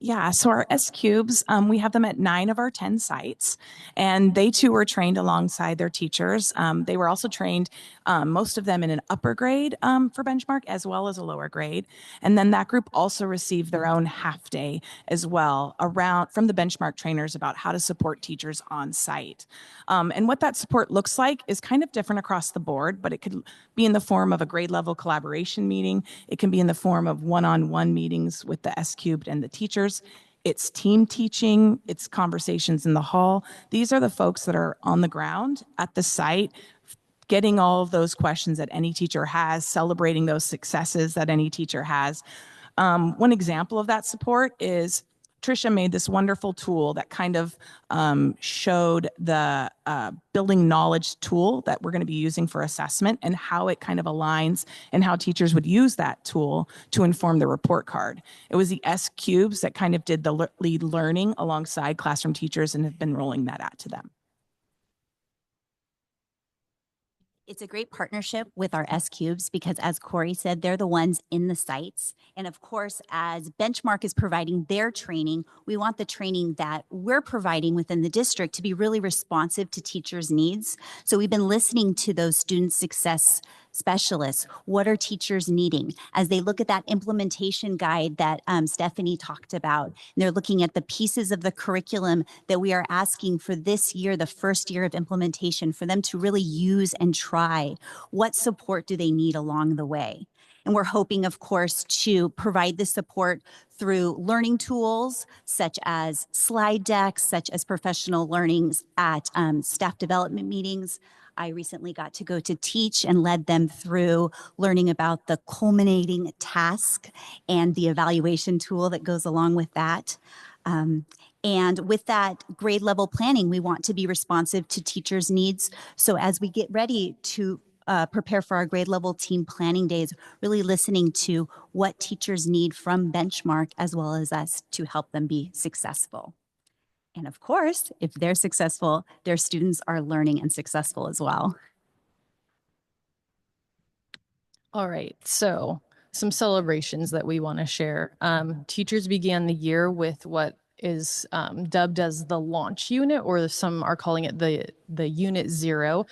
Yeah, so our S-Cubes, we have them at 9 of our 10 sites, and they too were trained alongside their teachers. They were also trained, most of them in an upper grade for Benchmark, as well as a lower grade. And then that group also received their own half day as well from the Benchmark trainers about how to support teachers on site. And what that support looks like is kind of different across the board, but it could be in the form of a grade level collaboration meeting. It can be in the form of one-on-one meetings with the S-Cubed and the teachers. It's team teaching, it's conversations in the hall. These are the folks that are on the ground at the site, getting all of those questions that any teacher has, celebrating those successes that any teacher has. One example of that support is Tricia made this wonderful tool that kind of showed the building knowledge tool that we're going to be using for assessment and how it kind of aligns and how teachers would use that tool to inform the report card. It was the S-Cubes that kind of did the lead learning alongside classroom teachers and have been rolling that out to them. It's a great partnership with our S-Cubes because, as Corey said, they're the ones in the sites. And of course, as Benchmark is providing their training, we want the training that we're providing within the district to be really responsive to teachers' needs. So we've been listening to those student success specialists. What are teachers needing as they look at that implementation guide that Stephanie talked about? And they're looking at the pieces of the curriculum that we are asking for this year, the first year of implementation, for them to really use and try. What support do they need along the way? And we're hoping, of course, to provide this support through learning tools such as slide decks, such as professional learnings at staff development meetings. I recently got to go to teach and led them through learning about the culminating task and the evaluation tool that goes along with that. And with that grade level planning, we want to be responsive to teachers' needs. So as we get ready to prepare for our grade level team planning days, really listening to what teachers need from Benchmark as well as us to help them be successful. And of course, if they're successful, their students are learning and successful as well. All right, so some celebrations that we want to share. Teachers began the year with what is dubbed as the launch unit, or some are calling it the Unit 0.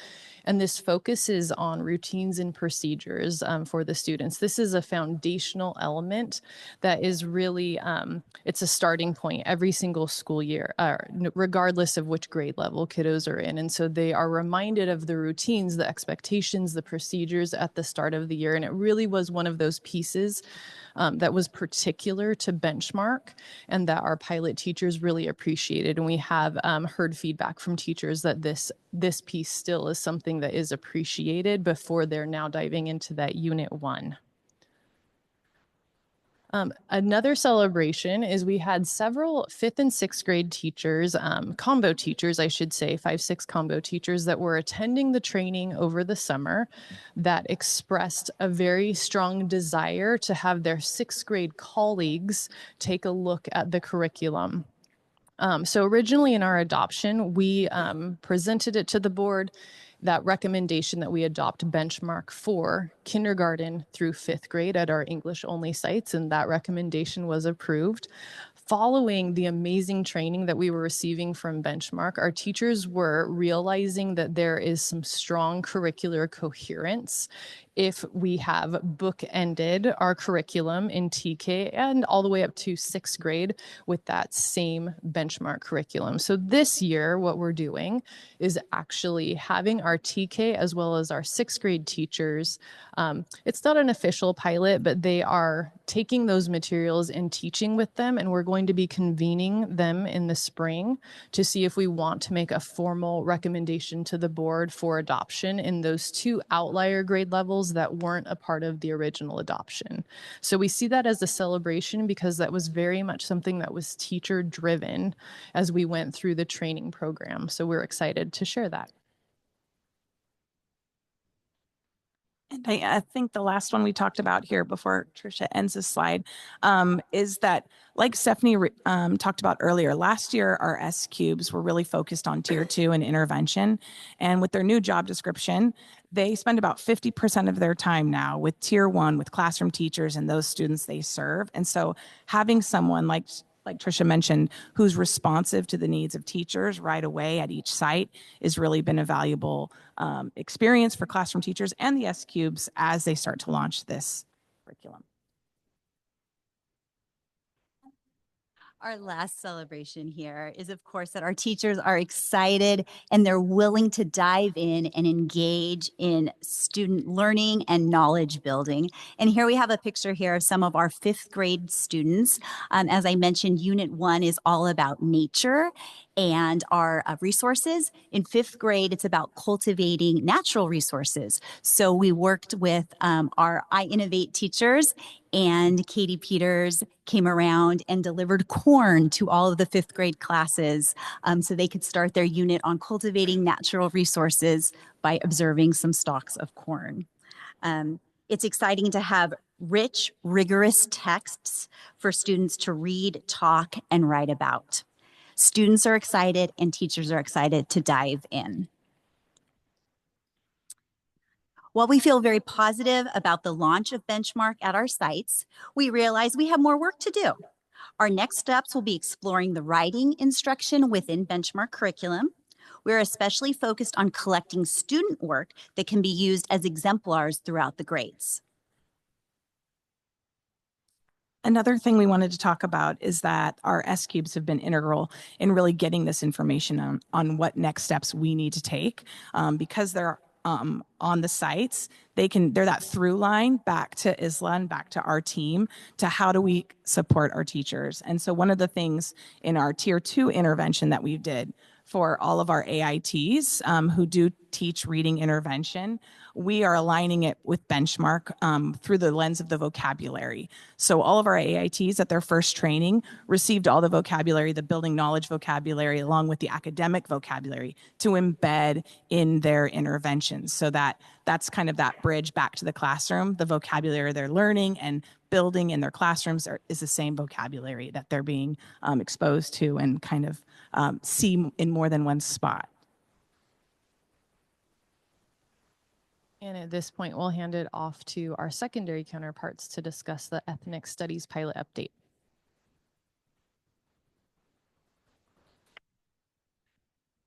And this focuses on routines and procedures for the students. This is a foundational element that is really, it's a starting point every single school year, regardless of which grade level kiddos are in. And so they are reminded of the routines, the expectations, the procedures at the start of the year. And it really was one of those pieces that was particular to Benchmark and that our pilot teachers really appreciated. And we have heard feedback from teachers that this piece still is something that is appreciated before they're now diving into that Unit 1. Another celebration is we had several 5th and 6th grade teachers, combo teachers, I should say, 5-6 combo teachers that were attending the training over the summer that expressed a very strong desire to have their 6th grade colleagues take a look at the curriculum. So originally in our adoption, we presented it to the board, that recommendation that we adopt Benchmark for kindergarten through 5th grade at our English only sites, and that recommendation was approved. following the amazing training that we were receiving from Benchmark, our teachers were realizing that there is some strong curricular coherence if we have bookended our curriculum in TK and all the way up to 6th grade with that same Benchmark curriculum. So this year, what we're doing is actually having our TK as well as our 6th grade teachers. It's not an official pilot, but they are taking those materials and teaching with them, and we're going to be convening them in the spring to see if we want to make a formal recommendation to the board for adoption in those 2 outlier grade levels that weren't a part of the original adoption. So we see that as a celebration because that was very much something that was teacher driven as we went through the training program. So we're excited to share that. And I think the last one we talked about here before Tricia ends this slide is that, like Stephanie talked about earlier, last year our S cubes were really focused on tier 2 and intervention. And with their new job description, they spend about 50% of their time now with tier 1, with classroom teachers and those students they serve. And so having someone like Tricia mentioned, who's responsive to the needs of teachers right away at each site has really been a valuable experience for classroom teachers and the S cubes as they start to launch this curriculum. Our last celebration here is, of course, that our teachers are excited and they're willing to dive in and engage in student learning and knowledge building. And here we have a picture here of some of our 5th grade students. As I mentioned, Unit 1 is all about nature and our resources. In 5th grade, it's about cultivating natural resources. So we worked with our I Innovate teachers, and Katie Peters came around and delivered corn to all of the 5th grade classes so they could start their unit on cultivating natural resources by observing some stalks of corn. It's exciting to have rich, rigorous texts for students to read, talk, and write about. Students are excited and teachers are excited to dive in. While we feel very positive about the launch of Benchmark at our sites, we realize we have more work to do. Our next steps will be exploring the writing instruction within Benchmark curriculum. We're especially focused on collecting student work that can be used as exemplars throughout the grades. Another thing we wanted to talk about is that our S cubes have been integral in really getting this information on what next steps we need to take because they're on the sites. They're that through line back to Isla and back to our team to how do we support our teachers. And so one of the things in our tier 2 intervention that we did for all of our AITs who do teach reading intervention, we are aligning it with Benchmark through the lens of the vocabulary. So all of our AITs at their first training received all the vocabulary, the building knowledge vocabulary, along with the academic vocabulary to embed in their interventions. So that's kind of that bridge back to the classroom. The vocabulary they're learning and building in their classrooms is the same vocabulary that they're being exposed to and kind of see in more than one spot. And at this point, we'll hand it off to our secondary counterparts to discuss the ethnic studies pilot update.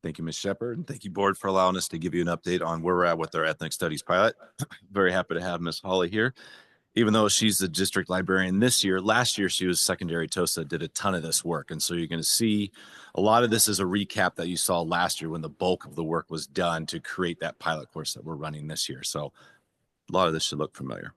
Thank you, Ms. Shepard, and thank you, board, for allowing us to give you an update on where we're at with our ethnic studies pilot. Very happy to have Ms. Holly here. Even though she's the district librarian this year, last year she was secondary TOSA, did a ton of this work. And so you're going to see a lot of this is a recap that you saw last year when the bulk of the work was done to create that pilot course that we're running this year. So a lot of this should look familiar.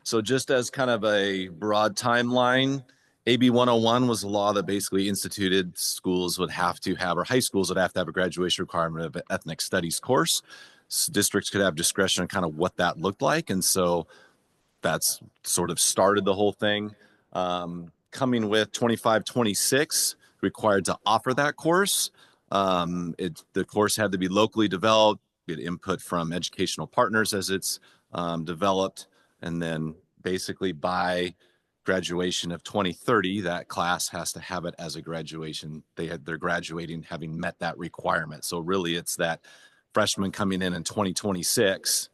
So just as kind of a broad timeline, AB 101 was a law that basically instituted schools would have to have, or high schools would have to have a graduation requirement of an ethnic studies course. So districts could have discretion on kind of what that looked like. And so that's sort of started the whole thing. Coming with 25-26, required to offer that course. The course had to be locally developed, get input from educational partners as it's developed. And then basically by graduation of 2030, that class has to have it as a graduation. They're graduating having met that requirement. So really it's that freshman coming in 2026,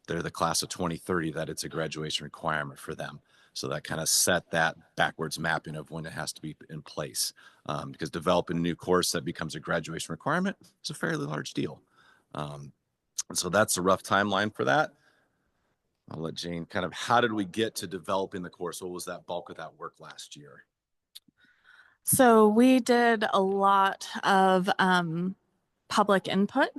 they're the class of 2030 that it's a graduation requirement for them. So that kind of set that backwards mapping of when it has to be in place. Because developing a new course that becomes a graduation requirement is a fairly large deal. And so that's a rough timeline for that. I'll let Jane kind of, how did we get to developing the course? What was that bulk of that work last year? So we did a lot of public input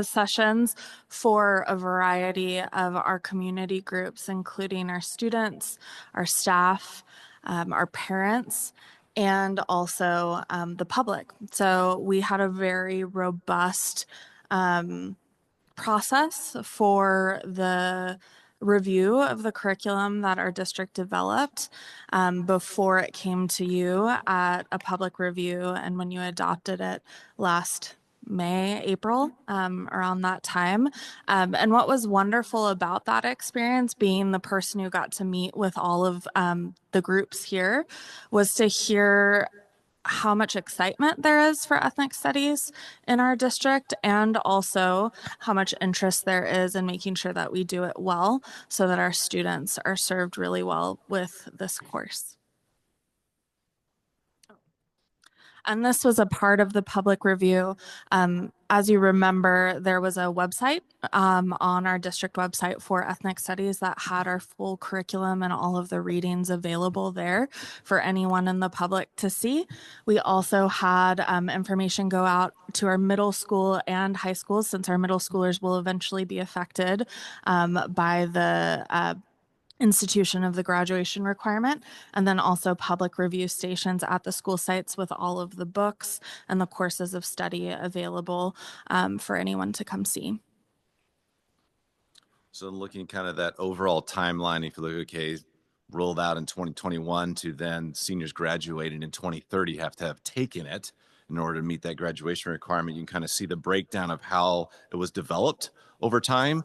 sessions for a variety of our community groups, including our students, our staff, our parents, and also the public. So we had a very robust process for the review of the curriculum that our district developed before it came to you at a public review and when you adopted it last May, April, around that time. And what was wonderful about that experience, being the person who got to meet with all of the groups here, was to hear how much excitement there is for ethnic studies in our district, and also how much interest there is in making sure that we do it well so that our students are served really well with this course. And this was a part of the public review. As you remember, there was a website on our district website for ethnic studies that had our full curriculum and all of the readings available there for anyone in the public to see. We also had information go out to our middle school and high schools, since our middle schoolers will eventually be affected by the institution of the graduation requirement, and then also public review stations at the school sites with all of the books and the courses of study available for anyone to come see. So looking kind of that overall timeline, if you look, okay, rolled out in 2021 to then seniors graduating in 2030 have to have taken it in order to meet that graduation requirement. You can kind of see the breakdown of how it was developed over time.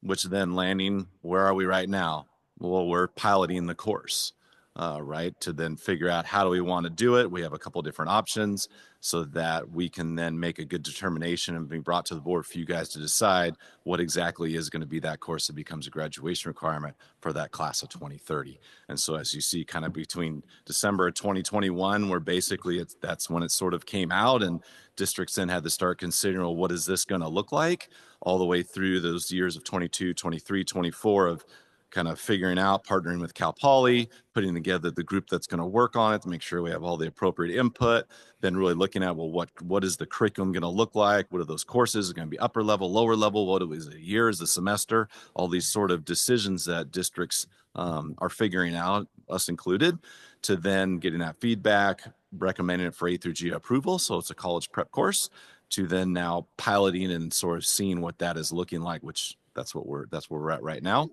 Which then landing, where are we right now? Well, we're piloting the course, right? To then figure out how do we want to do it. We have a couple different options so that we can then make a good determination and be brought to the board for you guys to decide what exactly is going to be that course that becomes a graduation requirement for that class of 2030. And so as you see kind of between December of 2021, where basically that's when it sort of came out and districts then had to start considering, well, what is this going to look like, all the way through those years of 22, 23, 24 of kind of figuring out, partnering with Cal Poly, putting together the group that's going to work on it to make sure we have all the appropriate input, then really looking at, well, what is the curriculum going to look like? What are those courses? Are going to be upper level, lower level? What is it, a year, is a semester? All these sort of decisions that districts are figuring out, us included, to then getting that feedback, recommending it for A through G approval. So it's a college prep course, to then now piloting and sort of seeing what that is looking like, which that's where we're at right now.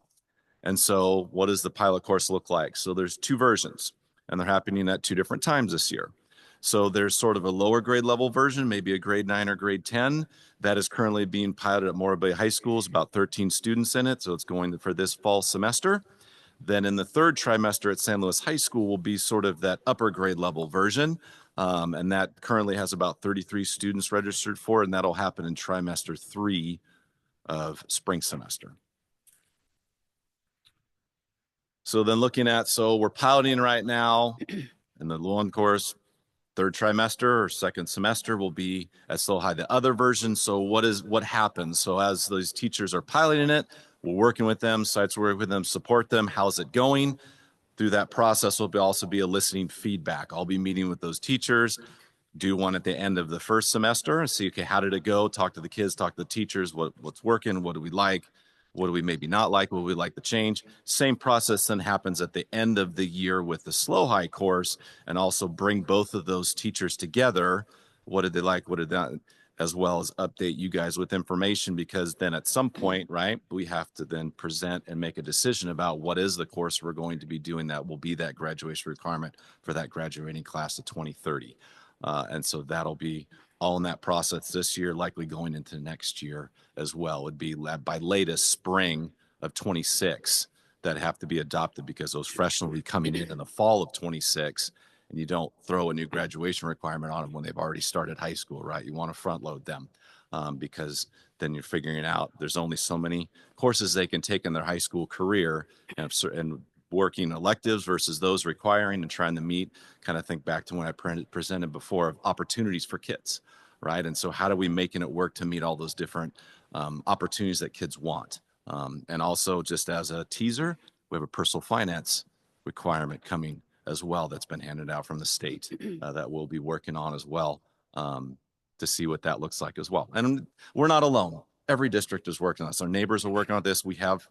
And so what does the pilot course look like? So there's two versions, and they're happening at two different times this year. So there's sort of a lower grade level version, maybe a grade 9 or grade 10, that is currently being piloted at Morro Bay High Schools, about 13 students in it. So it's going for this fall semester. Then in the third trimester at San Luis High School will be sort of that upper grade level version. And that currently has about 33 students registered for it, and that'll happen in trimester 3 of spring semester. So then looking at, so we're piloting right now in the one course, third trimester or second semester will be at so high the other version. So what happens? So as those teachers are piloting it, we're working with them, sites work with them, support them. How's it going? Through that process, we'll also be eliciting feedback. I'll be meeting with those teachers, do one at the end of the first semester and see, okay, how did it go? Talk to the kids, talk to the teachers, what's working, what do we like? What do we maybe not like? What would we like to change? Same process then happens at the end of the year with the slow high course, and also bring both of those teachers together. What did they like? What did that? As well as update you guys with information, because then at some point, right, we have to then present and make a decision about what is the course we're going to be doing that will be that graduation requirement for that graduating class of 2030. And so that'll be all in that process this year, likely going into next year as well. Would be by latest spring of 26 that have to be adopted, because those freshmen will be coming in the fall of 26, and you don't throw a new graduation requirement on them when they've already started high school, right? You want to front load them because then you're figuring out there's only so many courses they can take in their high school career, and working electives versus those requiring, and trying to meet, kind of think back to when I presented before, of opportunities for kids, right? And so how do we making it work to meet all those different opportunities that kids want? And also, just as a teaser, we have a personal finance requirement coming as well that's been handed out from the state that we'll be working on as well, to see what that looks like as well. And we're not alone. Every district is working on this. Our neighbors are working on this. We have,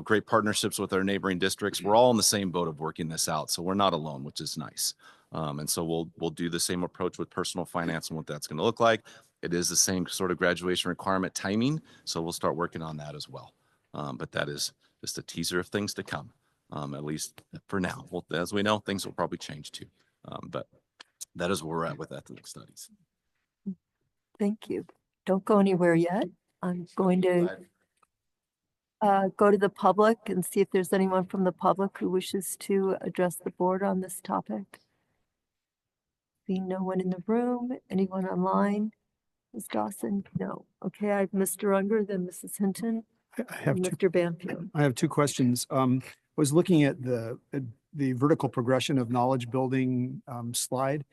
great partnerships with our neighboring districts. We're all in the same boat of working this out. So we're not alone, which is nice. And so we'll do the same approach with personal finance and what that's going to look like. It is the same sort of graduation requirement timing. So we'll start working on that as well. But that is just a teaser of things to come, at least for now. Well, as we know, things will probably change too. But that is where we're at with ethnic studies. Thank you. Don't go anywhere yet. I'm going to go to the public and see if there's anyone from the public who wishes to address the board on this topic. Seeing no one in the room, anyone online? Ms. Dawson? No. Okay, I have Mr. Unger, then Mrs. Hinton, I have and two, Mr. Banfield. I have two questions. I was looking at the vertical progression of knowledge building slide.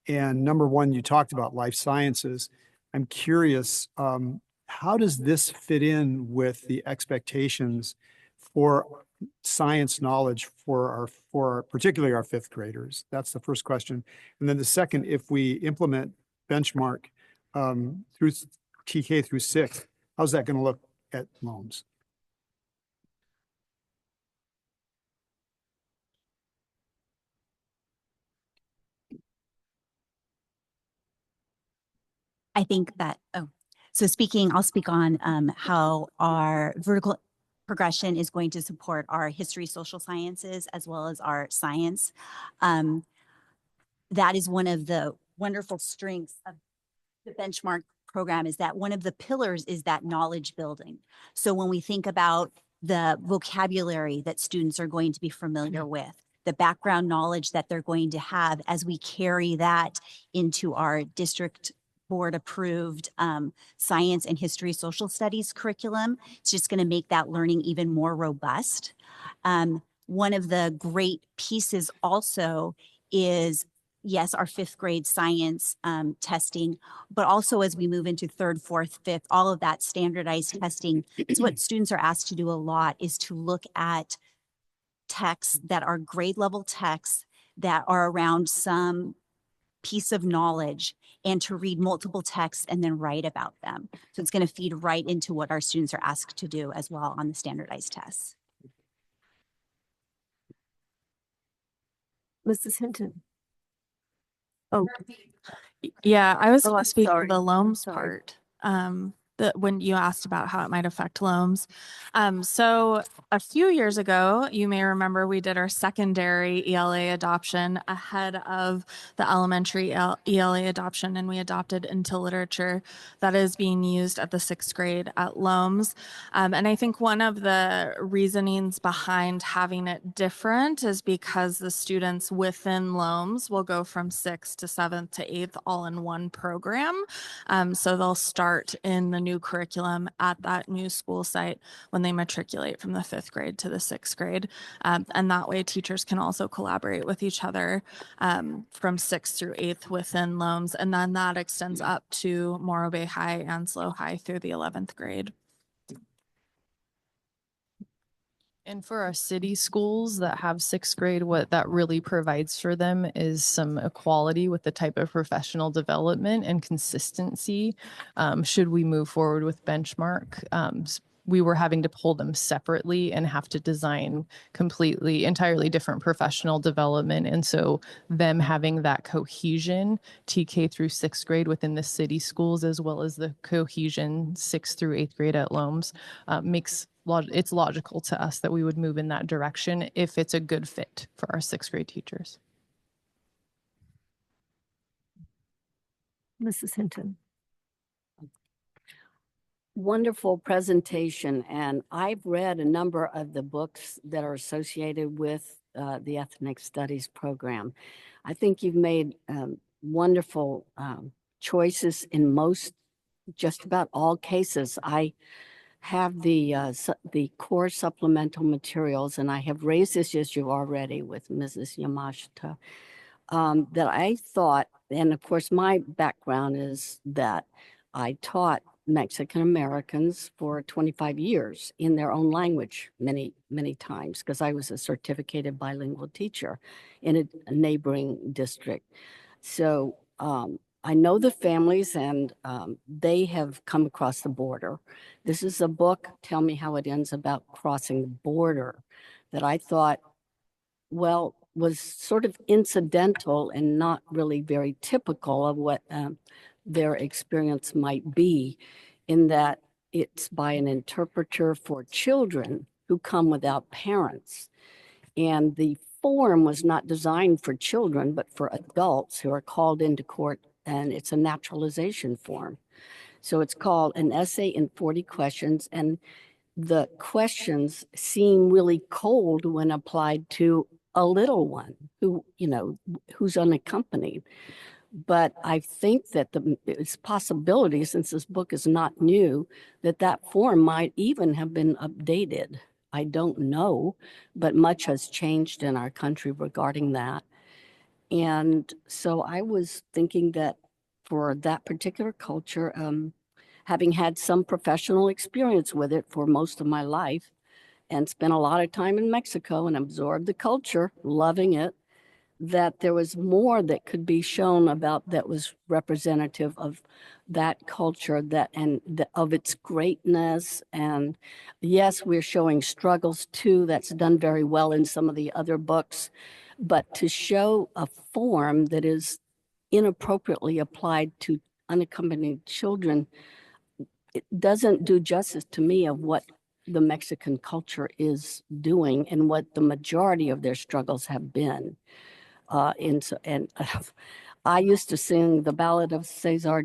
And number one, you talked about life sciences. I'm curious, how does this fit in with the expectations for science knowledge for particularly our fifth graders? That's the first question. And then the second, if we implement benchmark through TK through 6, how's that going to look at Loams? I think that, I'll speak on how our vertical progression is going to support our history, social sciences, as well as our science. That is one of the wonderful strengths of the benchmark program, is that one of the pillars is that knowledge building. So when we think about the vocabulary that students are going to be familiar with, the background knowledge that they're going to have as we carry that into our district board approved science and history social studies curriculum, it's just going to make that learning even more robust. One of the great pieces also is, yes, our fifth grade science testing, but also as we move into third, fourth, fifth, all of that standardized testing. It's what students are asked to do a lot, is to look at texts that are grade level texts that are around some piece of knowledge, and to read multiple texts and then write about them. So it's going to feed right into what our students are asked to do as well on the standardized tests. Mrs. Hinton. Oh, Yeah, I was Oh, going I'm to speak to sorry. the Loams Sorry. part. When you asked about how it might affect Loams. So a few years ago, you may remember we did our secondary ELA adoption ahead of the elementary ELA adoption, and we adopted into literature that is being used at the 6th grade at Loams. And I think one of the reasonings behind having it different is because the students within Loams will go from 6th to 7th to 8th all in one program. So they'll start in the new curriculum at that new school site when they matriculate from the 5th grade to the 6th grade. And that way teachers can also collaborate with each other from 6th through 8th within Loams. And then that extends up to Morro Bay High and Slow High through the 11th grade. And for our city schools that have 6th grade, what that really provides for them is some equality with the type of professional development and consistency. Should we move forward with benchmark, we were having to pull them separately and have to design entirely different professional development. And so them having that cohesion, TK through 6th grade within the city schools, as well as the cohesion 6th through 8th grade at Loams, it's logical to us that we would move in that direction if it's a good fit for our 6th grade teachers. Mrs. Hinton. Wonderful presentation. And I've read a number of the books that are associated with the Ethnic Studies program. I think you've made wonderful choices in just about all cases. I have the core supplemental materials, and I have raised this issue already with Mrs. Yamashita, that I thought, and of course, my background is that I taught Mexican Americans for 25 years in their own language many, many times because I was a certificated bilingual teacher in a neighboring district. So I know the families and they have come across the border. This is a book, Tell Me How It Ends, about crossing the border that I thought, well, was sort of incidental and not really very typical of what their experience might be, in that it's by an interpreter for children who come without parents. And the form was not designed for children, but for adults who are called into court, and it's a naturalization form. So it's called An Essay in 40 Questions, and the questions seem really cold when applied to a little one who, who's unaccompanied. But I think that it's possibility, since this book is not new, that form might even have been updated. I don't know, but much has changed in our country regarding that. And so I was thinking that for that particular culture, having had some professional experience with it for most of my life and spent a lot of time in Mexico and absorbed the culture, loving it, that there was more that could be shown about that was representative of that culture, of its greatness. And yes, we're showing struggles too. That's done very well in some of the other books. But to show a form that is inappropriately applied to unaccompanied children, it doesn't do justice to me of what the Mexican culture is doing and what the majority of their struggles have been. I used to sing the ballad of Cesar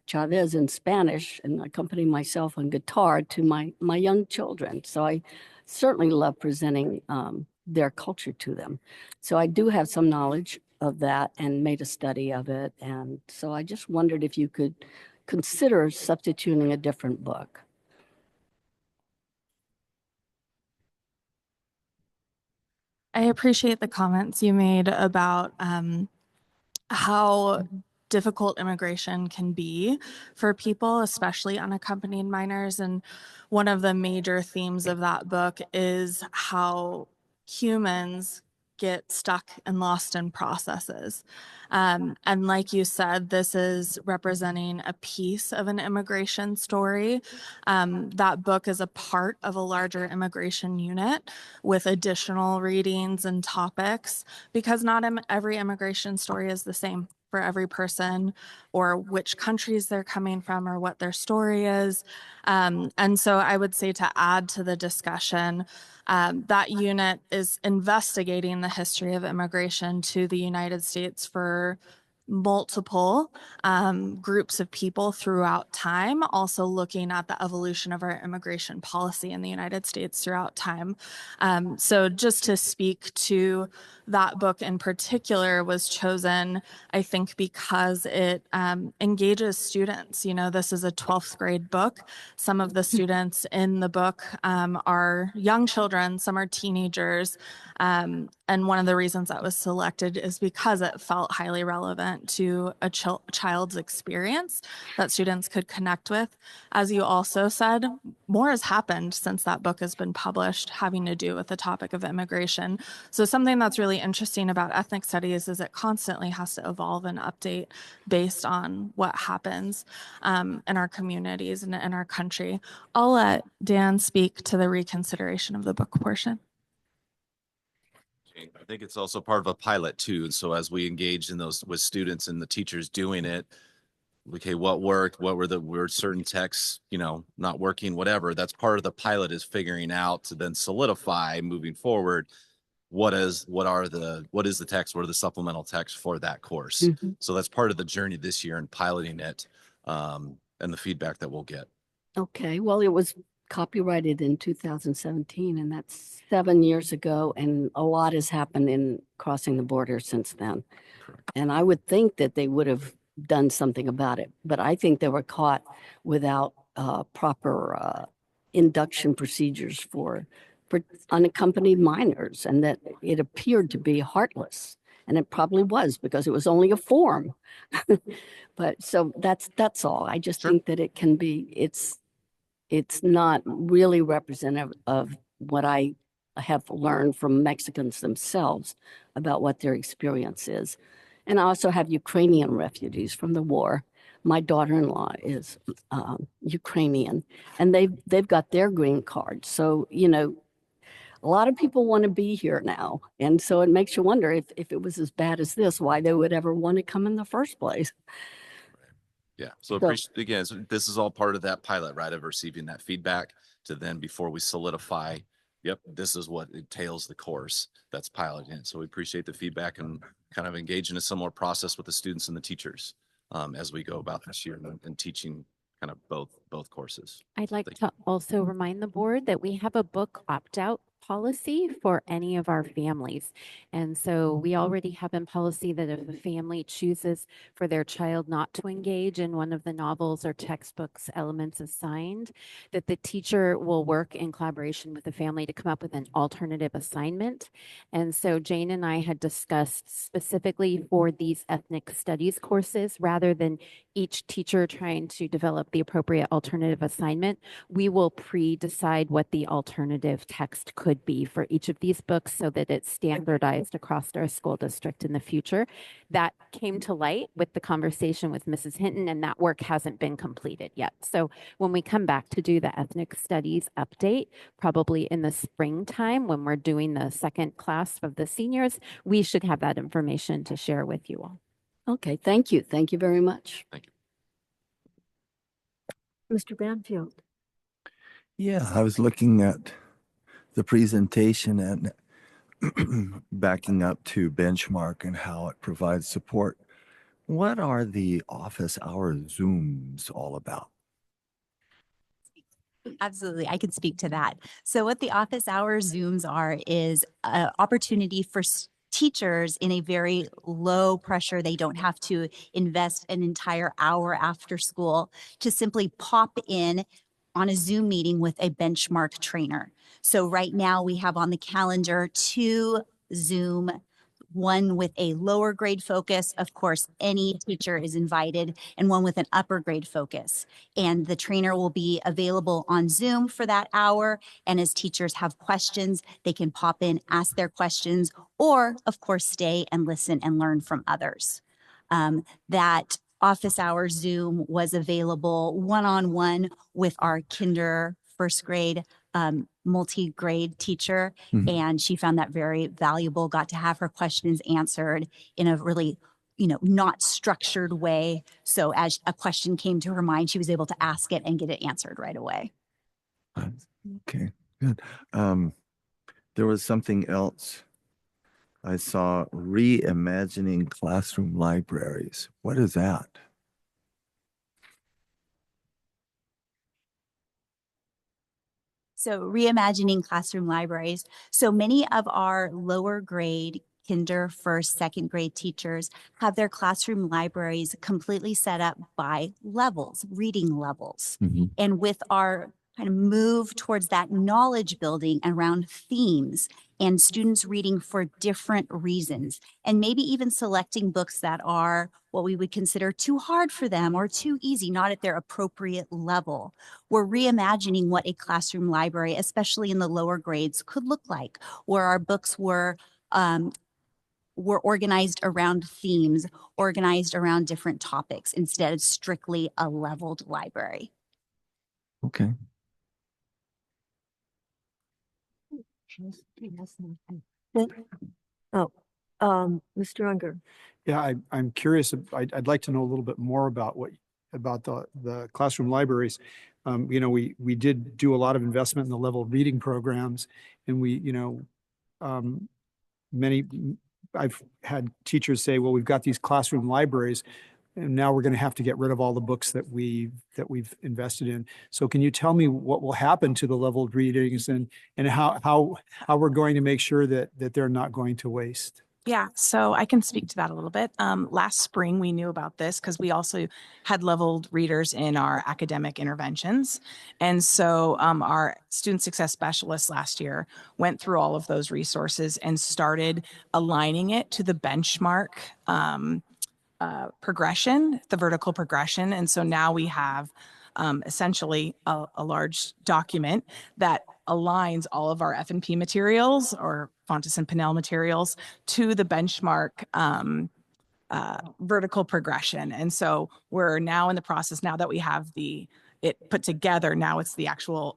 Chavez in Spanish and accompany myself on guitar to my young children. So I certainly love presenting their culture to them. So I do have some knowledge of that and made a study of it. And so I just wondered if you could consider substituting a different book. I appreciate the comments you made about how difficult immigration can be for people, especially unaccompanied minors. And one of the major themes of that book is how humans get stuck and lost in processes. And like you said, this is representing a piece of an immigration story. That book is a part of a larger immigration unit with additional readings and topics, because not every immigration story is the same for every person, or which countries they're coming from, or what their story is. And so I would say, to add to the discussion, that unit is investigating the history of immigration to the United States for multiple groups of people throughout time, also looking at the evolution of our immigration policy in the United States throughout time. So just to speak to that book in particular was chosen, I think, because it engages students. This is a 12th grade book. Some of the students in the book are young children, some are teenagers. And one of the reasons that was selected is because it felt highly relevant to a child's experience that students could connect with. As you also said, more has happened since that book has been published, having to do with the topic of immigration. So something that's really interesting about ethnic studies is it constantly has to evolve and update based on what happens in our communities and in our country. I'll let Dan speak to the reconsideration of the book portion. I think it's also part of a pilot too. And so as we engage in those with students and the teachers doing it, okay, what worked? What were certain texts, not working, whatever. That's part of the pilot, is figuring out to then solidify moving forward. What is the text? What are the supplemental texts for that course? Mm-hmm. So that's part of the journey this year in piloting it, and the feedback that we'll get. Okay, well, it was copyrighted in 2017, and that's 7 years ago, and a lot has happened in crossing the border since then. Correct. And I would think that they would have done something about it, but I think they were caught without proper induction procedures for unaccompanied minors, and that it appeared to be heartless. And it probably was, because it was only a form. But so that's all. I just think that it can be, it's not really representative of what I have learned from Mexicans themselves about what their experience is. And I also have Ukrainian refugees from the war. My daughter-in-law is Ukrainian, and they've got their green card. So, you know, a lot of people want to be here now. And so it makes you wonder if it was as bad as this, why they would ever want to come in the first place. Yeah. So appreciate, again, so this is all part of that pilot, right? Of receiving that feedback to then, before we solidify, yep, this is what entails the course that's piloting. So we appreciate the feedback and kind of engage in a similar process with the students and the teachers as we go about this year and teaching kind of both courses. I'd like to also remind the board that we have a book opt-out policy for any of our families. And so we already have in policy that if a family chooses for their child not to engage in one of the novels or textbooks elements assigned, that the teacher will work in collaboration with the family to come up with an alternative assignment. And so Jane and I had discussed specifically for these ethnic studies courses, rather than each teacher trying to develop the appropriate alternative assignment, we will pre-decide what the alternative text could be for each of these books so that it's standardized across our school district in the future. That came to light with the conversation with Mrs. Hinton, and that work hasn't been completed yet. So when we come back to do the ethnic studies update, probably in the springtime when we're doing the second class of the seniors, we should have that information to share with you all. Okay, thank you. Thank you very much. Thank you. Mr. Banfield. Yeah, I was looking at the presentation and backing up to Benchmark and how it provides support. What are the office hour Zooms all about? Absolutely, I could speak to that. So what the office hour Zooms are is an opportunity for teachers in a very low pressure, they don't have to invest an entire hour after school, to simply pop in on a Zoom meeting with a benchmark trainer. So right now we have on the calendar 2 Zoom, one with a lower grade focus. Of course, any teacher is invited, and one with an upper grade focus. And the trainer will be available on Zoom for that hour. And as teachers have questions, they can pop in, ask their questions, or of course, stay and listen and learn from others. That office hour Zoom was available one-on-one with our first grade multi-grade teacher, and she found that very valuable, got to have her questions answered in a really, not structured way. So as a question came to her mind, she was able to ask it and get it answered right away. Okay, good. There was something else. I saw reimagining classroom libraries. What is that? So reimagining classroom libraries. So many of our lower grade kinder, first, second grade teachers have their classroom libraries completely set up by levels, reading levels. And with our kind of move towards that knowledge building around themes and students reading for different reasons, and maybe even selecting books that are what we would consider too hard for them or too easy, not at their appropriate level. We're reimagining what a classroom library, especially in the lower grades, could look like, where our books were organized around themes, organized around different topics, instead of strictly a leveled library. Okay. Mr. Unger. Yeah, I'm curious. I'd like to know a little bit more about the classroom libraries. We did do a lot of investment in the level reading programs, and I've had teachers say, well, we've got these classroom libraries, and now we're going to have to get rid of all the books that we've invested in. So can you tell me what will happen to the leveled readings and how we're going to make sure that they're not going to waste? Yeah, so I can speak to that a little bit. Last spring, we knew about this because we also had leveled readers in our academic interventions. And so our student success specialists last year went through all of those resources and started aligning it to the benchmark progression, the vertical progression. And so now we have essentially a large document that aligns all of our F&P materials or Fontes and Pinnell materials to the benchmark vertical progression. And so we're now in the process, now that we have it put together, now it's the actual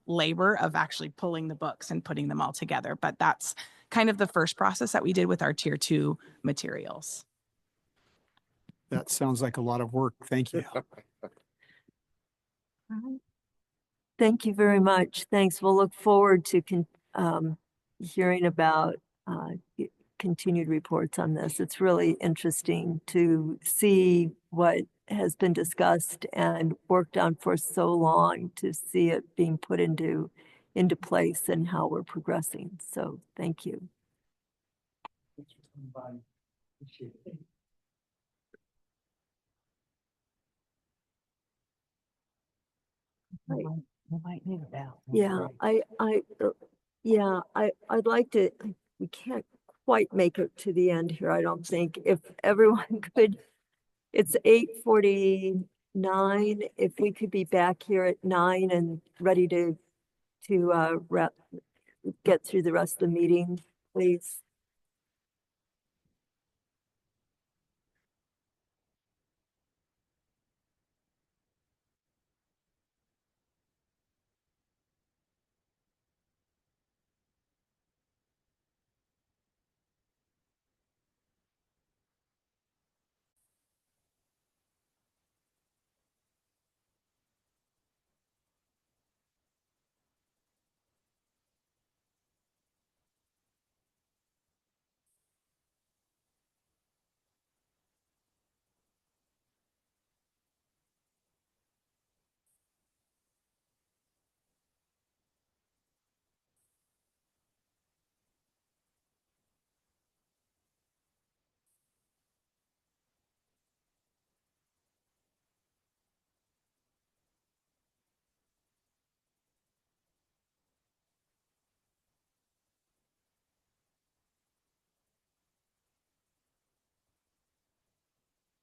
labor of actually pulling the books and putting them all together. But that's kind of the first process that we did with our tier 2 materials. That sounds like a lot of work. Thank you. Thank you very much. Thanks. We'll look forward to hearing about continued reports on this. It's really interesting to see what has been discussed and worked on for so long, to see it being put into place and how we're progressing. So thank you. Yeah, I'd like to, we can't quite make it to the end here, I don't think. If everyone could, it's 8:49. If we could be back here at 9 and ready to get through the rest of the meeting, please.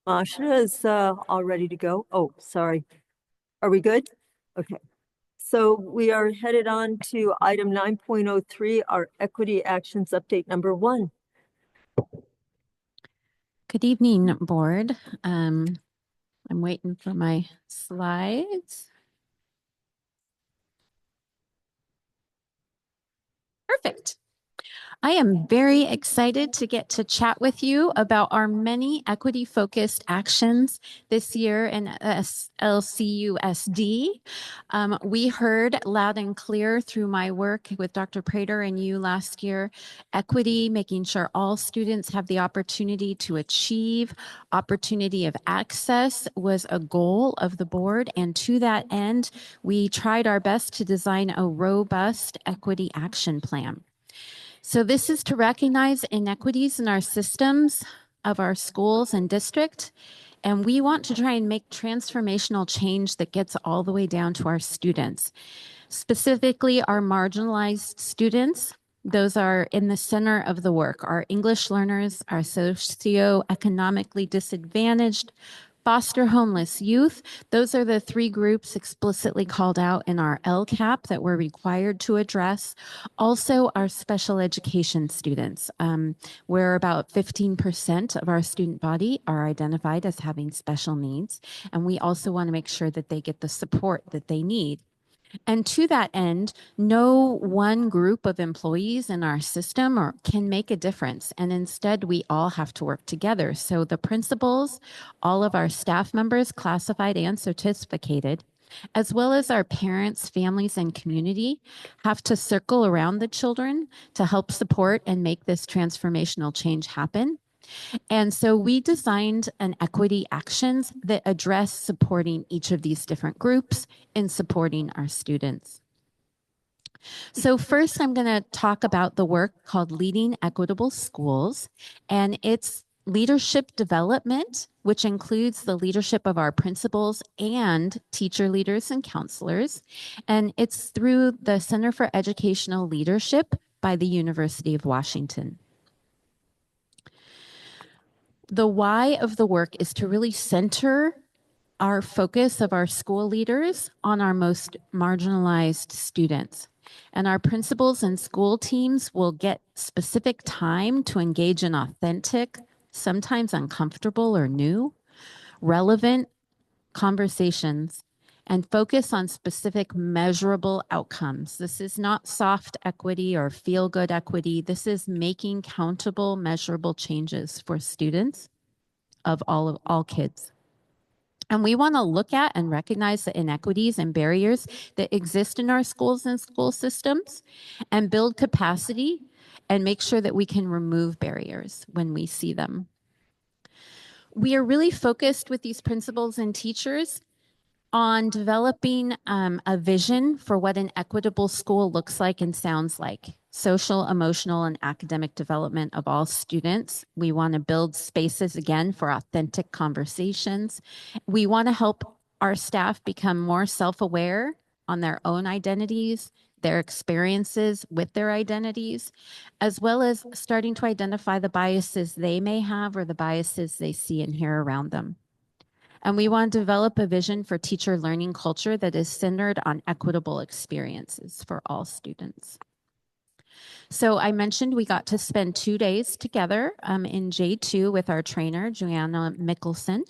Masha is all ready to go. Oh, sorry. Are we good? Okay. So we are headed on to item 9.03, our equity actions update number 1. Good evening, board. I'm waiting for my slides. Perfect. I am very excited to get to chat with you about our many equity-focused actions this year in LCUSD. We heard loud and clear through my work with Dr. Prater and you last year, equity, making sure all students have the opportunity to achieve, opportunity of access was a goal of the board. And to that end, we tried our best to design a robust equity action plan. So this is to recognize inequities in our systems of our schools and district, and we want to try and make transformational change that gets all the way down to our students, specifically our marginalized students. Those are in the center of the work, our English learners, our socioeconomically disadvantaged, foster homeless youth. Those are the 3 groups explicitly called out in our LCAP that we're required to address. Also, our special education students, where about 15% of our student body are identified as having special needs. And we also want to make sure that they get the support that they need. And to that end, no one group of employees in our system can make a difference. And instead, we all have to work together. So the principals, all of our staff members, classified and certificated, as well as our parents, families, and community, have to circle around the children to help support and make this transformational change happen. And so we designed an equity actions that address supporting each of these different groups in supporting our students. So first, I'm going to talk about the work called Leading Equitable Schools, and it's leadership development, which includes the leadership of our principals and teacher leaders and counselors. And it's through the Center for Educational Leadership by the University of Washington. The why of the work is to really center our focus of our school leaders on our most marginalized students. And our principals and school teams will get specific time to engage in authentic, sometimes uncomfortable or new, relevant conversations and focus on specific measurable outcomes. This is not soft equity or feel good equity. This is making countable, measurable changes for students of all kids. And we want to look at and recognize the inequities and barriers that exist in our schools and school systems and build capacity and make sure that we can remove barriers when we see them. We are really focused with these principals and teachers on developing a vision for what an equitable school looks like and sounds like. Social, emotional, and academic development of all students. We want to build spaces again for authentic conversations. We want to help our staff become more self-aware on their own identities, their experiences with their identities, as well as starting to identify the biases they may have or the biases they see and hear around them. And we want to develop a vision for teacher learning culture that is centered on equitable experiences for all students. So I mentioned we got to spend 2 days together in J2 with our trainer, Joanna Michelson.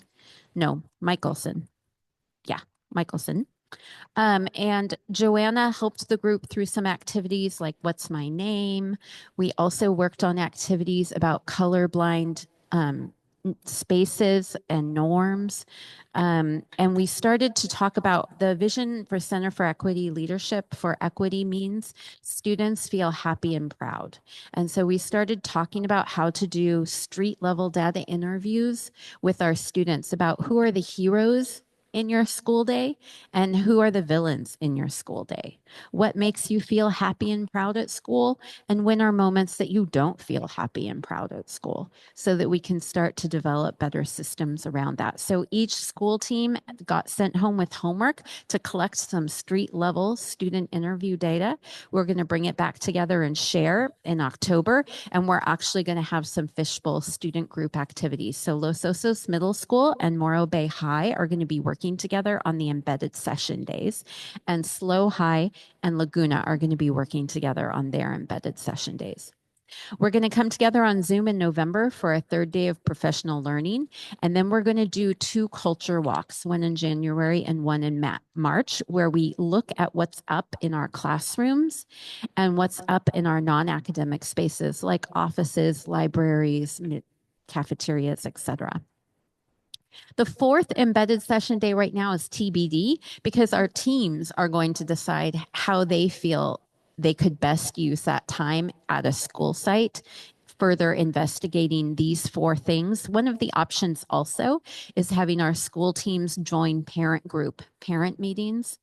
Yeah, Michelson. And Joanna helped the group through some activities like What's My Name? We also worked on activities about colorblind spaces and norms. And we started to talk about the vision for Center for Equity Leadership for equity means students feel happy and proud. And so we started talking about how to do street level data interviews with our students about who are the heroes in your school day and who are the villains in your school day. What makes you feel happy and proud at school, and when are moments that you don't feel happy and proud at school, so that we can start to develop better systems around that. So each school team got sent home with homework to collect some street level student interview data. We're going to bring it back together and share in October, and we're actually going to have some fishbowl student group activities. So Los Osos Middle School and Morro Bay High are going to be working together on the embedded session days, and Slow High and Laguna are going to be working together on their embedded session days. We're going to come together on Zoom in November for a 3rd day of professional learning, and then we're going to do 2 culture walks, one in January and one in March, where we look at what's up in our classrooms and what's up in our non-academic spaces like offices, libraries, cafeterias, etc. The 4th embedded session day right now is TBD because our teams are going to decide how they feel they could best use that time at a school site, further investigating these 4 things. One of the options also is having our school teams join parent group parent meetings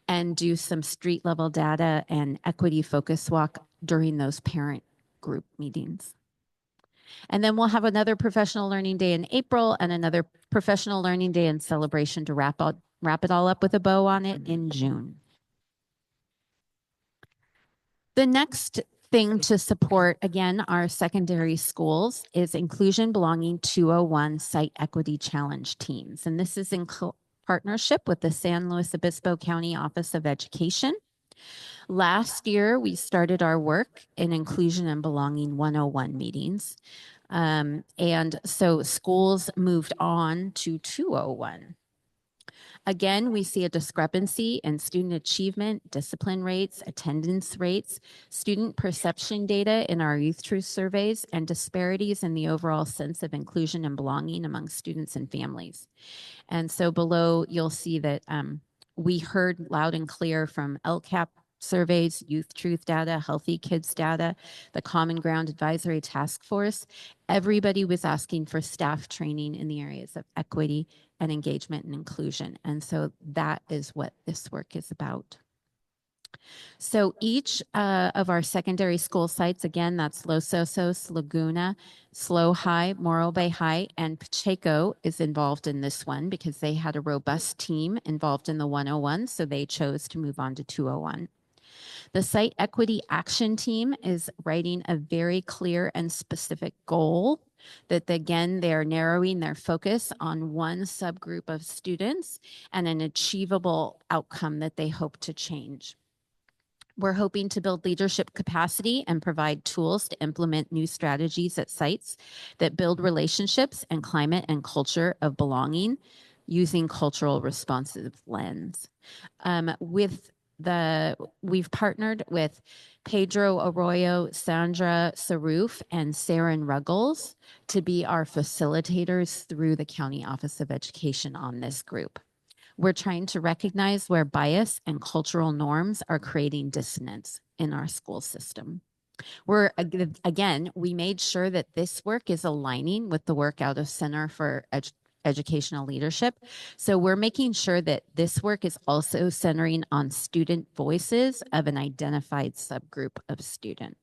and do some street level data and equity focus walk during those parent group meetings. And then we'll have another professional learning day in April and another professional learning day and celebration to wrap it all up with a bow on it in June. The next thing to support, again, our secondary schools is Inclusion Belonging 201 Site Equity Challenge teams. And this is in partnership with the San Luis Obispo County Office of Education. Last year, we started our work in Inclusion and Belonging 101 meetings. And so schools moved on to 201. Again, we see a discrepancy in student achievement, discipline rates, attendance rates, student perception data in our youth truth surveys, and disparities in the overall sense of inclusion and belonging among students and families. And so below, you'll see that we heard loud and clear from LCAP surveys, Youth Truth data, Healthy Kids data, the Common Ground Advisory Task Force. Everybody was asking for staff training in the areas of equity and engagement and inclusion. And so that is what this work is about. So each of our secondary school sites, again, that's Los Osos, Laguna, Slow High, Morro Bay High, and Pacheco is involved in this one because they had a robust team involved in the 101, so they chose to move on to 201. The Site Equity Action Team is writing a very clear and specific goal that, again, they're narrowing their focus on one subgroup of students and an achievable outcome that they hope to change. We're hoping to build leadership capacity and provide tools to implement new strategies at sites that build relationships and climate and culture of belonging using cultural responsive lens. We've partnered with Pedro Arroyo, Sandra Saruf, and Saren Ruggles to be our facilitators through the County Office of Education on this group. We're trying to recognize where bias and cultural norms are creating dissonance in our school system. We made sure that this work is aligning with the work out of Center for Educational Leadership. So we're making sure that this work is also centering on student voices of an identified subgroup of students.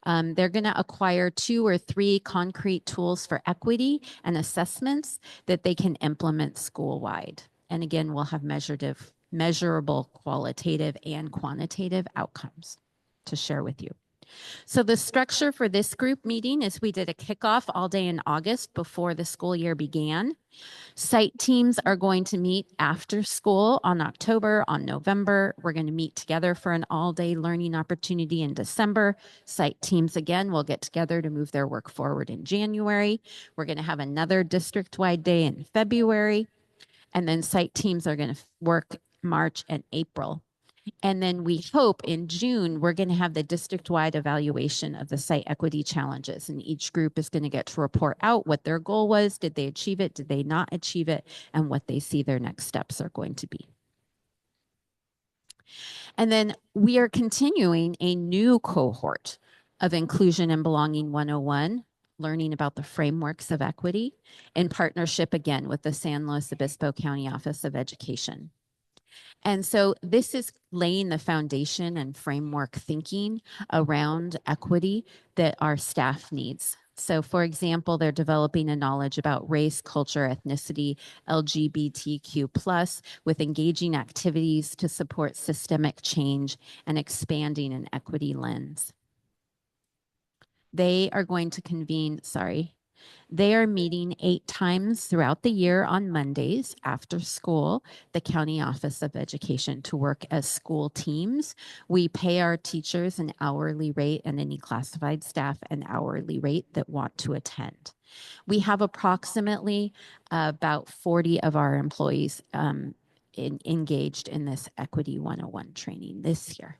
They're going to acquire 2 or 3 concrete tools for equity and assessments that they can implement school-wide. And again, we'll have measurable qualitative and quantitative outcomes to share with you. So the structure for this group meeting is we did a kickoff all day in August before the school year began. Site teams are going to meet after school on October, on November. We're going to meet together for an all-day learning opportunity in December. Site teams, again, will get together to move their work forward in January. We're going to have another district-wide day in February. And then site teams are going to work March and April. And then we hope in June, we're going to have the district-wide evaluation of the site equity challenges. And each group is going to get to report out what their goal was. Did they achieve it? Did they not achieve it? And what they see their next steps are going to be. And then we are continuing a new cohort of Inclusion and Belonging 101, learning about the frameworks of equity in partnership again with the San Luis Obispo County Office of Education. And so this is laying the foundation and framework thinking around equity that our staff needs. So for example, they're developing a knowledge about race, culture, ethnicity, LGBTQ+, with engaging activities to support systemic change and expanding an equity lens. They are going to convene, they are meeting 8 times throughout the year on Mondays after school, the County Office of Education, to work as school teams. We pay our teachers an hourly rate and any classified staff an hourly rate that want to attend. We have approximately about 40 of our employees engaged in this Equity 101 training this year.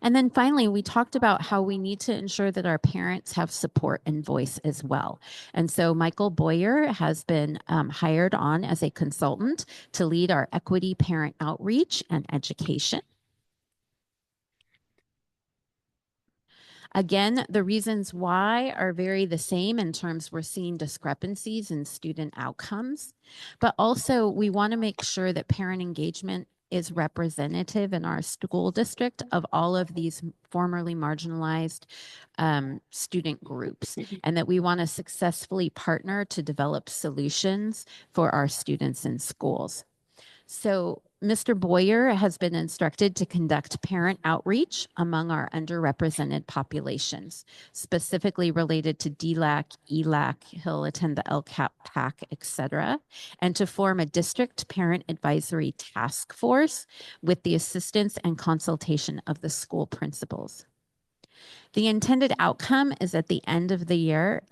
And then finally, we talked about how we need to ensure that our parents have support and voice as well. And so Michael Boyer has been hired on as a consultant to lead our equity parent outreach and education. Again, the reasons why are very the same in terms we're seeing discrepancies in student outcomes, but also we want to make sure that parent engagement is representative in our school district of all of these formerly marginalized student groups, and that we want to successfully partner to develop solutions for our students in schools. So Mr. Boyer has been instructed to conduct parent outreach among our underrepresented populations, specifically related to DLAC, ELAC, he'll attend the LCAP PAC, etc., and to form a district parent advisory task force with the assistance and consultation of the school principals. The intended outcome is at the end of the year,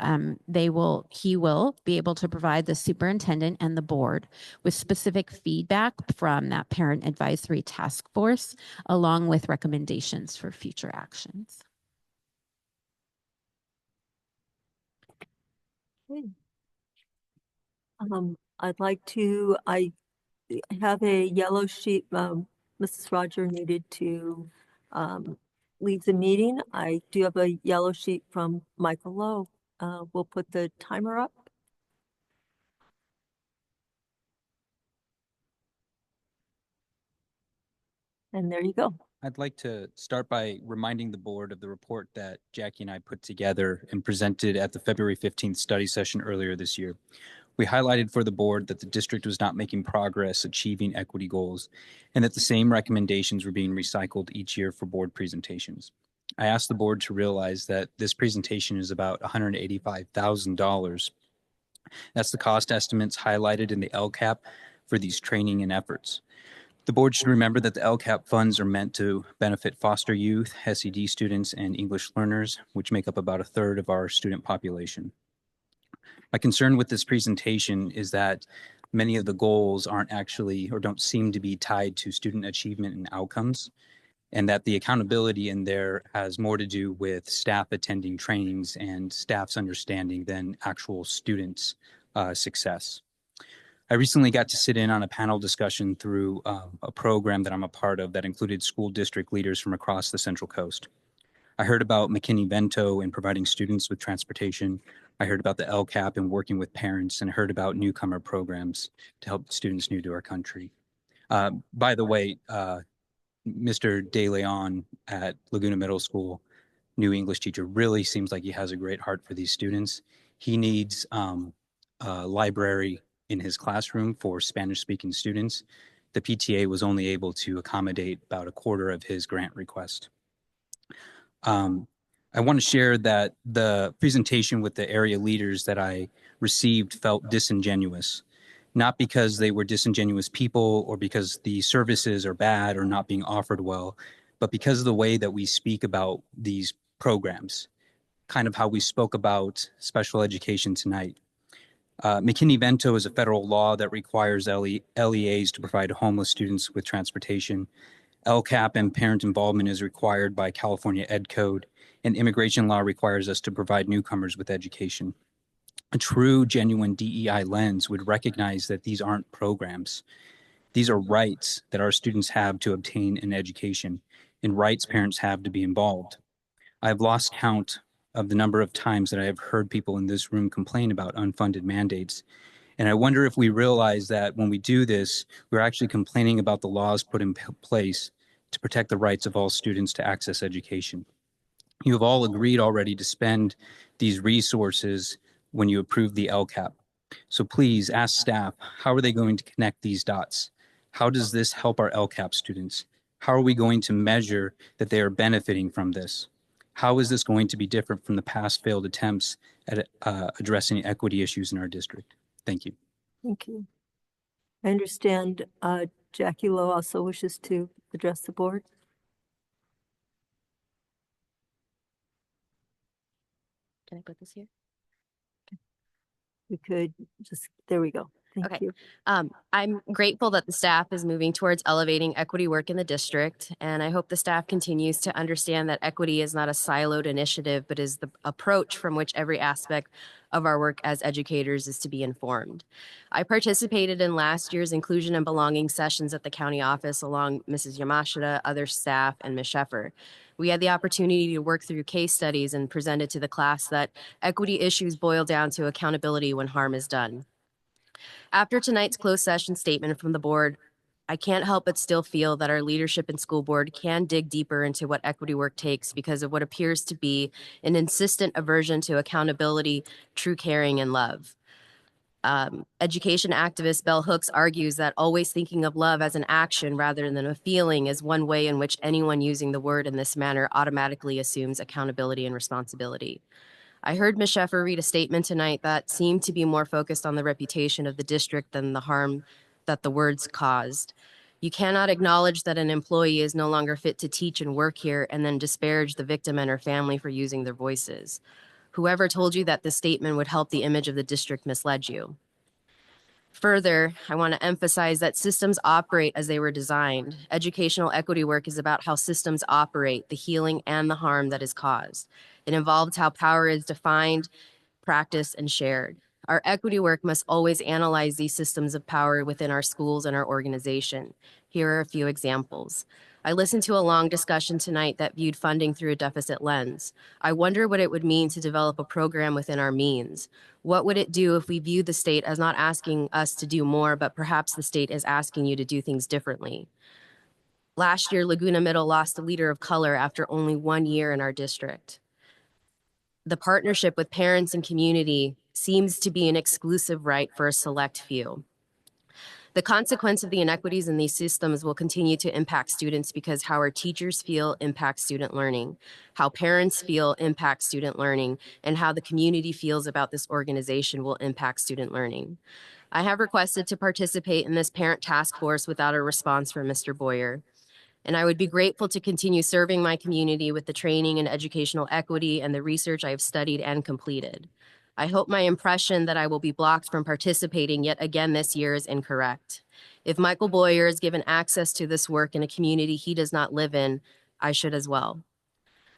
he will be able to provide the superintendent and the board with specific feedback from that parent advisory task force, along with recommendations for future actions. Okay. I have a yellow sheet. Mrs. Roger needed to leave the meeting. I do have a yellow sheet from Michael Lowe. We'll put the timer up. And there you go. I'd like to start by reminding the board of the report that Jackie and I put together and presented at the February 15th study session earlier this year. We highlighted for the board that the district was not making progress achieving equity goals and that the same recommendations were being recycled each year for board presentations. I asked the board to realize that this presentation is about $185,000. That's the cost estimates highlighted in the LCAP for these training and efforts. The board should remember that the LCAP funds are meant to benefit foster youth, SED students, and English learners, which make up about a third of our student population. My concern with this presentation is that many of the goals aren't actually or don't seem to be tied to student achievement and outcomes, and that the accountability in there has more to do with staff attending trainings and staff's understanding than actual students' success. I recently got to sit in on a panel discussion through a program that I'm a part of that included school district leaders from across the Central Coast. I heard about McKinney-Vento and providing students with transportation. I heard about the LCAP and working with parents, and heard about newcomer programs to help students new to our country. By the way, Mr. De Leon at Laguna Middle School, new English teacher, really seems like he has a great heart for these students. He needs a library in his classroom for Spanish-speaking students. The PTA was only able to accommodate about a quarter of his grant request. I want to share that the presentation with the area leaders that I received felt disingenuous, not because they were disingenuous people or because the services are bad or not being offered well, but because of the way that we speak about these programs, kind of how we spoke about special education tonight. McKinney-Vento is a federal law that requires LEAs to provide homeless students with transportation. LCAP and parent involvement is required by California Ed Code, and immigration law requires us to provide newcomers with education. A true, genuine DEI lens would recognize that these aren't programs. These are rights that our students have to obtain an education, and rights parents have to be involved. I've lost count of the number of times that I have heard people in this room complain about unfunded mandates. And I wonder if we realize that when we do this, we're actually complaining about the laws put in place to protect the rights of all students to access education. You have all agreed already to spend these resources when you approve the LCAP. So please ask staff, how are they going to connect these dots? How does this help our LCAP students? How are we going to measure that they are benefiting from this? How is this going to be different from the past failed attempts at addressing equity issues in our district? Thank you. Thank you. I understand Jackie Lowe also wishes to address the board. Can I put this here? We could just, there we go. Thank you. I'm grateful that the staff is moving towards elevating equity work in the district, and I hope the staff continues to understand that equity is not a siloed initiative, but is the approach from which every aspect of our work as educators is to be informed. I participated in last year's inclusion and belonging sessions at the county office along Mrs. Yamashita, other staff, and Ms. Sheffer. We had the opportunity to work through case studies and presented to the class that equity issues boil down to accountability when harm is done. After tonight's closed session statement from the board, I can't help but still feel that our leadership and school board can dig deeper into what equity work takes because of what appears to be an insistent aversion to accountability, true caring, and love. Education activist Bell Hooks argues that always thinking of love as an action rather than a feeling is one way in which anyone using the word in this manner automatically assumes accountability and responsibility. I heard Ms. Sheffer read a statement tonight that seemed to be more focused on the reputation of the district than the harm that the words caused. You cannot acknowledge that an employee is no longer fit to teach and work here and then disparage the victim and her family for using their voices. Whoever told you that this statement would help the image of the district misled you. Further, I want to emphasize that systems operate as they were designed. Educational equity work is about how systems operate, the healing and the harm that is caused. It involves how power is defined, practiced, and shared. Our equity work must always analyze these systems of power within our schools and our organization. Here are a few examples. I listened to a long discussion tonight that viewed funding through a deficit lens. I wonder what it would mean to develop a program within our means. What would it do if we viewed the state as not asking us to do more, but perhaps the state is asking you to do things differently? Last year, Laguna Middle lost a leader of color after only 1 year in our district. The partnership with parents and community seems to be an exclusive right for a select few. The consequence of the inequities in these systems will continue to impact students because how our teachers feel impacts student learning, how parents feel impacts student learning, and how the community feels about this organization will impact student learning. I have requested to participate in this parent task force without a response from Mr. Boyer. And I would be grateful to continue serving my community with the training and educational equity and the research I have studied and completed. I hope my impression that I will be blocked from participating yet again this year is incorrect. If Michael Boyer is given access to this work in a community he does not live in, I should as well.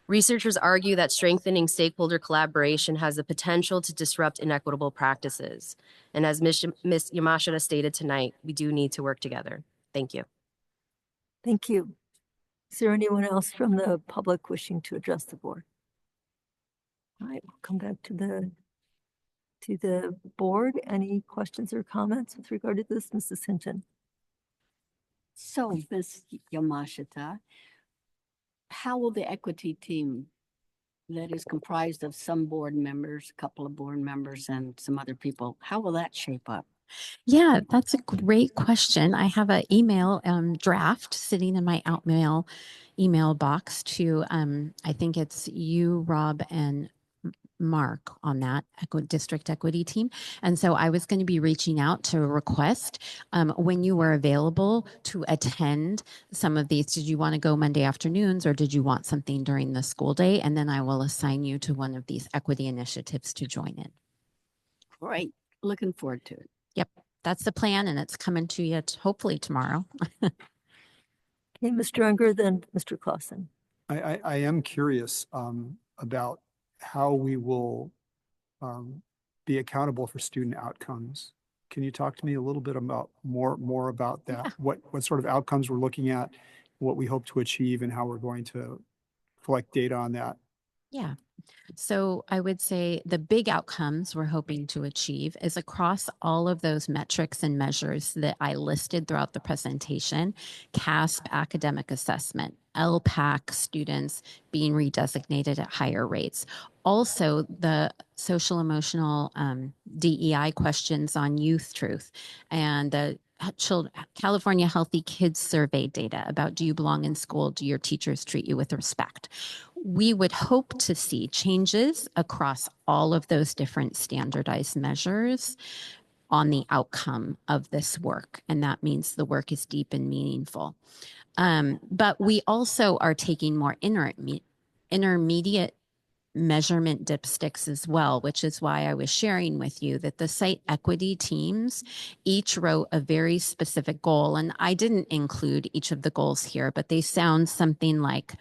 Researchers argue that strengthening stakeholder collaboration has the potential to disrupt inequitable practices. And as Ms. Yamashita stated tonight, we do need to work together. Thank you. Thank you. Is there anyone else from the public wishing to address the board? All right, we'll come back to the board. Any questions or comments with regard to this, Mrs. Hinton? So, Ms. Yamashita, how will the equity team that is comprised of some board members, a couple of board members, and some other people, how will that shape up? Yeah, that's a great question. I have an email draft sitting in my Outmail email box to, I think it's you, Rob, and Mark on that district equity team. And so I was going to be reaching out to request when you were available to attend some of these. Did you want to go Monday afternoons or did you want something during the school day? And then I will assign you to one of these equity initiatives to join in. Great. Looking forward to it. Yep. That's the plan, and it's coming to you hopefully tomorrow. Okay, Mr. Unger, then Mr. Clausen. I am curious about how we will be accountable for student outcomes. Can you talk to me a little bit about more about that? Yeah. What sort of outcomes we're looking at, what we hope to achieve, and how we're going to collect data on that? Yeah. So I would say the big outcomes we're hoping to achieve is across all of those metrics and measures that I listed throughout the presentation: CASP academic assessment, LPAC students being redesignated at higher rates. Also, the social emotional DEI questions on youth truth and the California Healthy Kids Survey data about do you belong in school? Do your teachers treat you with respect? We would hope to see changes across all of those different standardized measures on the outcome of this work. And that means the work is deep and meaningful. But we also are taking more intermediate measurement dipsticks as well, which is why I was sharing with you that the site equity teams each wrote a very specific goal. And I didn't include each of the goals here, but they sound something like,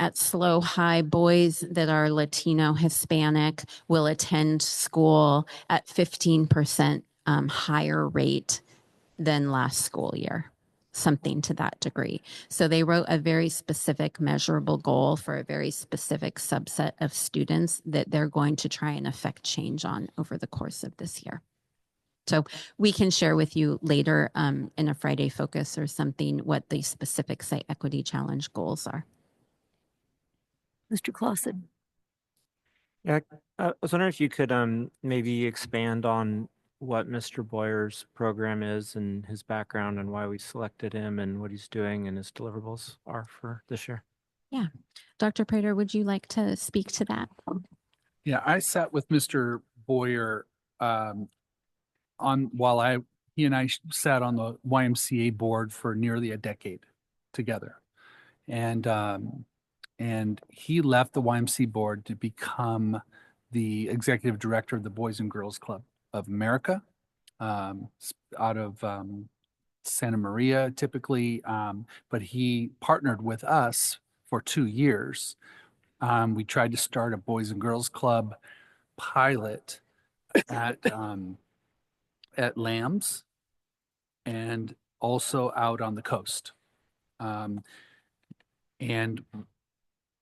at Slow High, boys that are Latino Hispanic will attend school at 15% higher rate than last school year, something to that degree. So they wrote a very specific measurable goal for a very specific subset of students that they're going to try and affect change on over the course of this year. So we can share with you later in a Friday focus or something what the specific site equity challenge goals are. Mr. Clausen. Yeah, I was wondering if you could maybe expand on what Mr. Boyer's program is and his background and why we selected him and what he's doing and his deliverables are for this year. Yeah. Dr. Prater, would you like to speak to that? Yeah, I sat with Mr. Boyer he and I sat on the YMCA board for nearly a decade together. And he left the YMCA board to become the executive director of the Boys and Girls Club of America, out of Santa Maria typically, but he partnered with us for 2 years. We tried to start a Boys and Girls Club pilot at Lambs and also out on the coast. And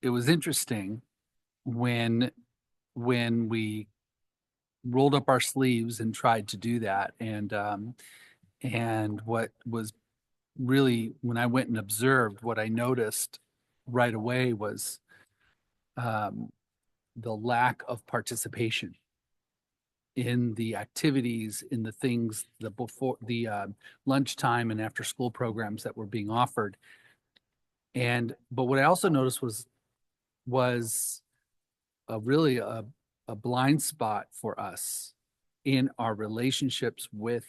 it was interesting when we rolled up our sleeves and tried to do that. And And what was really, when I went and observed, what I noticed right away was the lack of participation in the activities, in the things, the before the lunchtime and after school programs that were being offered. But what I also noticed was really a blind spot for us in our relationships with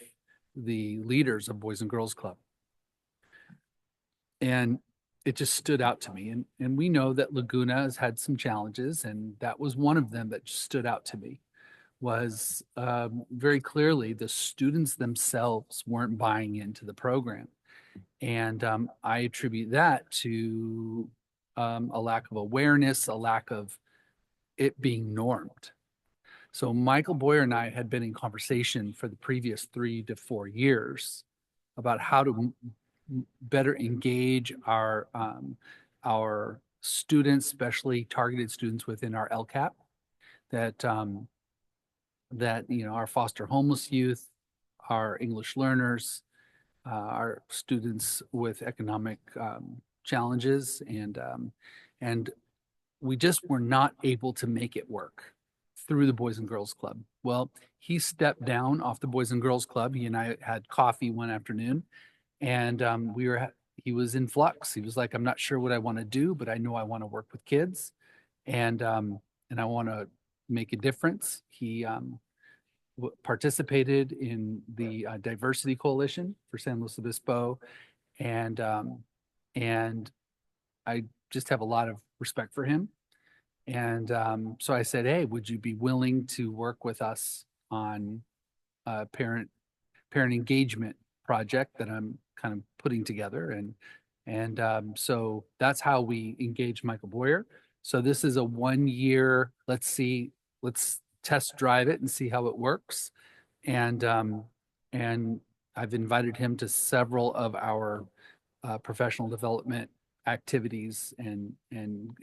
the leaders of Boys and Girls Club. And it just stood out to me. And we know that Laguna has had some challenges, and that was one of them that stood out to me, was very clearly the students themselves weren't buying into the program. And I attribute that to a lack of awareness, a lack of it being normed. So Michael Boyer and I had been in conversation for the previous 3 to 4 years about how to better engage our students, especially targeted students within our LCAP, that our foster homeless youth, our English learners, our students with economic challenges, and we just were not able to make it work through the Boys and Girls Club. Well, he stepped down off the Boys and Girls Club. He and I had coffee one afternoon, and he was in flux. He was like, I'm not sure what I want to do, but I know I want to work with kids, and I want to make a difference. He participated in the Diversity Coalition for San Luis Obispo, and I just have a lot of respect for him. And so I said, hey, would you be willing to work with us on a parent engagement project that I'm kind of putting together? And so that's how we engaged Michael Boyer. So this is a 1-year, let's test drive it and see how it works. And I've invited him to several of our professional development activities and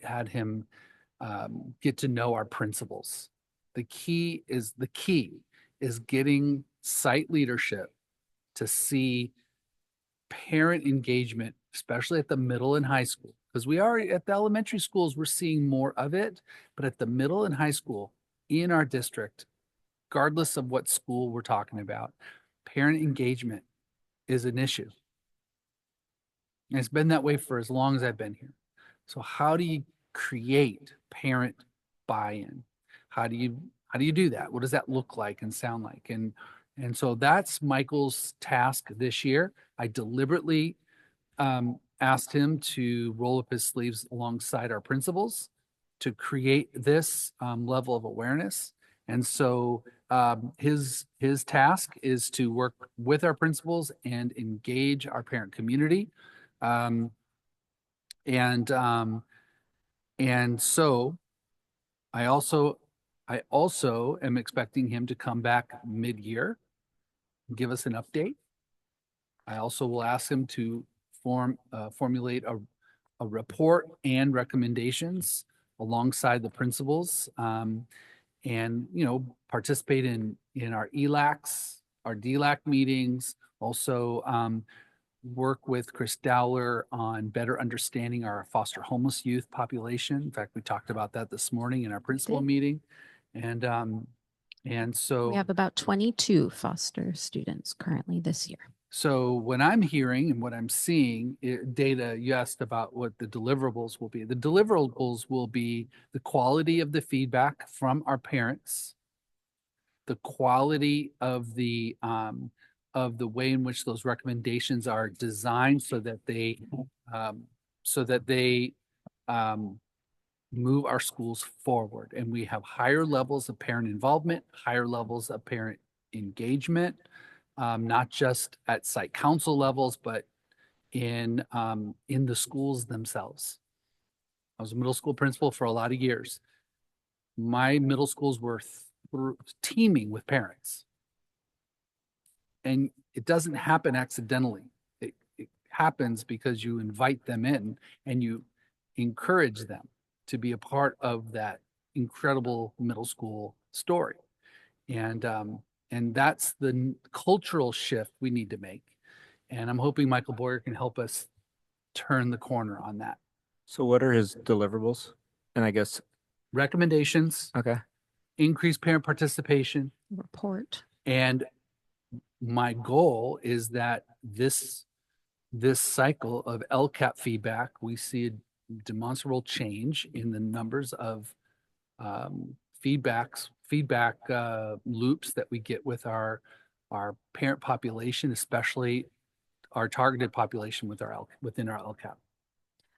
had him get to know our principals. The key is getting site leadership to see parent engagement, especially at the middle and high school, because we are at the elementary schools, we're seeing more of it, but at the middle and high school in our district, regardless of what school we're talking about, parent engagement is an issue. And it's been that way for as long as I've been here. So how do you create parent buy-in? How do you do that? What does that look like and sound like? And so that's Michael's task this year. I deliberately asked him to roll up his sleeves alongside our principals to create this level of awareness. And so his task is to work with our principals and engage our parent community. And so I also am expecting him to come back mid-year, give us an update. I also will ask him to formulate a report and recommendations alongside the principals, and participate in our ELACs, our DLAC meetings. Also work with Chris Dowler on better understanding our foster homeless youth population. In fact, we talked about that this morning in our principal meeting. And so we have about 22 foster students currently this year. So what I'm hearing and what I'm seeing, data, you asked about what the deliverables will be. The deliverables will be the quality of the feedback from our parents, the quality of the way in which those recommendations are designed so that they move our schools forward. And we have higher levels of parent involvement, higher levels of parent engagement, not just at site council levels, but in the schools themselves. I was a middle school principal for a lot of years. My middle schools were teeming with parents. And it doesn't happen accidentally. It happens because you invite them in and you encourage them to be a part of that incredible middle school story. And And that's the cultural shift we need to make. And I'm hoping Michael Boyer can help us turn the corner on that. So what are his deliverables? And I guess recommendations, okay, increased parent participation, report. And my goal is that this cycle of LCAP feedback, we see a demonstrable change in the numbers of feedback loops that we get with our parent population, especially our targeted population within our LCAP.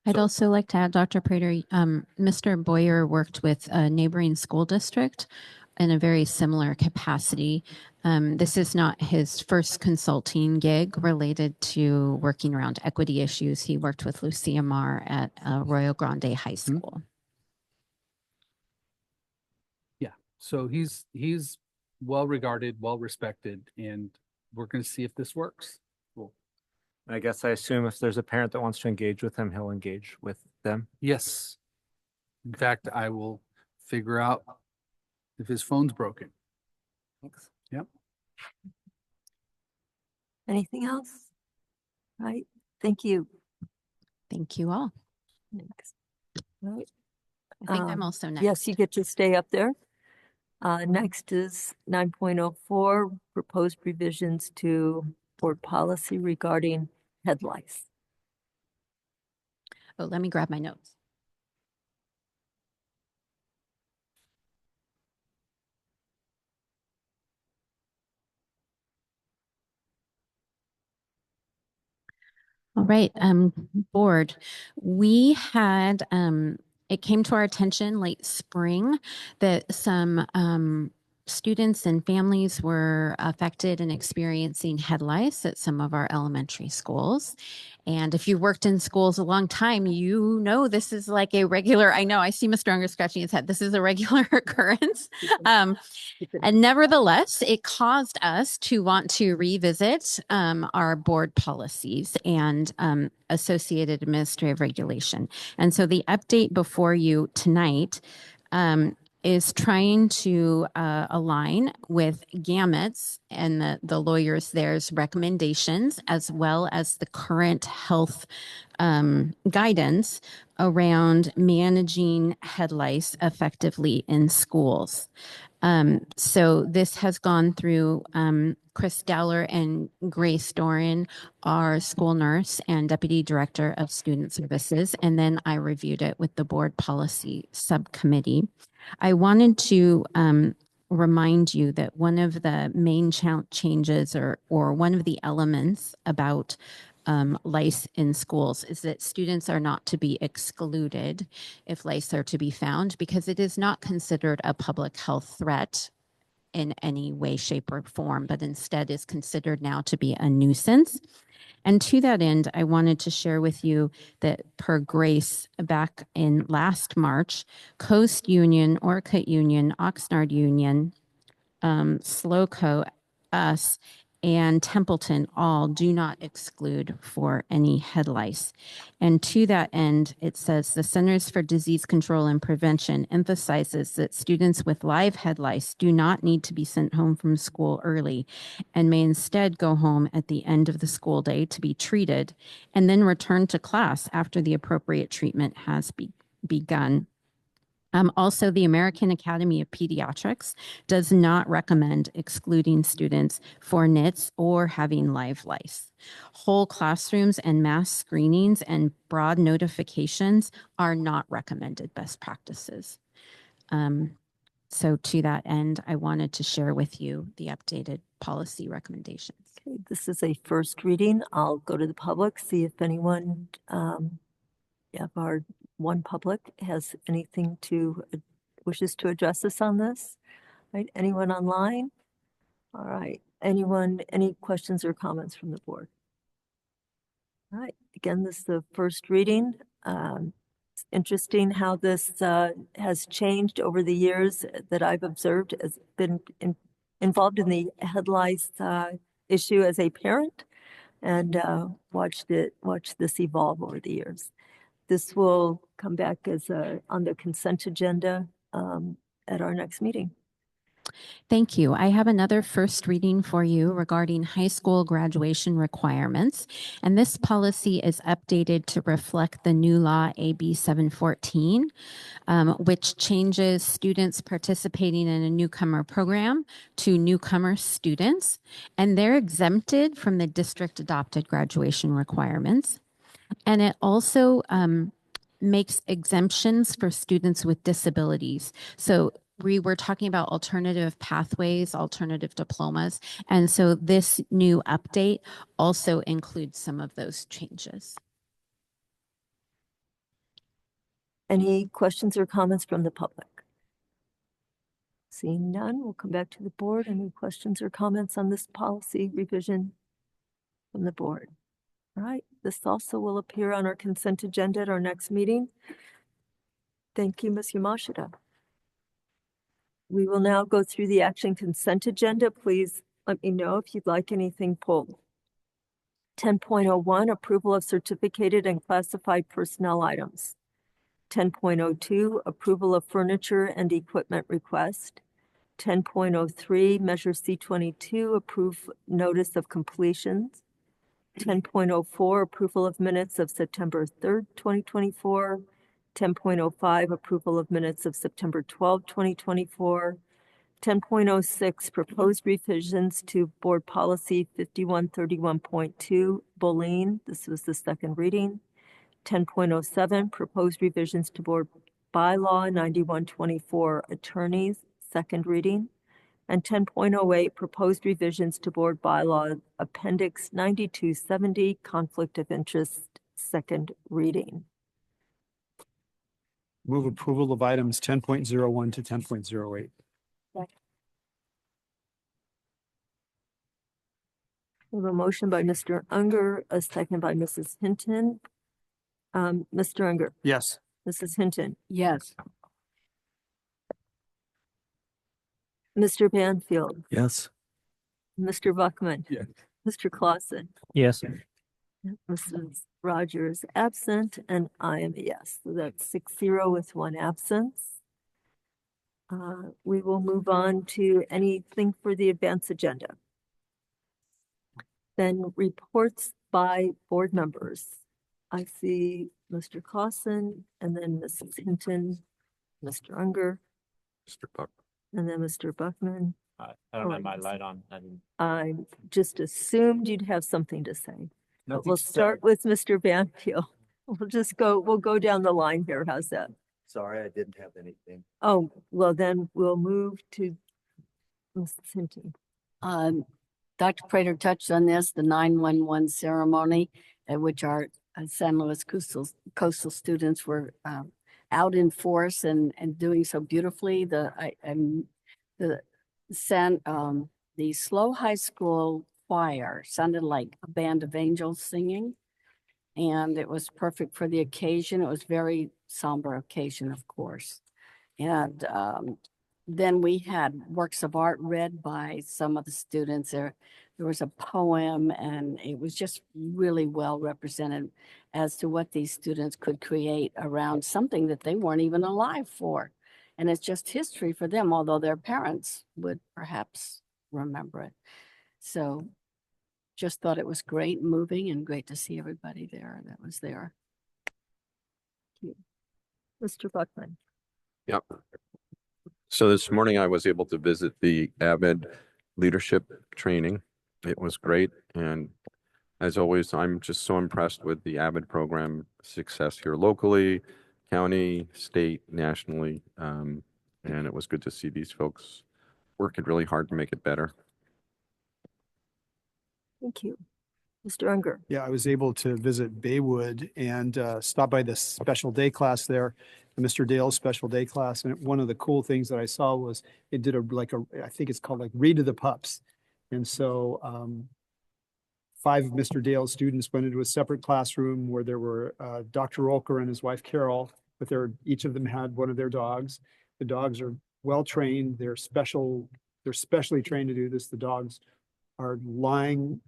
I'd also like to add, Dr. Prater, Mr. Boyer worked with a neighboring school district in a very similar capacity. This is not his first consulting gig related to working around equity issues. He worked with Lucia Marr at Royal Grande High School. Yeah, so he's well regarded, well respected, and we're going to see if this works. Cool. I guess I assume if there's a parent that wants to engage with him, he'll engage with them. Yes. In fact, I will figure out if his phone's broken. Thanks. Yep. Anything else? Right. Thank you. Thank you all. Thanks. Right. I think I'm also next. Yes, you get to stay up there. Next is 9.04, proposed revisions to board policy regarding head lice. Oh, let me grab my notes. All right, board, we had, it came to our attention late spring that some students and families were affected and experiencing head lice at some of our elementary schools. And if you've worked in schools a long time, you know this is like a regular, I know, I see Mr. Unger scratching his head. This is a regular occurrence. And nevertheless, it caused us to want to revisit our board policies and associated administrative regulation. And so the update before you tonight is trying to align with Gamet's and the lawyers there's recommendations, as well as the current health guidance around managing head lice effectively in schools. So this has gone through Chris Dowler and Grace Doran, our school nurse and deputy director of student services, and then I reviewed it with the board policy subcommittee. I wanted to remind you that one of the main changes or one of the elements about lice in schools is that students are not to be excluded if lice are to be found, because it is not considered a public health threat in any way, shape, or form, but instead is considered now to be a nuisance. And to that end, I wanted to share with you that per Grace, back in last March, Coast Union, Orcutt Union, Oxnard Union, Slowco, us, and Templeton all do not exclude for any head lice. And to that end, it says the Centers for Disease Control and Prevention emphasizes that students with live head lice do not need to be sent home from school early and may instead go home at the end of the school day to be treated and then return to class after the appropriate treatment has begun. Also, the American Academy of Pediatrics does not recommend excluding students for NITS or having live lice. Whole classrooms and mass screenings and broad notifications are not recommended best practices. So to that end, I wanted to share with you the updated policy recommendations. Okay, this is a first reading. I'll go to the public, see if anyone of our one public has anything to wishes to address us on this. Right? Anyone online? All right. Anyone, any questions or comments from the board? All right. Again, this is the first reading. It's interesting how this has changed over the years that I've observed, as been involved in the head lice issue as a parent, and watched this evolve over the years. This will come back as on the consent agenda at our next meeting. Thank you. I have another first reading for you regarding high school graduation requirements. And this policy is updated to reflect the new law AB 714, which changes students participating in a newcomer program to newcomer students. And they're exempted from the district adopted graduation requirements. And it also makes exemptions for students with disabilities. So we were talking about alternative pathways, alternative diplomas. And so this new update also includes some of those changes. Any questions or comments from the public? Seeing none, we'll come back to the board. Any questions or comments on this policy revision from the board? All right, this also will appear on our consent agenda at our next meeting. Thank you, Ms. Yamashita. We will now go through the action consent agenda. Please let me know if you'd like anything pulled. 10.01, approval of certificated and classified personnel items. 10.02, approval of furniture and equipment request. 10.03, measure C22, approve notice of completions. 10.04, approval of minutes of September 3rd, 2024. 10.05, approval of minutes of September 12, 2024. 10.06, proposed revisions to Board Policy 5131.2, bullying. This was the second reading. 10.07, proposed revisions to Board Bylaw 9124, attorneys, second reading. And 10.08, proposed revisions to Board Bylaw Appendix 9270, conflict of interest, second reading. Move approval of items 10.01 to 10.08. We have a motion by Mr. Unger, a second by Mrs. Hinton. Mr. Unger. Yes. Mrs. Hinton. Yes. Mr. Banfield. Yes. Mr. Buckman. Yes. Mr. Clausen. Yes. Mrs. Rogers absent, and I am a yes. So that's 6-0 with one absence. We will move on to anything for the advance agenda. Then reports by board members. I see Mr. Clausen and then Mrs. Hinton, Mr. Unger, Mr. Buck. and then Mr. Buckman. I don't have my light on. I just assumed you'd have something to say. But Nothing we'll to say. start with Mr. Banfield. We'll go down the line here. How's that? Sorry, I didn't have anything. Oh, well, then we'll move to Mrs. Hinton. Dr. Prater touched on this, the 911 ceremony at which our San Luis coastal students were out in force and doing so beautifully. The SLO High School choir sounded like a band of angels singing, and it was perfect for the occasion. It was very somber occasion, of course. And then we had works of art read by some of the students. There was a poem, and it was just really well represented as to what these students could create around something that they weren't even alive for. And it's just history for them, although their parents would perhaps remember it. So just thought it was great, moving, and great to see everybody there that was there. Thank you. Mr. Buckman. Yep. So this morning I was able to visit the AVID leadership training. It was great. And as always, I'm just so impressed with the AVID program success here locally, county, state, nationally. And it was good to see these folks working really hard to make it better. Thank you. Mr. Unger. Yeah, I was able to visit Baywood and stop by the special day class there, Mr. Dale's special day class. And one of the cool things that I saw was it did I think it's called like Read to the Pups. And so 5 of Mr. Dale's students went into a separate classroom where there were Dr. Rolker and his wife Carol, but each of them had one of their dogs. The dogs are well trained. They're specially trained to do this. The dogs are lying,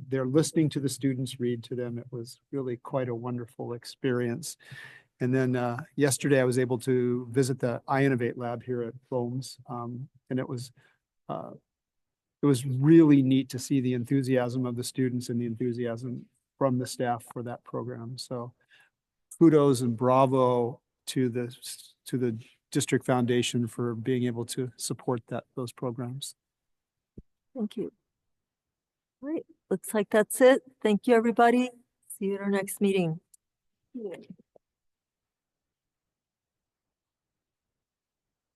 they're listening to the students read to them. It was really quite a wonderful experience. And then yesterday I was able to visit the iInnovate lab here at Foams, and it was it was really neat to see the enthusiasm of the students and the enthusiasm from the staff for that program. So kudos and bravo to the district foundation for being able to support those programs. Thank you. All right, looks like that's it. Thank you, everybody. See you at our next meeting.